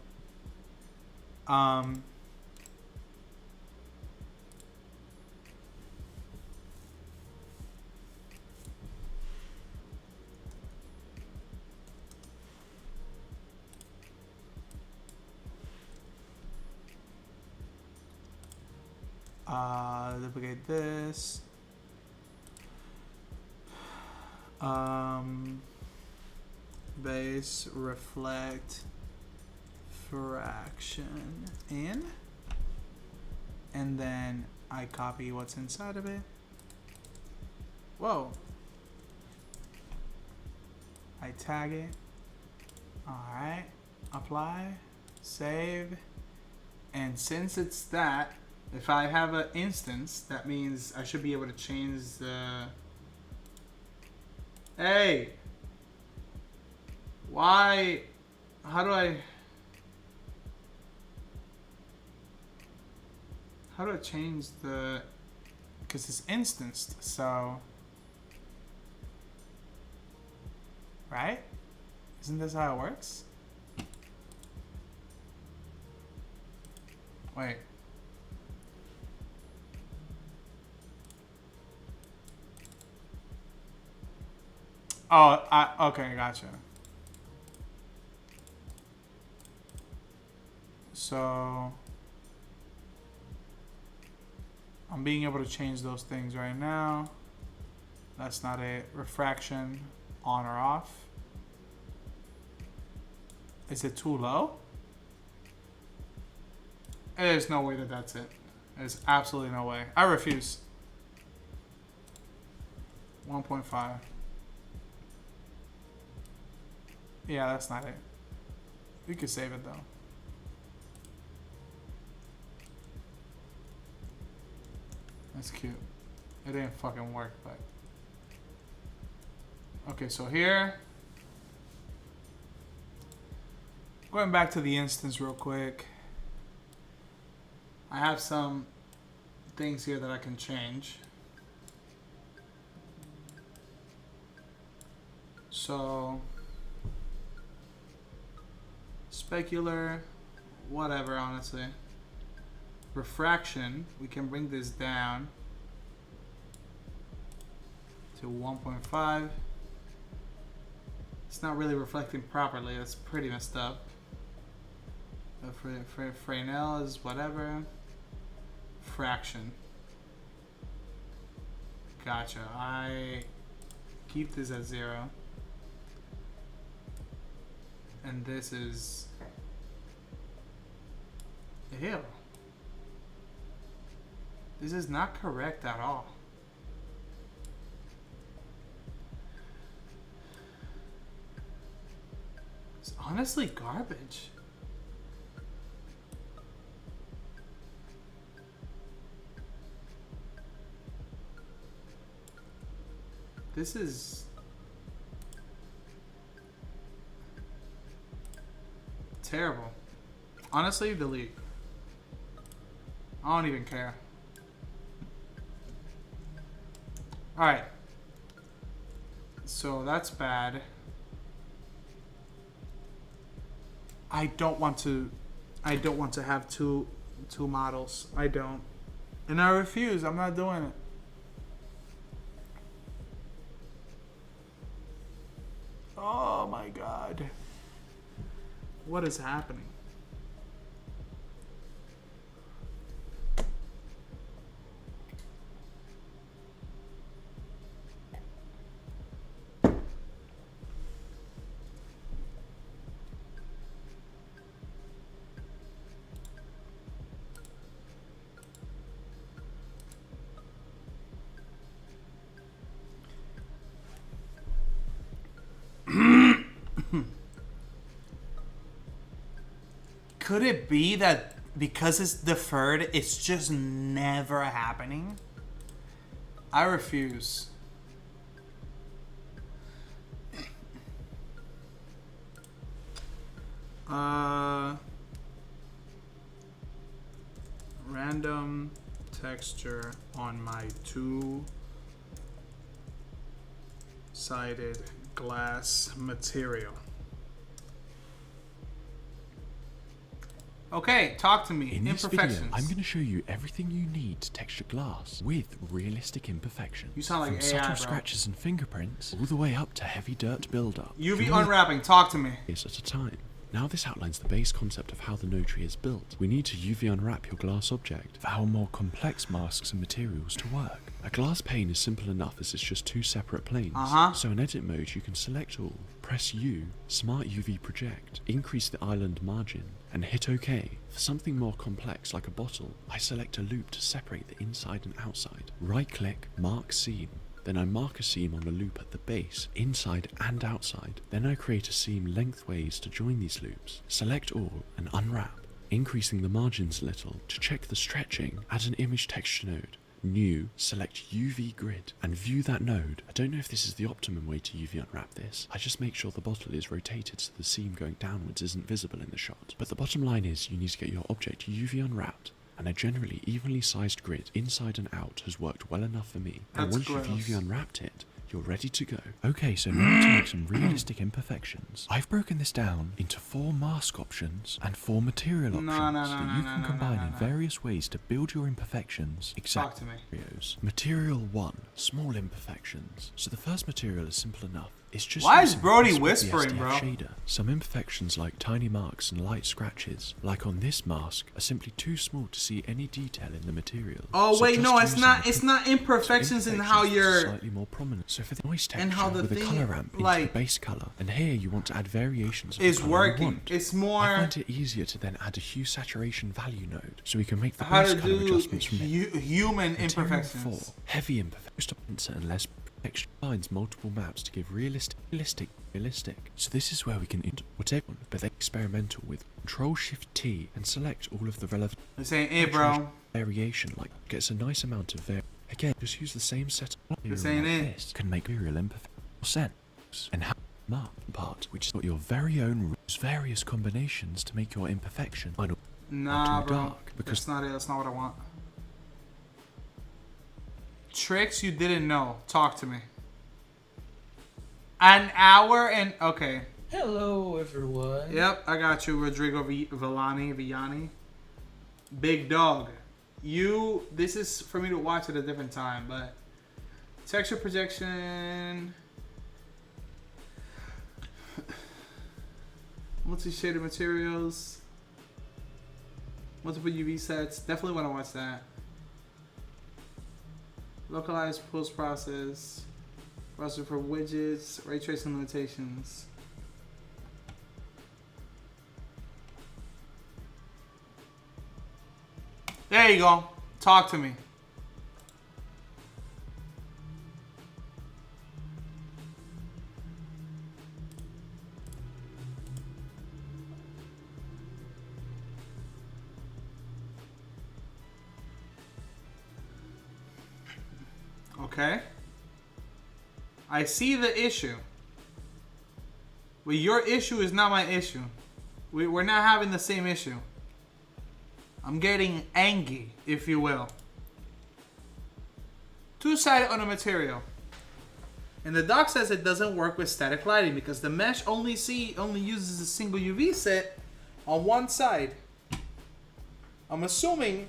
duplicate this. Base reflect fraction in, and then I copy what's inside of it. Whoa. I tag it. Alright. Apply. Save. And since it's that, if I have an instance, that means I should be able to change the... Hey! Why? How do I change the... Because it's instanced, so... Right? Isn't this how it works? Wait. Oh, okay, gotcha. So I'm being able to change those things right now. That's not it. Refraction, on or off. Is it too low? There's no way that that's it. There's absolutely no way. I refuse. 1.5. Yeah, that's not it. We could save it though. That's cute. It didn't fucking work, but... Okay, so here... Going back to the instance real quick. I have some things here that I can change. So, specular, whatever, honestly. Refraction, we can bring this down to 1.5. It's not really reflecting properly. That's pretty messed up. Fresnel is whatever. Fraction. Gotcha. I keep this at 0. And this is... Ew. This is not correct at all. It's honestly garbage. This is terrible. Honestly, delete. I don't even care. Alright. So that's bad. I don't want to have two models. I don't. And I refuse. I'm not doing it. Oh my god. What is happening? Could it be that because it's deferred, it's just never happening? I refuse. Random texture on my two-sided glass material. Okay, talk to me. In this Imperfections. video, I'm going to show you everything you need to texture glass with realistic imperfections. You sound like From AI, subtle bro. scratches and fingerprints, all the way up to heavy dirt buildup. UV unwrapping, talk to me. At a time. Now this outlines the base concept of how the node tree is built. We need to UV unwrap your glass object for our more complex masks and materials to work. A glass pane is simple enough as it's just two separate planes. So in edit mode you can select all, press U, Smart UV Project, increase the island margin, and hit OK. For something more complex like a bottle, I select a loop to separate the inside and outside. Right click, mark seam. Then I mark a seam on the loop at the base, inside and outside. Then I create a seam lengthways to join these loops. Select all and unwrap, increasing the margins a little. To check the stretching, add an image texture node. New, select UV grid and view that node. I don't know if this is the optimum way to UV unwrap this. I just make sure the bottle is rotated so the seam going downwards isn't visible in the shot. But the bottom line is you need to get your object UV unwrapped, and a generally evenly sized grid inside and out has worked well enough for me. And once you've UV unwrapped it, you're ready to go. Okay, so now to make some realistic imperfections. I've broken this down into 4 mask options and 4 material options that you can combine in various ways to build your imperfections. Talk to me. Material 1, small imperfections. So the first material is simple enough. It's just why is Brody whispering, bro? Shader. Some imperfections like tiny marks and light scratches, like on this mask, are simply too small to see any detail in the material. Oh so wait, no, it's not. It's not imperfections in how you're slightly more prominent. So for the noise texture, and how the with a thing, color ramp into like, the base color, and here you want to add variations. Of is the color working. you want. It's more. I find it easier to then add a hue saturation value node, so we can make the how base to color do adjustments from human Material imperfections. 4, heavy imperfections and less texture finds multiple maps to give realistic. So this is where we can whatever, but they're experimental with Control-Shift-T and select all of the relevant. They're saying, hey, bro. Variation, like gets a nice amount of Again, just use the same setup. This ain't it. This can make real imperfect sense. And how mark part, which is your very own rules, various combinations to make your imperfection final Nah, too bro. dark, because That's not it. That's not what I want. Tricks you didn't know. Talk to me. An hour and... Okay. Hello, everyone. Yep, I got you, Rodrigo Villani. Big dog. This is for me to watch at a different time, but... Texture projection... Multi-shaded materials... Multiple UV sets. Definitely want to watch that. Localized post-process. Processor for widgets. Ray tracing limitations. There you go. Talk to me. Okay. I see the issue. But your issue is not my issue. We're not having the same issue. I'm getting angry, if you will. Two-sided on a material. And the doc says it doesn't work with static lighting because the mesh only uses a single UV set on one side. I'm assuming,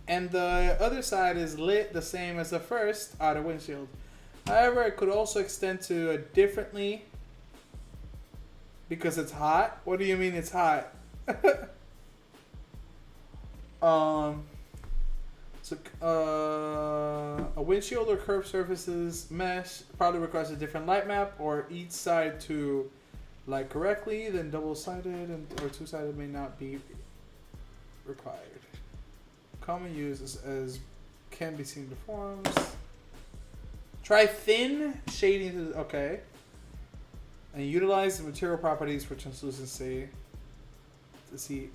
and the other side is lit the same as the first outer windshield. However, it could also extend to a differently because it's hot. What do you mean it's hot? A windshield or curved surfaces mesh probably requires a different light map or each side to light correctly. Then double-sided or two-sided may not be required. Common use as can be seen in the forms. Try thin shading to okay. And utilize the material properties for translucency to see.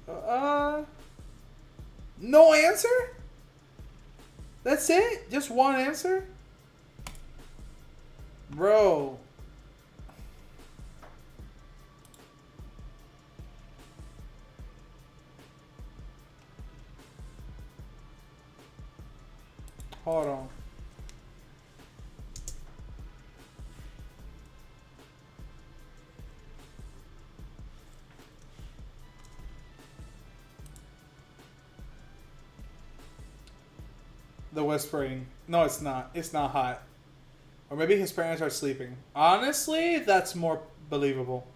No answer? That's it? Just one answer? Bro. Hold on. The whispering. No, it's not. It's not hot. Or maybe his parents are sleeping. Honestly, that's more believable.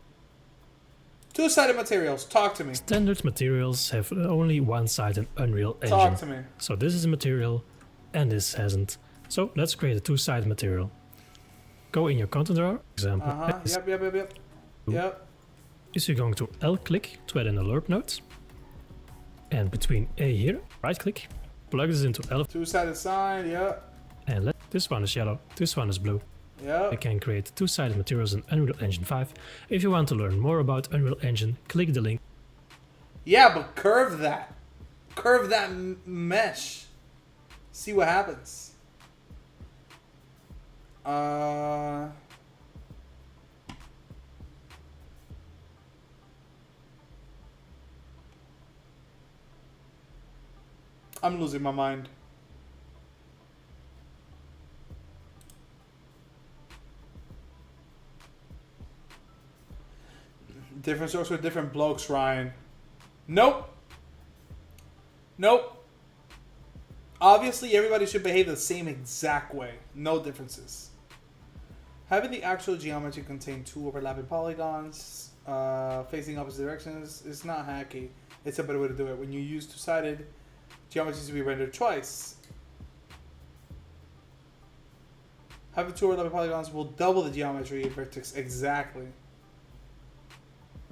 Two-sided materials. Talk to me. Standard materials have only one side in Unreal Engine. Talk to me. So this is a material and this hasn't. So let's create a two-sided material. Go in your content drawer, example. Yep. Is you're going to L-click to add an alert node. And between A here, right-click. Plug this into L. Two-sided sign, yep. And this one is yellow, this one is blue. Yep. You can create two-sided materials in Unreal Engine 5. If you want to learn more about Unreal Engine, click the link. Yeah, but curve that. Curve that mesh. See what happens. I'm losing my mind. Different strokes for different blokes, Ryan. Nope. Nope. Obviously, everybody should behave the same exact way. No differences. Having the actual geometry contain two overlapping polygons facing opposite directions is not hacky. It's a better way to do it. When you use two-sided, geometry to be rendered twice. Having two overlapping polygons will double the geometry vertex exactly.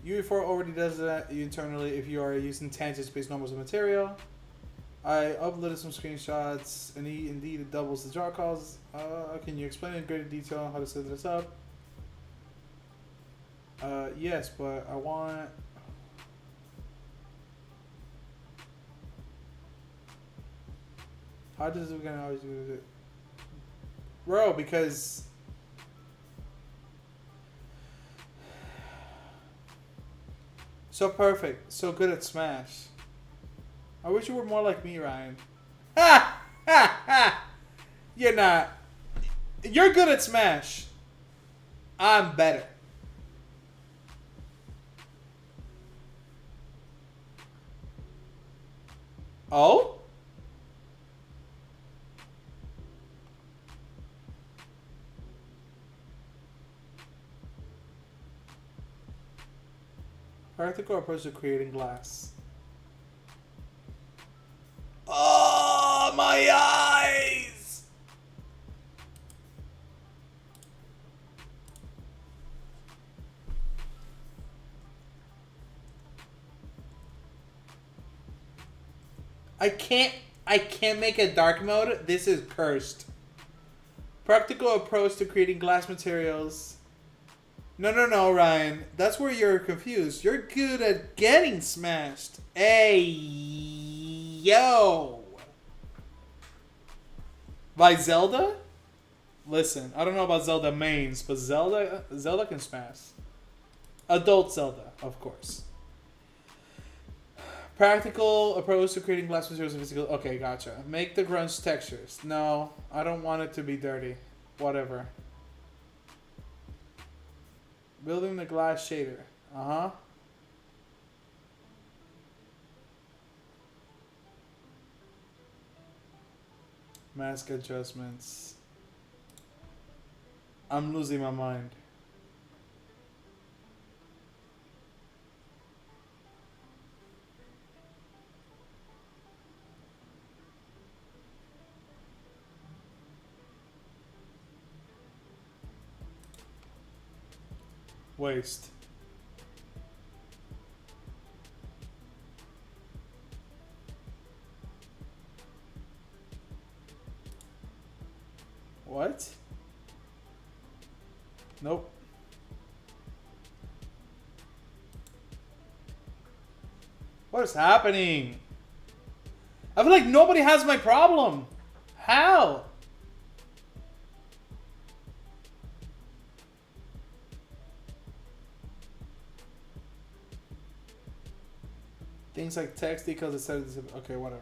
UE4 already does that internally if you are using tangent-based normals of material. I uploaded some screenshots, and indeed it doubles the draw calls. Can you explain in greater detail how to set this up? Yes, but I want... How does it gonna always do it? Bro, because So perfect. So good at Smash. I wish you were more like me, Ryan. Ha! Ha! Ha! You're not. You're good at Smash. I'm better. Oh? Practical approach to creating glass. Oh, my eyes! I can't make a dark mode. This is cursed. Practical approach to creating glass materials. No, Ryan. That's where you're confused. You're good at getting smashed. Hey, yo. By Zelda? Listen, I don't know about Zelda mains, but Zelda can smash. Adult Zelda, of course. Practical approach to creating glass materials and physical. Okay, gotcha. Make the grunge textures. No, I don't want it to be dirty. Whatever. Building the glass shader. Uh-huh. Mask adjustments. I'm losing my mind. Waste. What? Nope. What is happening? I feel like nobody has my problem. How? Things like text because it says okay, whatever.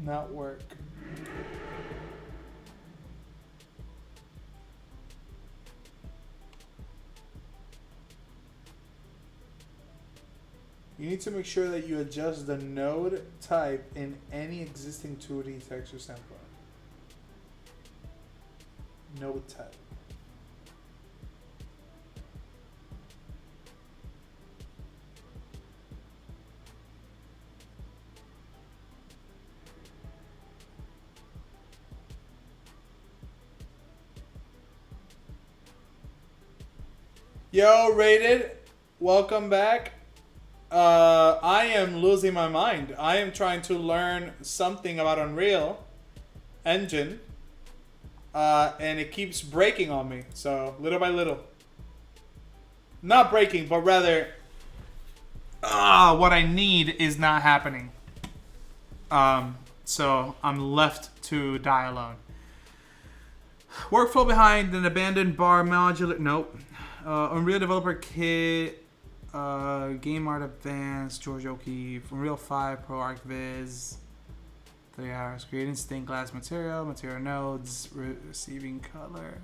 Not work. You need to make sure that you adjust the node type in any existing 2D texture sampler. Node type. Yo, Rated, welcome back. I am losing my mind. I am trying to learn something about Unreal Engine, and it keeps breaking on me. So, little by little. Not breaking, but rather, what I need is not happening. So, I'm left to die alone. Workflow behind an abandoned bar modular. Nope. Unreal Developer Kit. Game Art Advanced, George O'Keefe, Unreal 5 Pro ArcViz, 3 hours, creating stained glass material nodes, receiving color,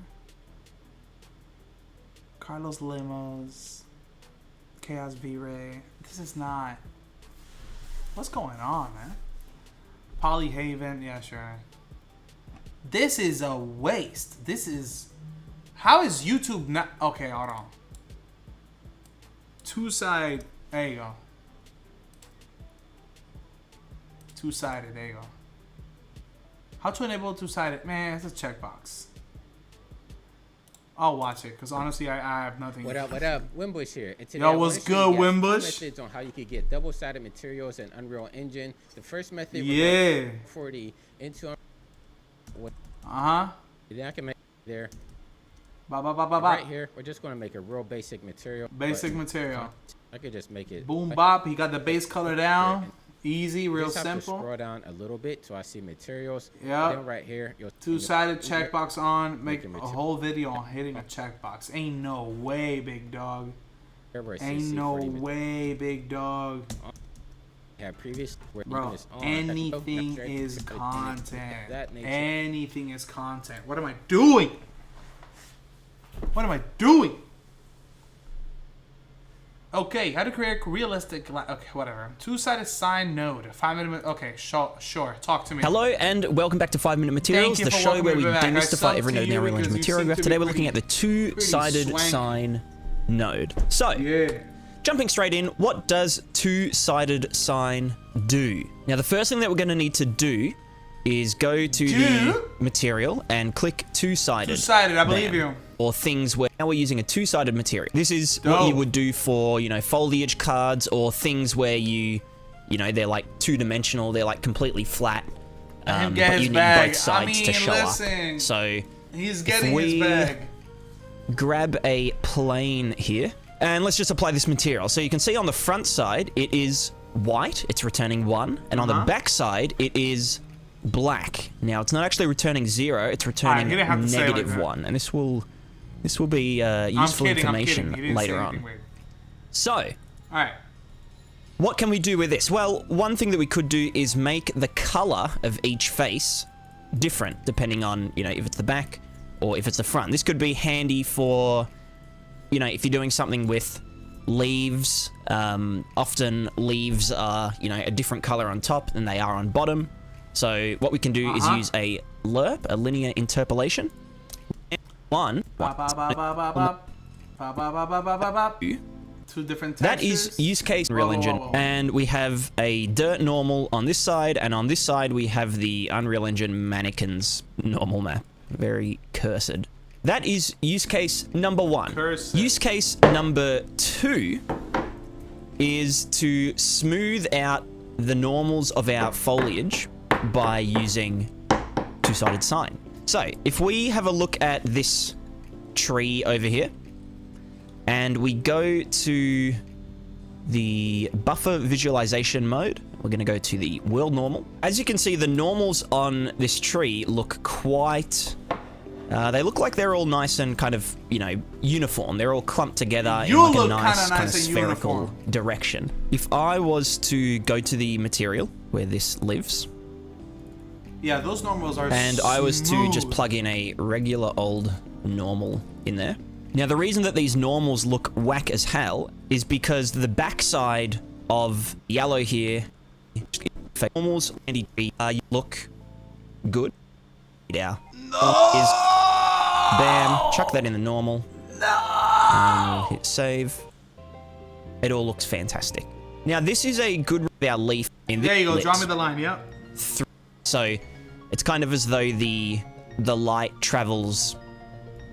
Carlos Limos, Chaos V-Ray. This is not, what's going on, man? Polyhaven, yeah, sure. This is a waste. This is, how is YouTube not, okay, hold on. Two-side, there you go. Two-sided, there you go. How to enable two-sided? Man, it's a checkbox. I'll watch it, because honestly, I have nothing. What up, Wimbush here. And today Yo, what's good, Wimbush? Methods on how you could get double-sided materials in Unreal Engine. The first method was 40 into then I can make there. Right here, we're just going to make a real basic material. Basic material. I could just make it. Boom bop. He got the base color down. Easy, real just have simple. To scroll down a little bit so I see materials. Yeah. Then right here, you'll two-sided checkbox on. Make a whole video on hitting a checkbox. Ain't no way, big dog. Ain't no way, big dog. Yeah, previous. Bro, anything is content. Anything is content. What am I doing? What am I doing? Okay, how to create realistic. Okay, whatever. Two-sided sine node. 5 minute. Okay, sure. Talk to me. Hello and welcome back to 5 Minute Materials, the show where we demystify every node in our Unreal Engine material graph. Today we're looking at the two-sided sine node. So, jumping straight in, what does two-sided sine do? Now, the first thing that we're going to need to do is go to the material and click two-sided. Two-sided, I believe you. Or things where now we're using a two-sided material. This is what you would do for, foliage cards or things where they're like two-dimensional, they're like completely flat, but you need both sides to show up. So he's getting his bag. Grab a plane here, and let's just apply this material. So you can see on the front side, it is white, it's returning 1, and on the back side, it is black. Now, it's not actually returning 0, it's returning -1, and this will be useful information later on. So, alright. What can we do with this? Well, one thing that we could do is make the color of each face different, depending on, if it's the back or if it's the front. This could be handy for, if you're doing something with leaves. Often leaves are, a different color on top than they are on bottom. So what we can do is use a lerp, a linear interpolation. Two different textures. That is use case Unreal Engine, and we have a dirt normal on this side, and on this side we have the Unreal Engine mannequins normal map. Very cursed. That is use case number 1. Use case number 2 is to smooth out the normals of our foliage by using two-sided sine. So, if we have a look at this tree over here, and we go to the buffer visualization mode, we're going to go to the world normal. As you can see, the normals on this tree look quite... they look like they're all nice and kind of, uniform. They're all clumped together in like a nice kind of spherical direction. If I was to go to the material where this lives... Yeah, those normals are and I was to just plug in a regular old normal in there. Now, the reason that these normals look whack as hell is because the backside of yellow here, normals look good. Yeah. No! Bam. Chuck that in the normal. No! Hit save. It all looks fantastic. Now, this is a good our leaf in this. There you go. Draw me the line. Yep. So, it's kind of as though the light travels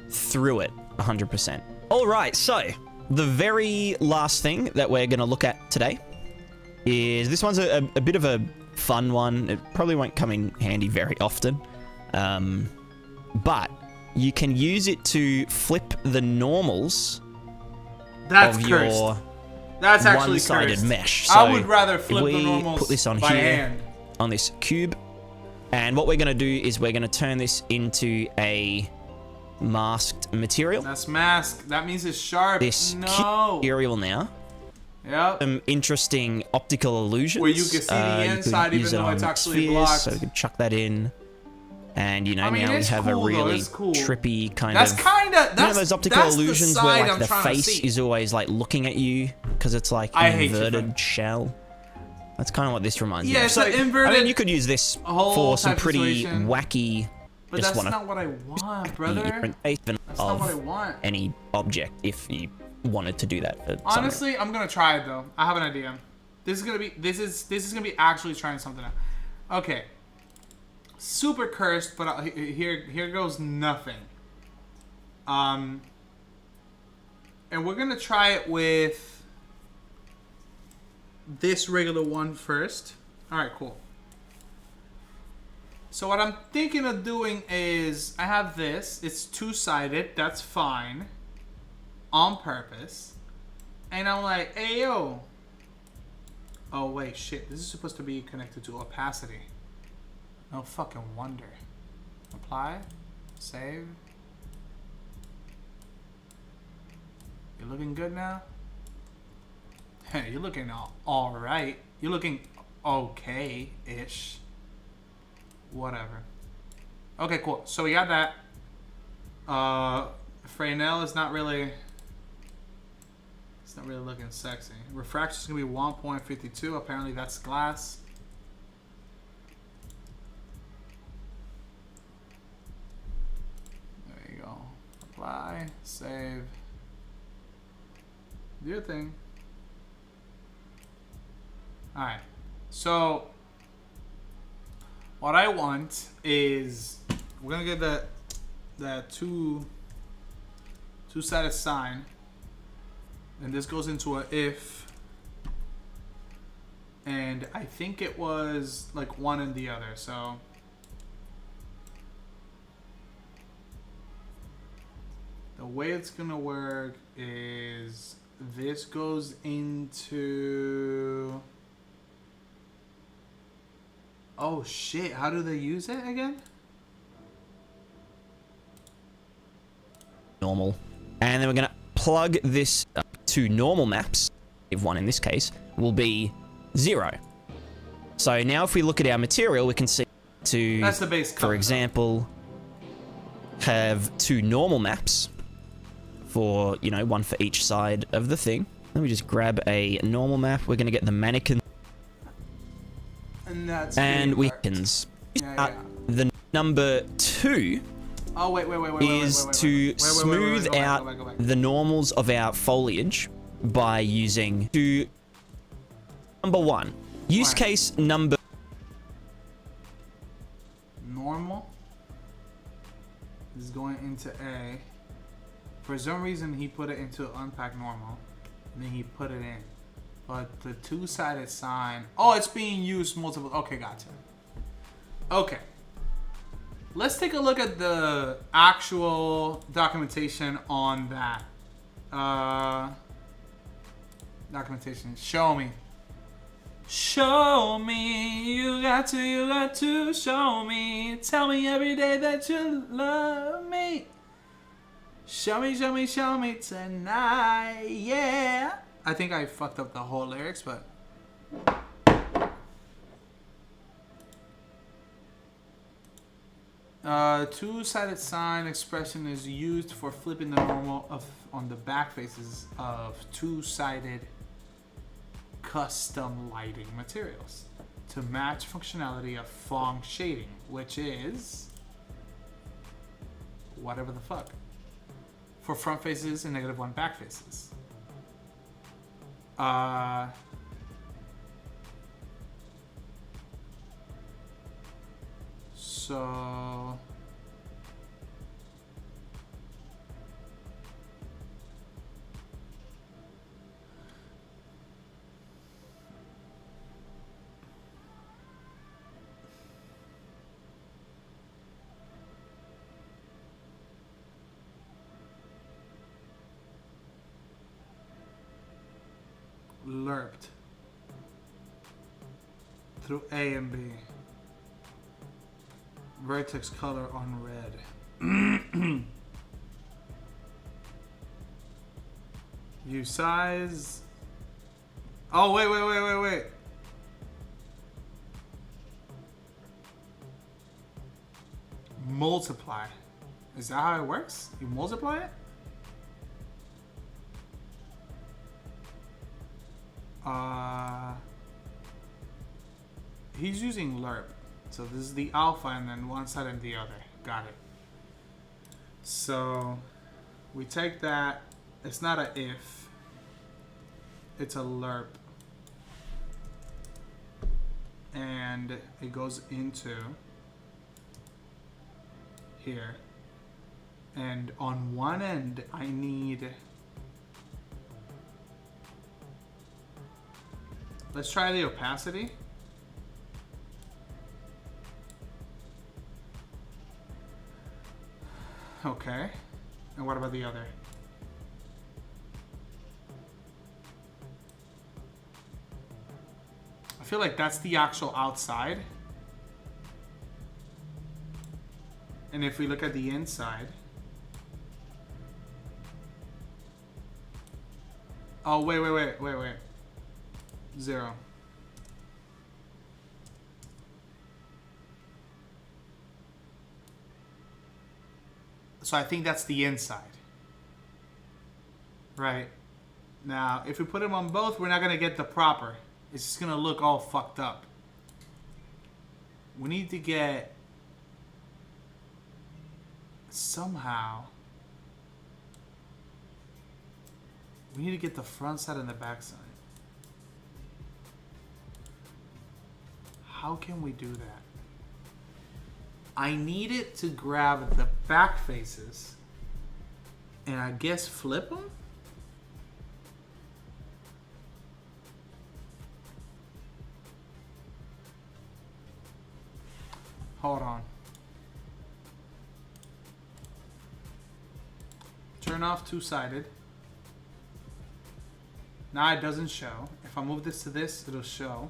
through it 100%. All right, so the very last thing that we're going to look at today is this one's a bit of a fun one. It probably won't come in handy very often, but you can use it to flip the normals of your one-sided mesh. So I would rather flip if we the normals put this on by here hand. On this cube, and what we're going to do is we're going to turn this into a masked material. That's masked. That means it's sharp. This material now. Yep. Some interesting optical illusions. Where you can see the inside even though it's actually spheres, blocked. So we can chuck that in. And, now we have cool, a really trippy kind of... those optical illusions where, like, the face is always, like, looking at you because it's, like, an inverted shell. That's kind of what this reminds me of. So, inverted... I mean, you could use this for some pretty wacky... But that's not what I want, brother. That's not what I want. Any object, if you wanted to do that. For honestly, I'm gonna try it though. I have an idea. This is gonna be actually trying something out. Okay. Super cursed, but here goes nothing. And we're gonna try it with this regular one first. All right, cool. So what I'm thinking of doing is, I have this. It's two-sided. That's fine. On purpose. And I'm like, hey, yo. Oh, wait, shit. This is supposed to be connected to opacity. No fucking wonder. Apply. Save. You're looking good now? Hey, you're looking all right. You're looking okay-ish. Whatever. Okay, cool. So we got that. Fresnel is not really... It's not really looking sexy. Refraction is going to be 1.52. Apparently that's glass. There you go. Apply. Save. Do your thing. Alright. So... what I want is we're gonna get that two-sided sign, and this goes into a if, and I think it was like one and the other. So the way it's gonna work is this goes into... Oh shit, how do they use it again? Normal. And then we're going to plug this to normal maps. If one in this case will be 0. So now if we look at our material, we can see to, that's the base color, for example, have 2 normal maps for, you know, one for each side of the thing. Let me just grab a normal map. We're going to get the mannequin. And we can the number 2 oh, wait, is to smooth out the normals of our foliage by using number 1. Use case number normal is going into A. For some reason he put it into unpack normal, and then he put it in. But the two-sided sign... Oh, it's being used multiple... Okay, gotcha. Okay. Let's take a look at the actual documentation on that. Documentation. Show me. Show me. You got to show me. Tell me every day that you love me. Show me tonight. Yeah. I think I fucked up the whole lyrics, but... two-sided sign expression is used for flipping the normal on the back faces of two-sided custom lighting materials to match functionality of Phong shading, which is whatever the fuck, for front faces and -1 back faces. So lerped through A and B. Vertex color on red. View size. Oh, wait. Multiply. Is that how it works? You multiply it? He's using lerp. So this is the alpha and then one side and the other. Got it. So we take that. It's not a if. It's a lerp. And it goes into here. And on one end, I need... Let's try the opacity. Okay. And what about the other? I feel like that's the actual outside. And if we look at the inside... Oh, wait. 0. So I think that's the inside. Right. Now, if we put them on both, we're not going to get the proper. It's just going to look all fucked up. We need to get... Somehow... We need to get the front side and the back side. How can we do that? I need it to grab the back faces and I guess flip them? Hold on. Turn off two-sided. Now it doesn't show. If I move this to this, it'll show.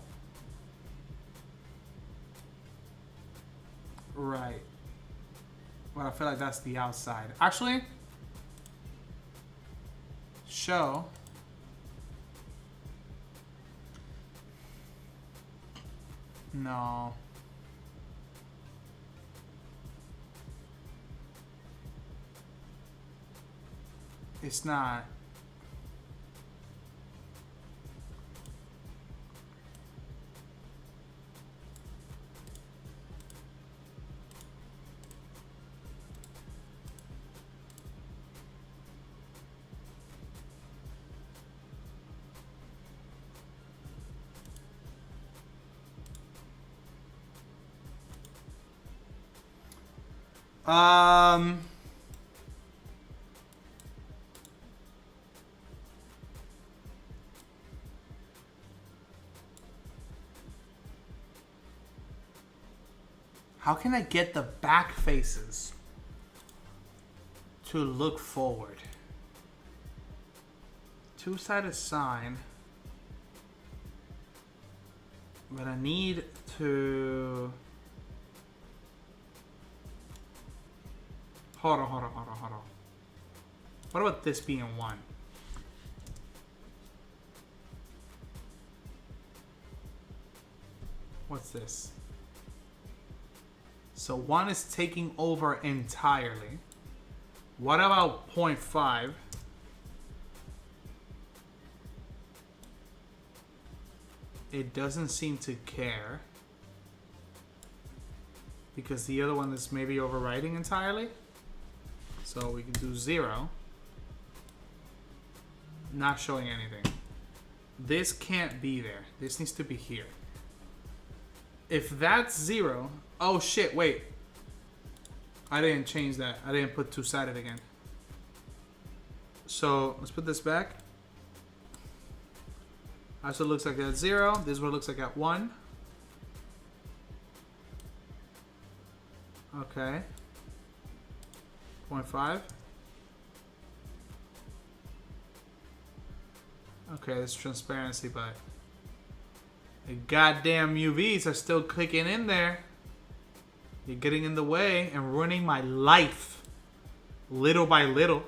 Right. Well, I feel like that's the outside. Actually, show. No. It's not. How can I get the back faces to look forward? Two-sided sign. But I need to... Hold on. What about this being 1? What's this? So 1 is taking over entirely. What about 0.5? It doesn't seem to care. Because the other one is maybe overriding entirely. So we can do 0. Not showing anything. This can't be there. This needs to be here. If that's 0... Oh shit, wait. I didn't change that. I didn't put two-sided again. So let's put this back. That's what it looks like at 0. This is what it looks like at 1. Okay. 0.5. Okay, there's transparency, but the goddamn UVs are still clicking in there. You're getting in the way and ruining my life. Little by little.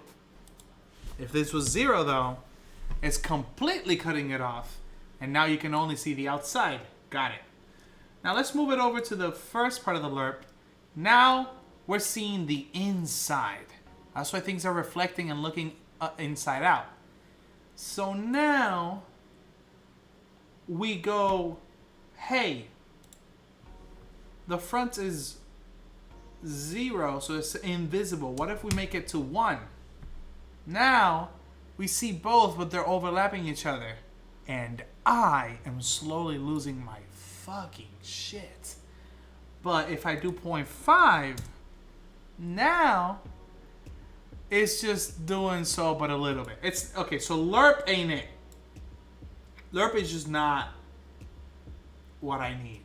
If this was 0 though, it's completely cutting it off. And now you can only see the outside. Got it. Now let's move it over to the first part of the lerp. Now we're seeing the inside. That's why things are reflecting and looking inside out. So now we go, hey, the front is 0, so it's invisible. What if we make it to 1? Now we see both, but they're overlapping each other. And I am slowly losing my fucking shit. But if I do 0.5, now it's just doing so, but a little bit. It's okay. So lerp ain't it. Lerp is just not what I need.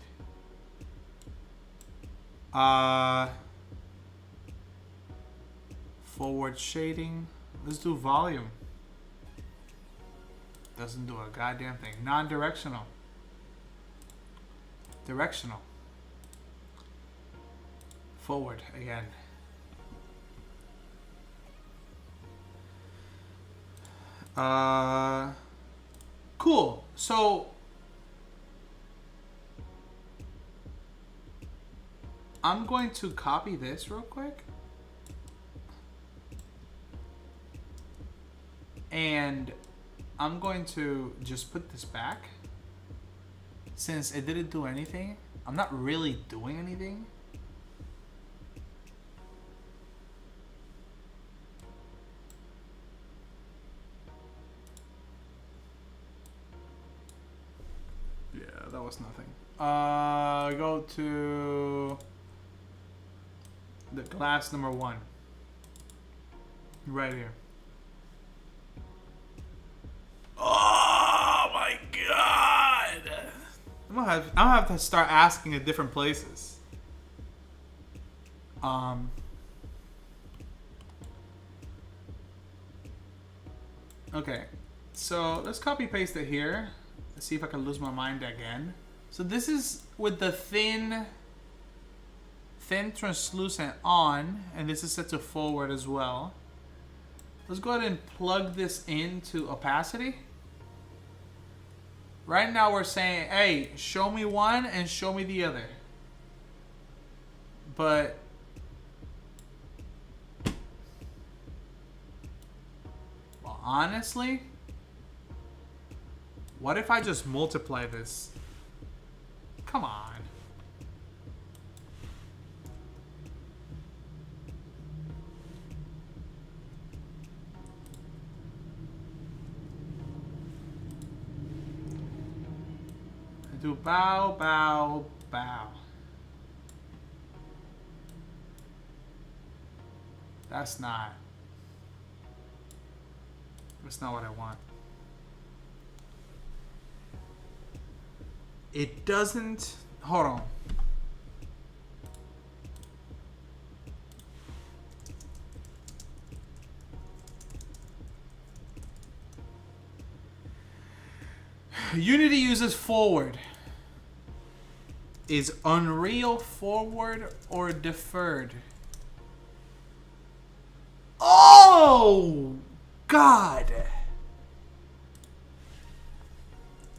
Forward shading. Let's do volume. Doesn't do a goddamn thing. Non-directional. Directional. Forward again. Cool. So I'm going to copy this real quick. And I'm going to just put this back. Since it didn't do anything, I'm not really doing anything. Yeah, that was nothing. Go to the glass number 1. Right here. Oh my god! I'm gonna have to start asking at different places. Okay, so let's copy paste it here. Let's see if I can lose my mind again. So this is with the thin translucent on, and this is set to forward as well. Let's go ahead and plug this into opacity. Right now we're saying, hey, show me one and show me the other. But well, honestly, what if I just multiply this? Come on. Do bow, bow, bow. That's not what I want. It doesn't, hold on. Unity uses forward. Is Unreal forward or deferred? Oh, God.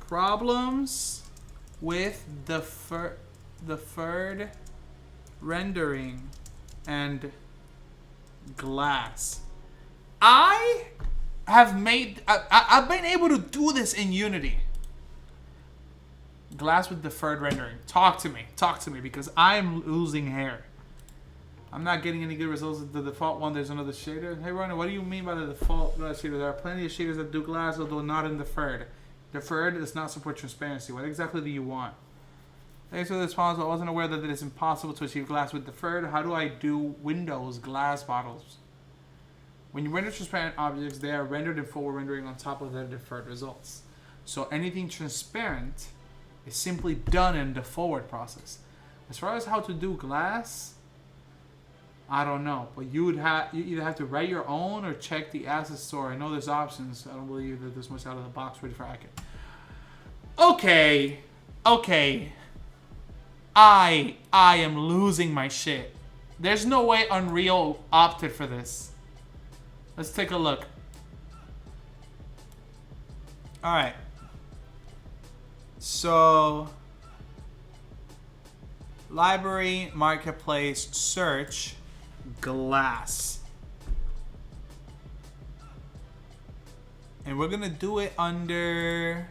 Problems with deferred rendering and glass. I've been able to do this in Unity. Glass with deferred rendering. Talk to me, because I'm losing hair. I'm not getting any good results with the default one. There's another shader. Hey, Ronnie, what do you mean by the default shader? There are plenty of shaders that do glass, although not in deferred. Deferred does not support transparency. What exactly do you want? Thanks for the response. I wasn't aware that it is impossible to achieve glass with deferred. How do I do Windows glass bottles? When you render transparent objects, they are rendered in forward rendering on top of their deferred results. So anything transparent is simply done in the forward process. As far as how to do glass, I don't know, but you either have to write your own or check the asset store. I know there's options. I don't believe that there's much out of the box ready for hack it. Okay. I am losing my shit. There's no way Unreal opted for this. Let's take a look. All right. So, library, marketplace, search, glass. And we're gonna do it under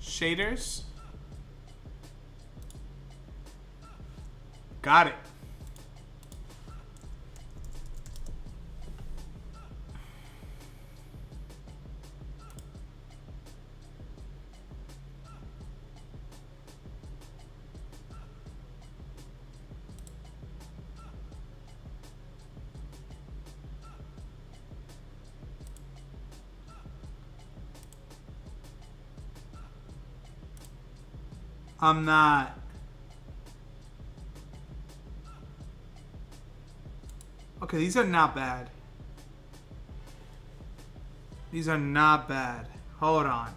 shaders. Got it. I'm not Okay, these are not bad. These are not bad. Hold on.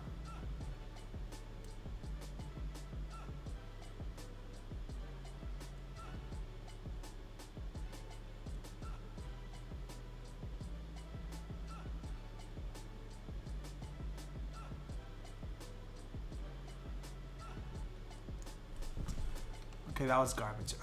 Okay, that was garbage.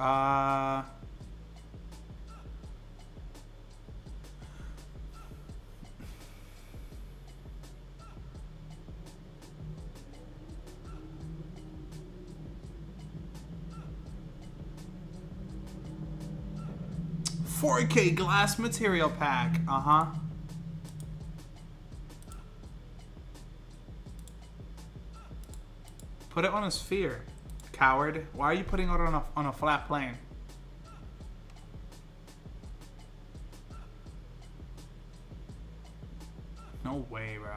4K glass material pack. Uh-huh. Put it on a sphere, coward. Why are you putting it on a flat plane? No way, bro.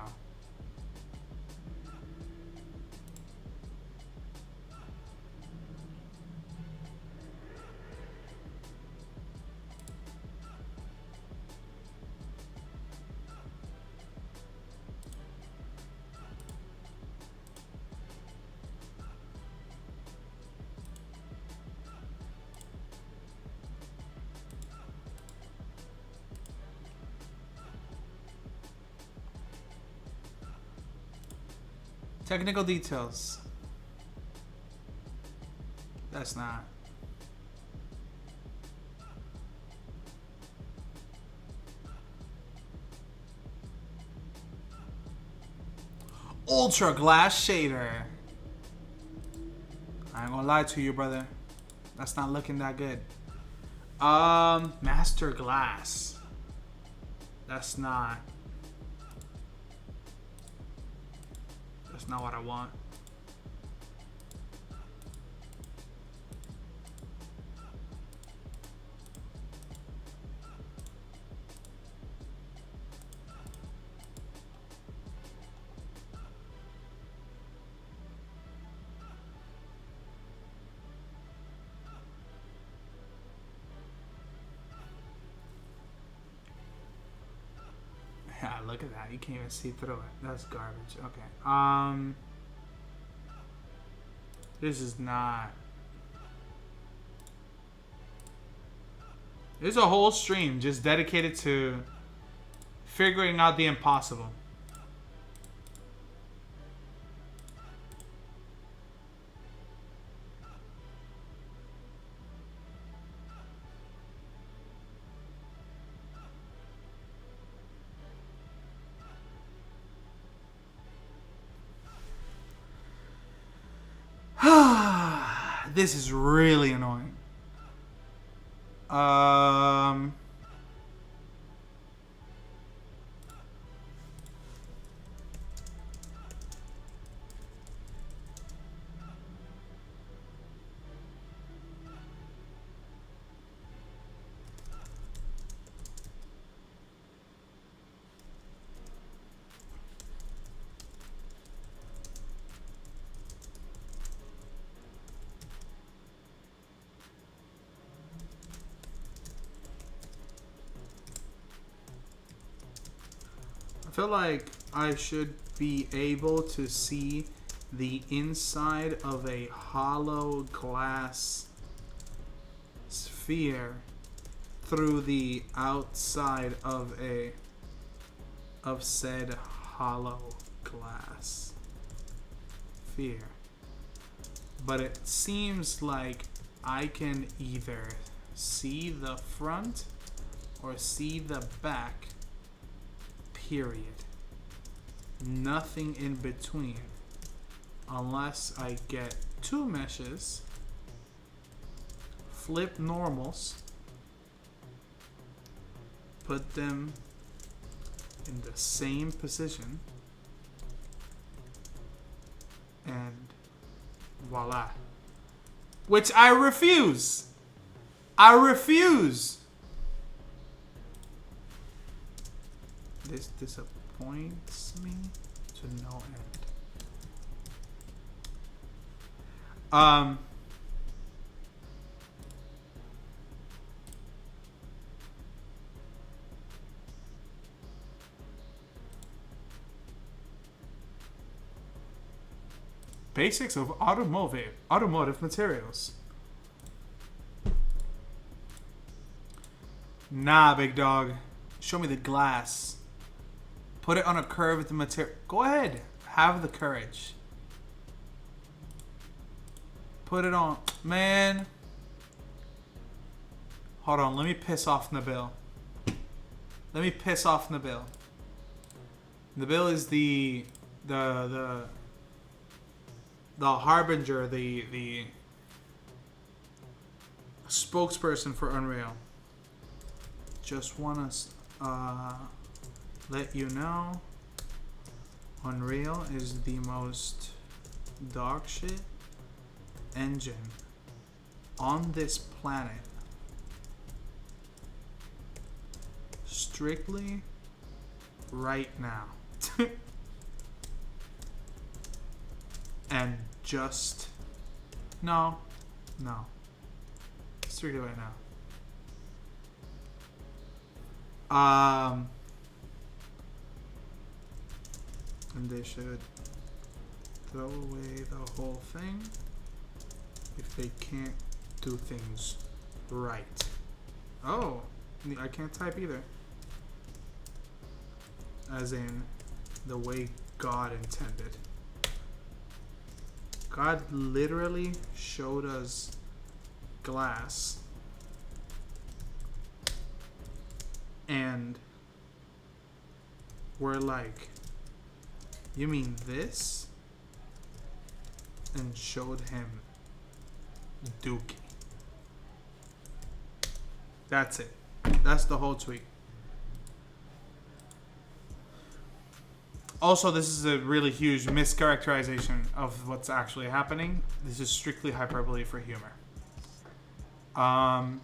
Technical details. That's not. Ultra glass shader. I ain't gonna lie to you, brother. That's not looking that good. Master glass. That's not. That's not what I want. Yeah, look at that. You can't even see through it. That's garbage. Okay. This is not. There's a whole stream just dedicated to figuring out the impossible. This is really annoying. I feel like I should be able to see the inside of a hollow glass sphere through the outside of said hollow glass sphere. But it seems like I can either see the front or see the back. Period. Nothing in between. Unless I get two meshes, flip normals, put them in the same position, and voila. Which I refuse. I refuse. This disappoints me to no end. basics of automotive materials. Nah, big dog. Show me the glass. Put it on a curved material. Go ahead. Have the courage. Put it on. Man. Hold on. Let me piss off Nabil. Let me piss off Nabil. Nabil is the harbinger, the spokesperson for Unreal. Just wanna let you know, Unreal is the most dog shit engine on this planet. Strictly right now. And just no. Strictly right now. And they should throw away the whole thing if they can't do things right. Oh, I can't type either. As in the way God intended. God literally showed us glass. And we're like, you mean this? And showed him Dookie. That's it. That's the whole tweet. Also, this is a really huge mischaracterization of what's actually happening. This is strictly hyperbole for humor. I'm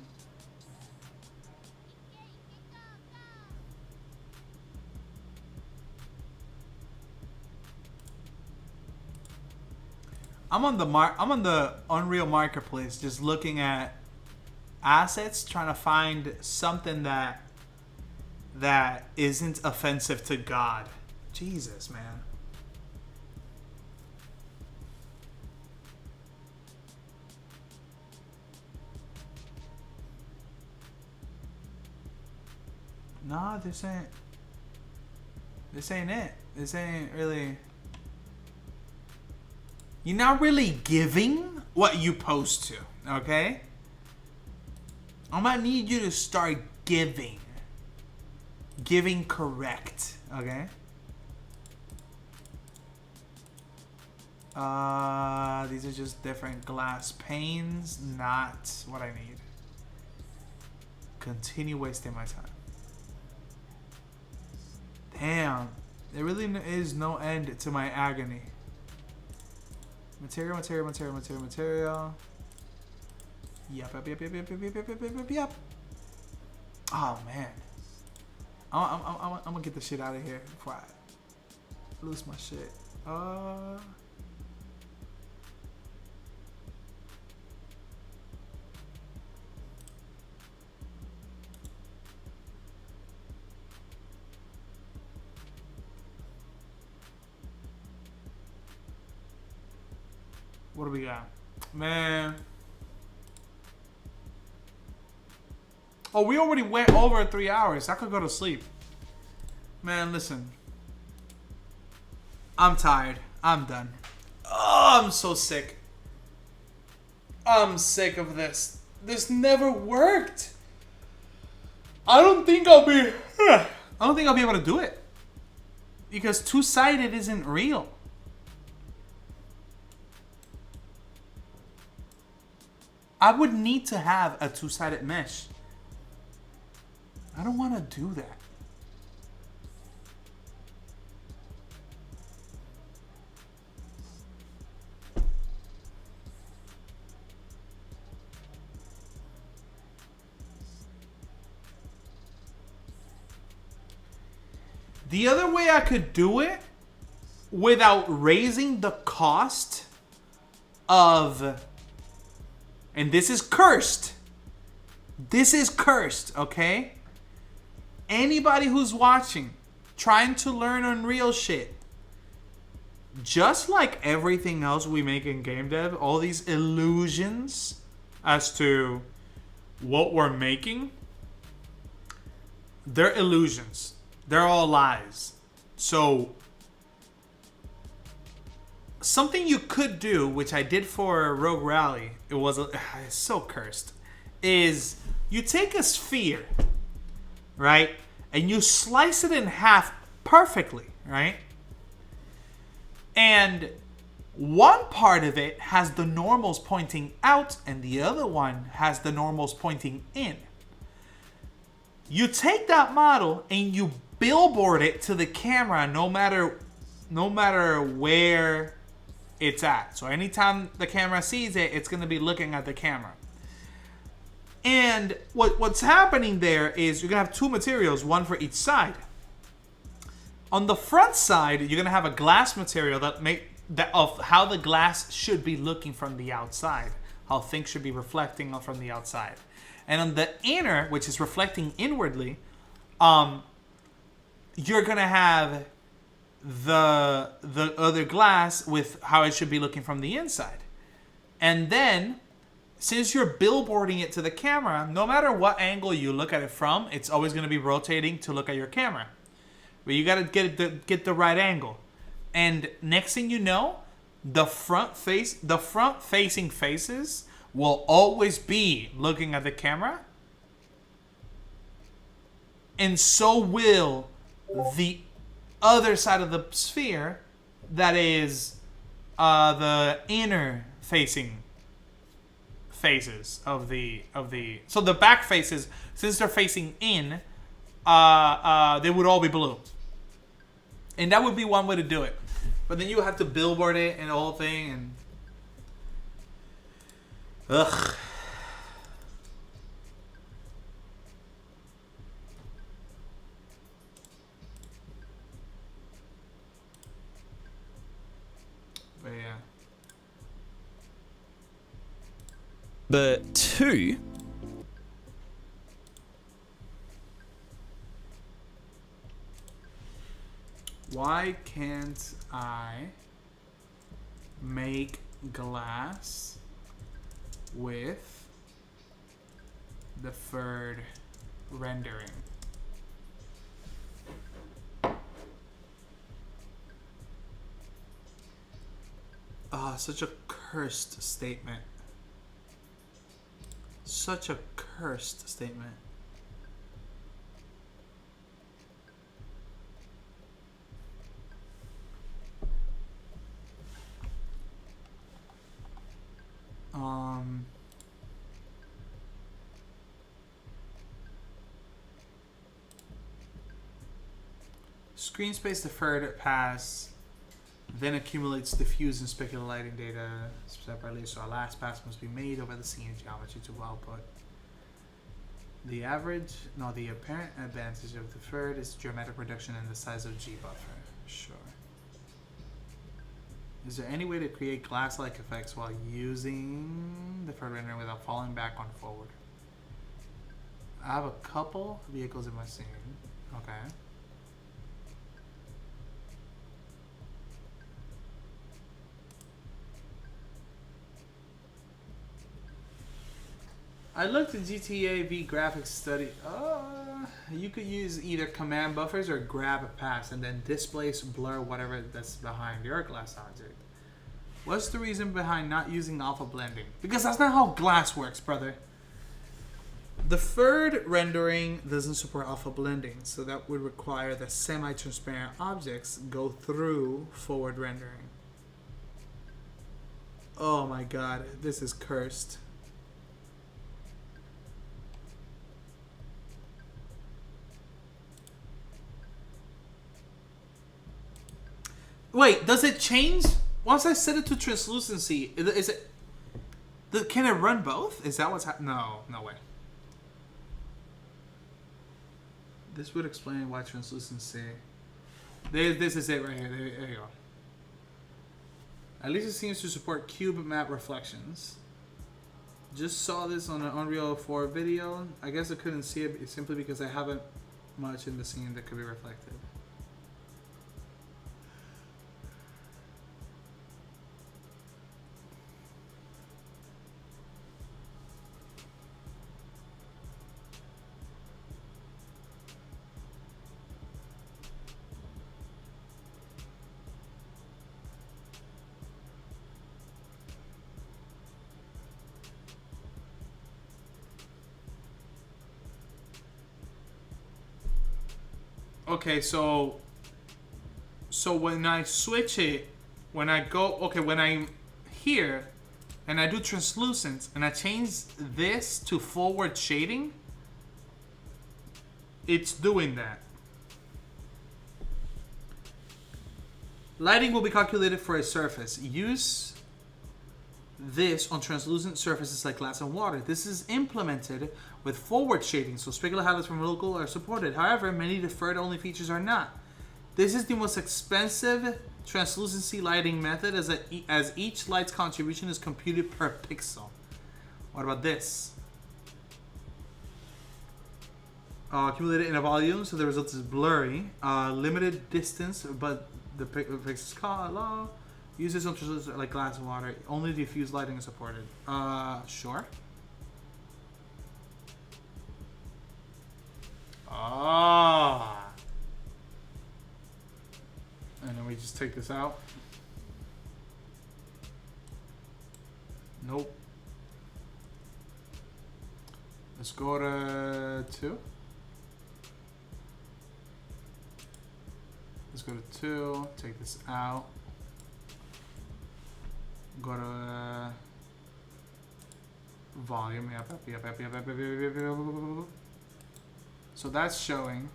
on the Unreal Marketplace, just looking at assets, trying to find something that isn't offensive to God. Jesus, man. Nah, this ain't it. This ain't really. You're not really giving what you post to, okay? I might need you to start giving. Giving correct, okay? These are just different glass panes, not what I need. Continue wasting my time. Damn, there really is no end to my agony. Material. Yep. Oh man, I'm gonna get the shit out of here before I lose my shit. What do we got? Man. Oh, we already went over 3 hours. I could go to sleep. Man, listen. I'm tired. I'm done. Oh, I'm so sick. I'm sick of this. This never worked. I don't think I'll be able to do it. Because two-sided isn't real. I would need to have a two-sided mesh. I don't want to do that. The other way I could do it without raising the cost of... And this is cursed. This is cursed, okay? Anybody who's watching, trying to learn Unreal shit, just like everything else we make in game dev, all these illusions as to what we're making, they're illusions. They're all lies. So something you could do, which I did for Rogue Rally, it's so cursed, is you take a sphere, right? And you slice it in half perfectly, right? And one part of it has the normals pointing out and the other one has the normals pointing in. You take that model and you billboard it to the camera no matter where it's at. So anytime the camera sees it, it's going to be looking at the camera. And what's happening there is you're going to have two materials, one for each side. On the front side, you're going to have a glass material of how the glass should be looking from the outside, how things should be reflecting from the outside. And on the inner, which is reflecting inwardly, you're going to have the other glass with how it should be looking from the inside. And then, since you're billboarding it to the camera, no matter what angle you look at it from, it's always going to be rotating to look at your camera. But you got to get the right angle. And next thing you know, the front facing faces will always be looking at the camera. And so will the other side of the sphere, that is the inner facing faces of the so the back faces, since they're facing in, they would all be blue. And that would be one way to do it. But then you have to billboard it and the whole thing, and ugh. But yeah. But 2. Why can't I make glass with deferred rendering? Ah, such a cursed statement. Such a cursed statement. Screen space deferred pass then accumulates diffuse and specular lighting data separately, so a last pass must be made over the scene geometry to output. The apparent advantage of deferred is geometric reduction in the size of G buffer. Sure. Is there any way to create glass-like effects while using deferred rendering without falling back on forward? I have a couple vehicles in my scene. Okay. I looked at GTA V graphics study. You could use either command buffers or grab a pass and then displace, blur whatever that's behind your glass object. What's the reason behind not using alpha blending? Because that's not how glass works, brother. Deferred rendering doesn't support alpha blending, so that would require that semi-transparent objects go through forward rendering. Oh my god, this is cursed. Wait, does it change once I set it to translucency? Is it? Can it run both? Is that what's happening? No way. This would explain why translucency. This is it right here. There you go. At least it seems to support cube map reflections. Just saw this on an Unreal 4 video. I guess I couldn't see it simply because I haven't much in the scene that could be reflected. Okay, so when I switch it, when I go, okay, when I'm here and I do translucent and I change this to forward shading, it's doing that. Lighting will be calculated for a surface. Use this on translucent surfaces like glass and water. This is implemented with forward shading, so specular highlights from local are supported. However, many deferred-only features are not. This is the most expensive translucency lighting method as each light's contribution is computed per pixel. What about this? Accumulated in a volume, so the result is blurry. Limited distance, but the pixels color. Uses on translucent like glass and water. Only diffuse lighting is supported. Sure. Ah. And then we just take this out. Nope. Let's go to 2. Let's go to 2. Take this out. Go to volume. Yep. So that's showing.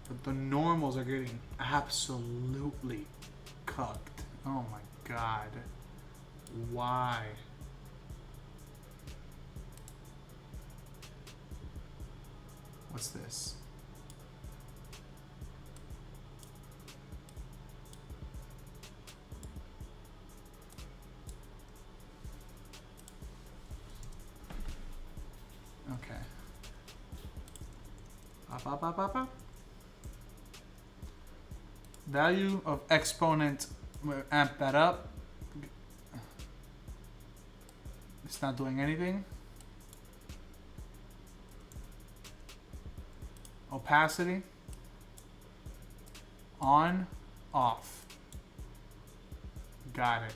But the normals are getting absolutely cooked. Oh my god. Why? What's this? Okay. Up. Value of exponent, amp that up. It's not doing anything. Opacity. On, off. Got it.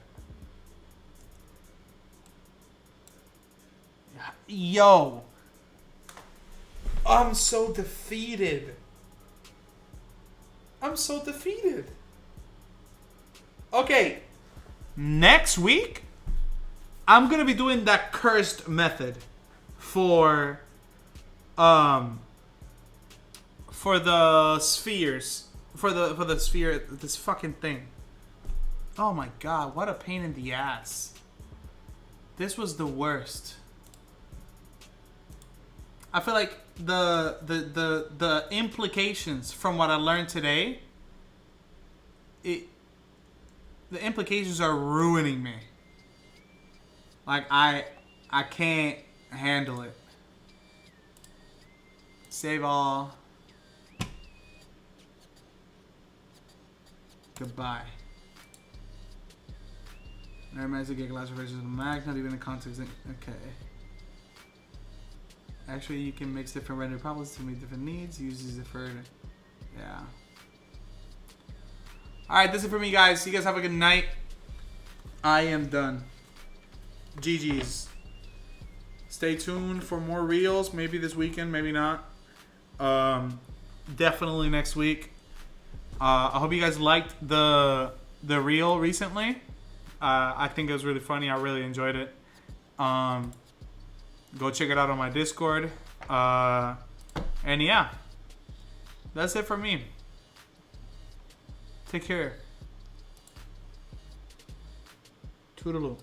Yo. I'm so defeated. I'm so defeated. Okay. Next week, I'm going to be doing that cursed method for the spheres. For the sphere, this fucking thing. Oh my god, what a pain in the ass. This was the worst. I feel like the implications from what I learned today, the implications are ruining me. Like I can't handle it. Save all. Goodbye. Never managed to get glass versions of the Mac, not even in context. Okay. Actually, you can mix different render problems to meet different needs. Uses deferred. Yeah. Alright, that's it for me, guys. You guys have a good night. I am done. GG's. Stay tuned for more reels. Maybe this weekend, maybe not. Definitely next week. I hope you guys liked the reel recently. I think it was really funny. I really enjoyed it. Go check it out on my Discord. And yeah, that's it for me. Take care. Toodaloo.